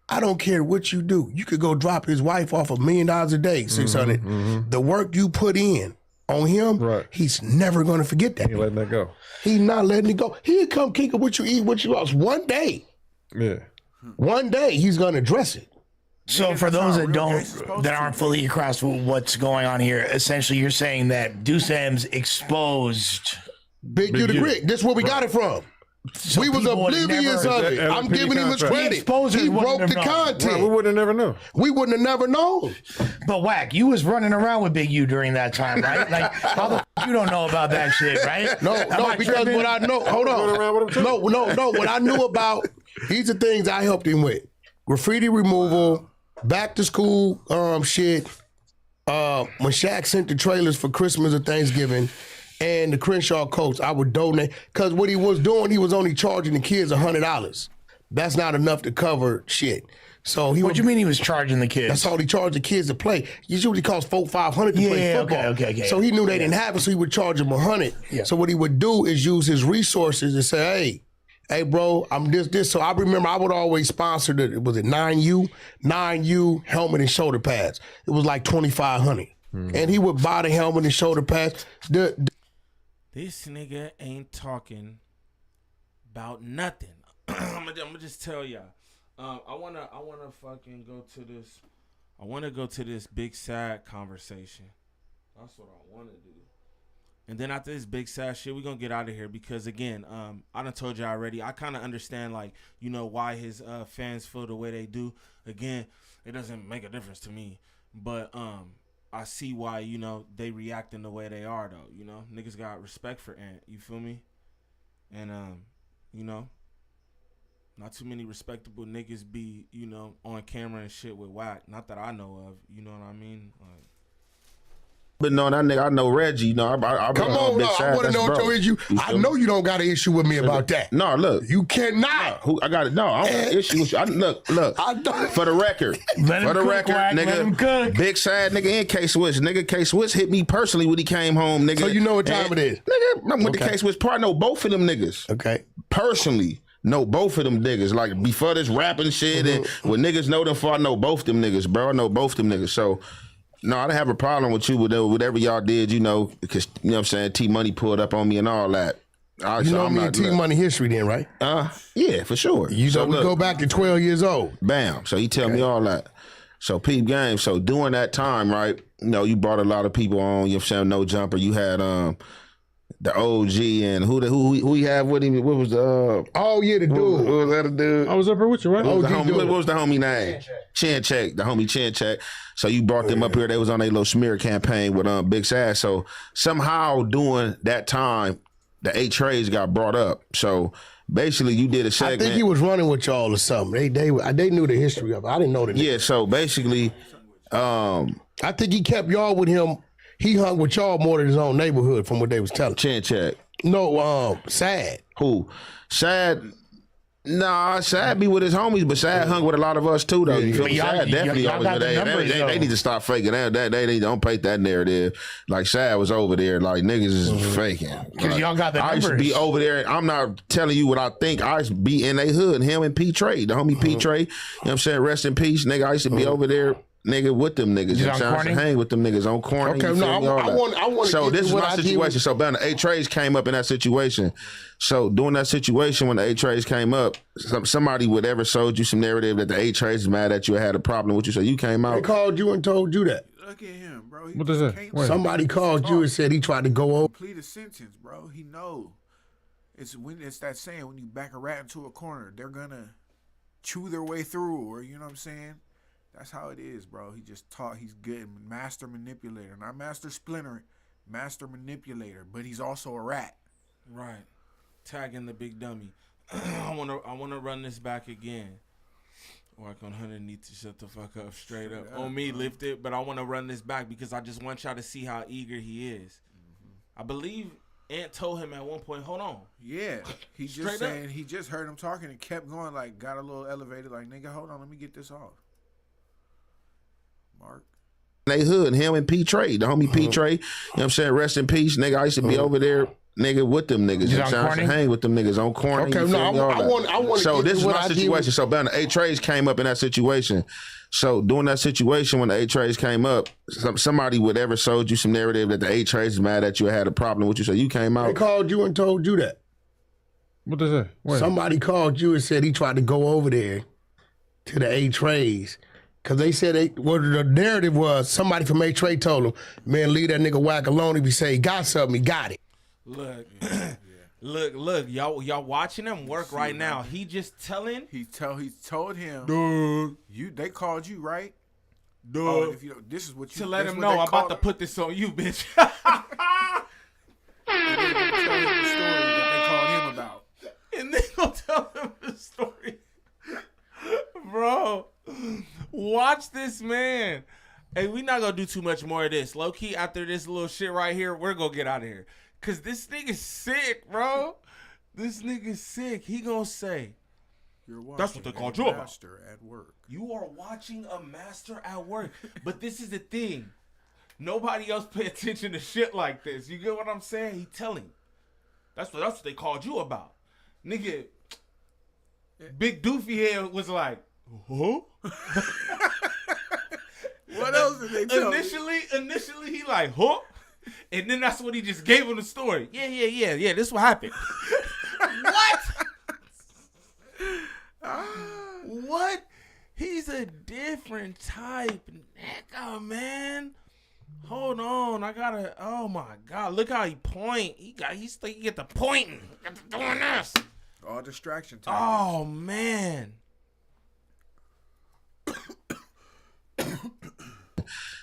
I don't care what you do. You could go drop his wife off $1 million a day, 600. The work you put in on him, he's never gonna forget that. He letting that go. He's not letting it go. He'll come kick it with you, eat what you else. One day. Yeah. One day he's gonna address it. So for those that aren't fully across what's going on here, essentially you're saying that Deuce M's exposed Big U the Grit. This is where we got it from. So we was oblivious of it. I'm giving him his credit. He broke the content. Well, we wouldn't have never known. We wouldn't have never known. But Wack, you was running around with Big U during that time, right? Like, how the you don't know about that shit, right? No, because what I know, hold on. No, what I knew about, these are things I helped him with. Graffiti removal, back to school shit. When Shaq sent the trailers for Christmas or Thanksgiving, and the Crenshaw coats, I would donate. Because what he was doing, he was only charging the kids $100. That's not enough to cover shit. So What do you mean he was charging the kids? That's all he charged the kids to play. It usually costs $400-500 to play football. Okay. So he knew they didn't have it, so he would charge them $100. Yeah. So what he would do is use his resources and say, hey, bro, I'm this. So I remember I would always sponsor was it 9U helmet and shoulder pads. It was like $2,500. And he would buy the helmet and shoulder pads. This nigga ain't talking about nothing. I'm gonna just tell y'all. I wanna fucking go to this. I wanna go to this big sad conversation. That's what I wanna do. And then after this big sad shit, we're gonna get out of here because again, I done told you already. I kind of understand why his fans feel the way they do. Again, it doesn't make a difference to me, but I see why they reacting the way they are though. Niggas got respect for Ant. You feel me? And not too many respectable niggas be on camera and shit with Wack. Not that I know of. You know what I mean? But no, that nigga, I know Reggie. Come on, I want to know what your issue. I know you don't got an issue with me about that. No, look, you cannot. I got it. No, I don't got an issue with you. Look. For the record, nigga, big sad nigga in K-Switch. Nigga, K-Switch hit me personally when he came home, nigga. So you know what time it is. Nigga, I'm with the K-Switch part. I know both of them niggas. Okay. Personally. Know both of them niggas. Like before this rapping shit and when niggas know them for, I know both them niggas, bro. I know both them niggas. So no, I don't have a problem with you with whatever y'all did, because you know what I'm saying, T-Money pulled up on me and all that. You know me and T-Money history then, right? Yeah, for sure. We go back to 12 years old. Bam. So he tell me all that. So peep game. So during that time, right, you brought a lot of people on, you know what I'm saying, No Jumper. You had the OG and who he had with him? What was the the dude. What was that a dude? I was up here with you, right? What was the homie name? Chin Check. The homie Chin Check. So you brought them up here. They was on a little smear campaign with Big Sad. So somehow during that time, the 8 Trays got brought up. So basically, you did a segment. I think he was running with y'all or something. They knew the history of it. I didn't know the name. Yeah. So basically, I think he kept y'all with him. He hung with y'all more than his own neighborhood, from what they was telling. Chin Check. No, Sad. Who? Sad. Nah, Sad be with his homies, but Sad hung with a lot of us too, though. You feel me? Sad definitely always with they need to stop faking that. They don't paint that narrative. Like Sad was over there, like niggas is faking. Because y'all got the numbers. I used to be over there. I'm not telling you what I think. I used to be in they hood. Him and P Trey, the homie P Trey. You know what I'm saying? Rest in peace, nigga. I used to be over there. Nigga, with them niggas. You know what I'm saying? Hang with them niggas on corny. Okay, no, I want. So this is my situation. So the 8 Trays came up in that situation. So during that situation, when the 8 Trays came up, somebody would ever sold you some narrative that the 8 Trays is mad at you or had a problem with you. So you came out. They called you and told you that. Look at him, bro. What is that? Somebody called you and said he tried to go over. Complete a sentence, bro. He know. It's that saying, when you back a rat into a corner, they're gonna chew their way through, or you know what I'm saying? That's how it is, bro. He just taught. He's good, master manipulator, not master splinter, master manipulator. But he's also a rat. Right. Tagging the big dummy. I wanna run this back again. Wack100 needs to shut the fuck up straight up. On me, lift it. But I want to run this back because I just want y'all to see how eager he is. I believe Ant told him at one point, hold on. Yeah. He just saying, he just heard him talking and kept going, like, got a little elevated, like, nigga, hold on, let me get this off. Mark. They hood, him and P Trey, the homie P Trey. You know what I'm saying? Rest in peace, nigga. I used to be over there, nigga, with them niggas. You know what I'm saying? Hang with them niggas on corny. Okay, no, I want. So this is my situation. So the 8 Trays came up in that situation. So during that situation, when the 8 Trays came up, somebody would ever sold you some narrative that the 8 Trays is mad at you or had a problem with you. So you came out. They called you and told you that. What is that? Somebody called you and said he tried to go over there to the 8 Trays. Because they said, the narrative was, somebody from 8 Tray told him, man, leave that nigga Wack alone. If he say he got something, he got it. Look, y'all watching him work right now. He just telling. He told him, dude, they called you, right? Dude. Oh, if you, this is what you, to let him know I'm about to put this on you, bitch. And they gonna tell him the story that they called him about. And they gonna tell him the story. Bro, watch this man. Hey, we not gonna do too much more of this. Low key, after this little shit right here, we're gonna get out of here. Cause this nigga's sick, bro. This nigga's sick. He gonna say, that's what they called you about. Master at work. You are watching a master at work. But this is the thing. Nobody else pay attention to shit like this. You get what I'm saying? He telling. That's what they called you about. Nigga, Big Doofy head was like, huh? What else did they tell Initially he like, huh? And then that's when he just gave him the story. Yeah, this what happened. What? What? different type nigga, man. Hold on, I gotta. Oh my God, look how he point. He get the pointing. Get the doing this. All distraction time. Oh man.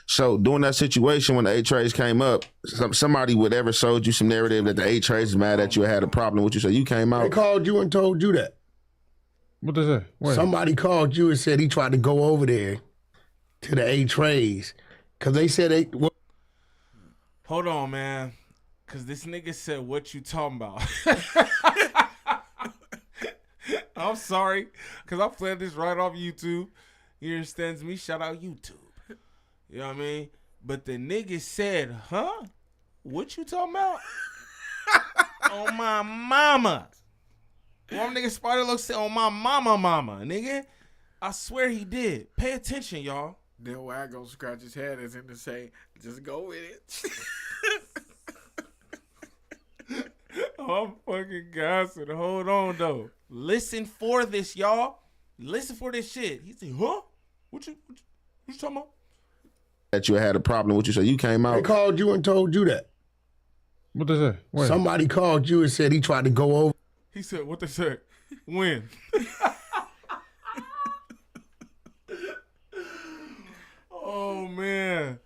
So during that situation when the A-Trays came up, somebody would ever sold you some narrative that the A-Trays is mad at you or had a problem with you, so you came out. They called you and told you that. What is that? Wait. Somebody called you and said he tried to go over there to the A-Trays because they said they. Hold on, man, because this nigga said, "What you talking about?" I'm sorry, because I played this right off YouTube. You understands me? Shout out YouTube. You know what I mean? But the nigga said, huh? What you talking about? On my mama. One nigga Spider Look said, on my mama, nigga. I swear he did. Pay attention, y'all. Then Wack gonna scratch his head as him to say, just go with it. I'm fucking gassing. Hold on, though. Listen for this, y'all. Listen for this shit. He said, huh? What you talking about? That you had a problem with you, so you came out. They called you and told you that. What is that? Wait. Somebody called you and said he tried to go over. He said, what they said? When? Oh, man.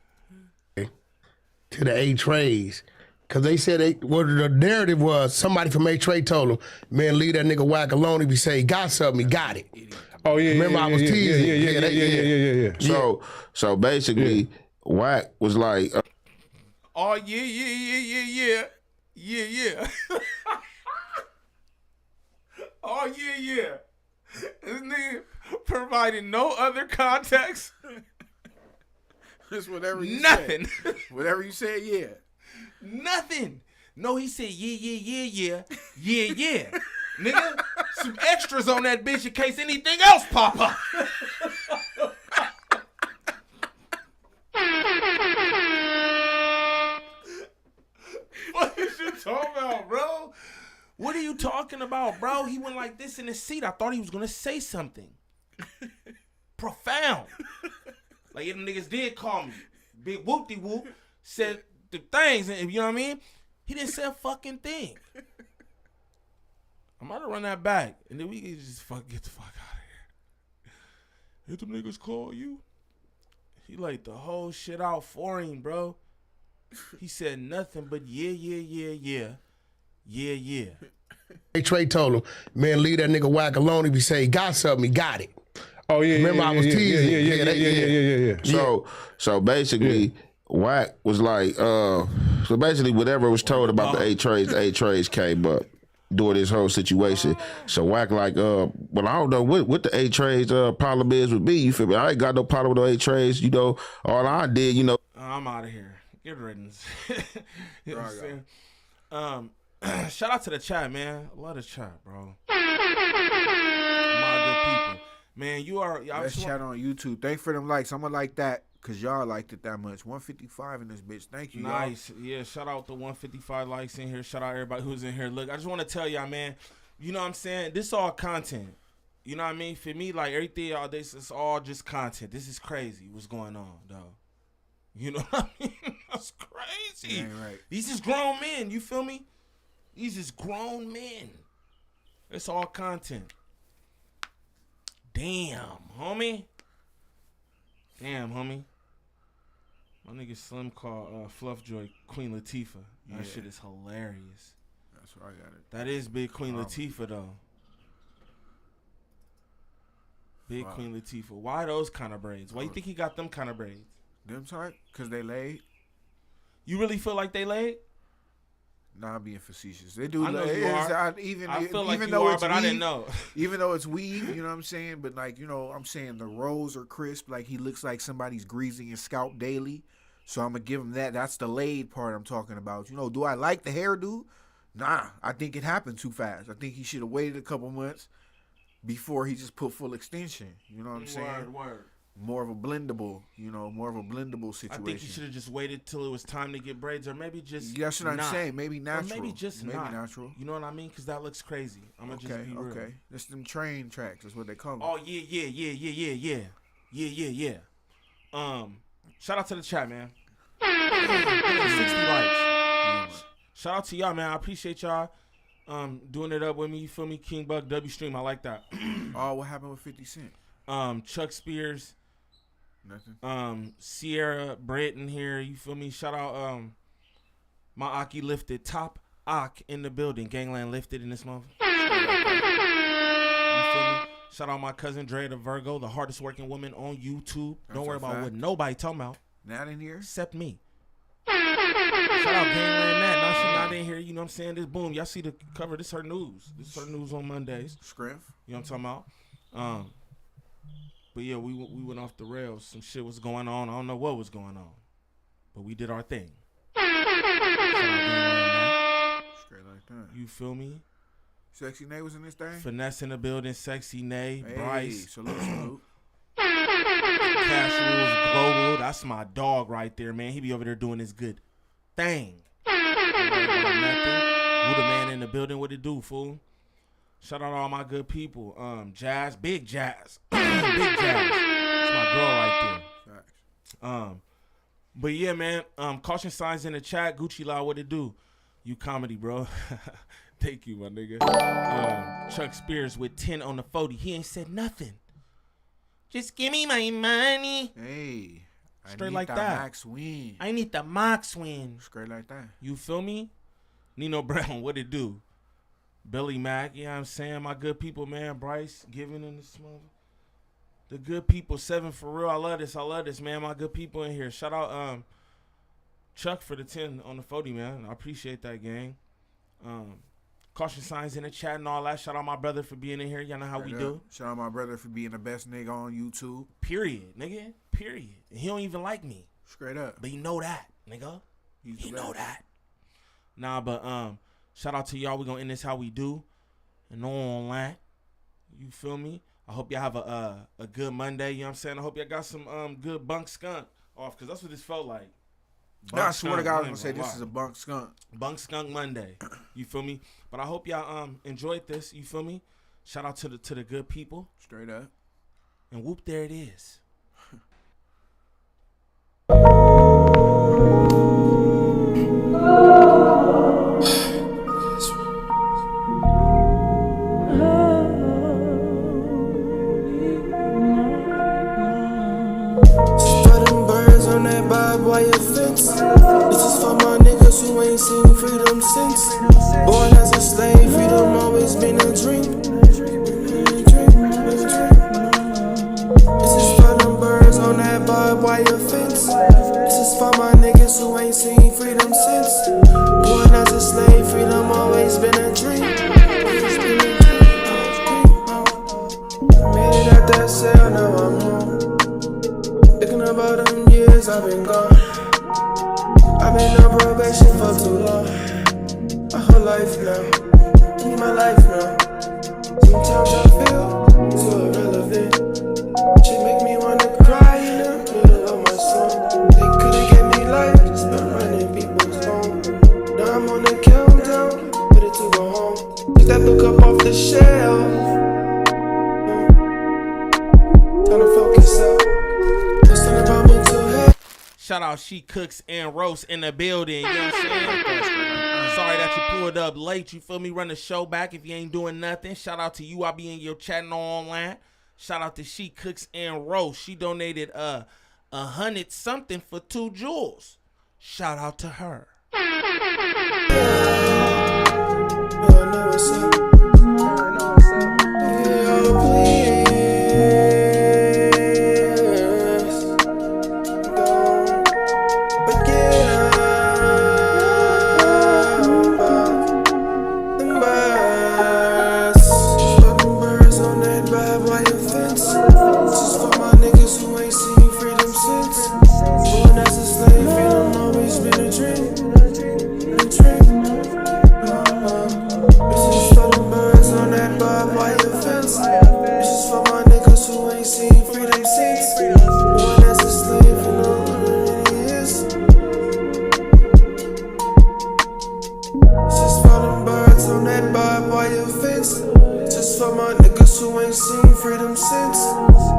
To the A-Trays. Because they said, the narrative was, somebody from A-Tray told him, man, leave that nigga Wack alone. If he say he got something, he got it. Oh, yeah, remember, I was teasing. Yeah. So basically, Wack was like, oh, yeah. Oh, yeah. This nigga provided no other context. Just whatever you Nothing. said. Whatever you said, yeah. Nothing. No, he said, yeah. Nigga, some extras on that bitch in case anything else pop up. What is you talking about, bro? What are you talking about, bro? He went like this in his seat. I thought he was gonna say something profound. Like if them niggas did call me, big whoop-de-whoop, said the things, and you know what I mean? He didn't say a fucking thing. I'm about to run that back, and then we can just get the fuck out of here. If them niggas call you, he laid the whole shit out for him, bro. He said nothing but yeah. A-Tray told him, man, leave that nigga Wack alone. If he say he got something, he got it. Oh, yeah. Remember, I was teasing. Yeah. So basically, Wack was like, so basically whatever was told about the A-Trays came up during this whole situation. So Wack like, well, I don't know what the A-Trays problem is with me. You feel me? I ain't got no problem with the A-Trays. You know, all I did, you know. I'm out of here. Get riddance. You know what I'm saying? Shout out to the chat, man. I love the chat, bro. My good people. Man, you are. Let's chat on YouTube. Thanks for them likes. I'm gonna like that because y'all liked it that much. 155 in this bitch. Thank you. Nice. Y'all. Yeah, shout out the 155 likes in here. Shout out everybody who's in here. Look, I just want to tell y'all, man, you know what I'm saying? This all content. You know what I mean? For me, like everything, all this is all just content. This is crazy what's going on, though. You know what I mean? That's crazy. Right. These is grown men. You feel me? These is grown men. It's all content. Damn, homie. My nigga Slim called Fluffjoy Queen Latifah. That shit is hilarious. That's where I got it. That is Big Queen Latifah, though. Big Queen Latifah. Why those kind of braids? Why you think he got them kind of braids? Them type? Because they laid. You really feel like they laid? Nah, I'm being facetious. They do. I know you are. I feel like you are, but I didn't know. Even though it's weave, you know what I'm saying? But like, you know, I'm saying the rolls are crisp. Like he looks like somebody's greasing his scalp daily. So I'm going to give him that. That's the laid part I'm talking about. You know, do I like the hairdo? Nah, I think it happened too fast. I think he should have waited a couple months before he just put full extension. You know what I'm saying? Word. More of a blendable situation. I think you should have just waited till it was time to get braids, or maybe just that's what I'm saying. Maybe natural. Or maybe just maybe not. natural. You know what I mean? Because that looks crazy. I'm gonna just be real. Okay. That's them train tracks. That's what they call them. Oh yeah. Yeah. Shout out to the chat, man. 60 likes. Shout out to y'all, man. I appreciate y'all doing it up with me. You feel me? King Buck W Stream. I like that. Oh, what happened with 50 Cent? Chuck Spears. Nothing. Sierra Britton here. You feel me? Shout out my Aki lifted. Top Ak in the building. Gangland lifted in this month. You feel me? Shout out my cousin Dre the Virgo, the hardest working woman on YouTube. Don't worry about what nobody talking about. Not in here? Except me. Shout out Gangland Nat. No, she not in here. You know what I'm saying? This boom. Y'all see the cover. This her news. This her news on Mondays. Scriff. You know what I'm talking about? But yeah, we went off the rails. Some shit was going on. I don't know what was going on. But we did our thing. Straight like that. You feel me? Sexy Nay was in this thing? Finesse in the building. Sexy Nay. Hey, Bryce. Salute. Cash Rules Global. That's my dog right there, man. He be over there doing his good thing. Who the man in the building? What it do, fool? Shout out to all my good people. Jazz. Big Jazz. Big Jazz. That's my girl right there. Facts. But yeah, man. Caution signs in the chat. Gucci Law, what it do? You comedy, bro. Thank you, my nigga. Chuck Spears with 10 on the 40. He ain't said nothing. Just give me my money. Hey. Straight like that. Max win. I need the Max win. Straight like that. You feel me? Nino Brown, what it do? Billy Mack, you know what I'm saying? My good people, man. Bryce, giving in this mother. The good people, 7 for real. I love this, man. My good people in here. Shout out Chuck for the 10 on the 40, man. I appreciate that, gang. Caution signs in the chat and all that. Shout out my brother for being in here. Y'all know how we do. Shout out my brother for being the best nigga on YouTube. Period, nigga. Period. And he don't even like me. Straight up. But you know that, nigga. You know that. Nah, but shout out to y'all. We gonna end this how we do. And on that. You feel me? I hope y'all have a good Monday. You know what I'm saying? I hope y'all got some good bunk skunk off, because that's what this felt like. I swear to God, I was gonna say this is a bunk skunk. Bunk skunk Monday. You feel me? But I hope y'all enjoyed this. You feel me? Shout out to the good people. Straight up. And whoop, there it is. This is for my niggas who ain't seen freedom since. Born as a slave, freedom always been a dream. This is for them birds on that barbed wire fence. This is for my niggas who ain't seen freedom since. Born as a slave, freedom always been a dream. Made it out that cell, now I'm home. Thinking about them years I've been gone. I've been on probation for too long. My whole life now, need my life now. Sometimes I feel so irrelevant. She make me wanna cry in the middle of my song. They could've gave me life, just been running people's home. Now I'm on the countdown, ready to go home. Take that book up off the shelf. Time to focus up. Listen about mental health. Shout out She Cooks and Roast in the building. You know what I'm saying? Sorry that you pulled up late. You feel me? Run the show back if you ain't doing nothing. Shout out to you. I'll be in your chatting online. Shout out to She Cooks and Roast. She donated 100 something for 2 jewels. Shout out to her.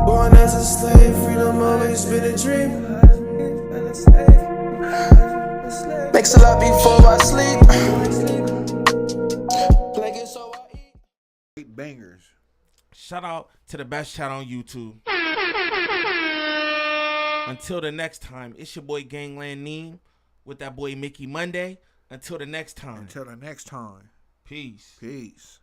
Born as a slave, freedom always been a dream. Makes a lot before I sleep. Play it so I eat. 8 bangers. Shout out to the best chat on YouTube. Until the next time, it's your boy Gangland Niem with that boy Mickey Monday. Until the next time. Until the next time. Peace. Peace.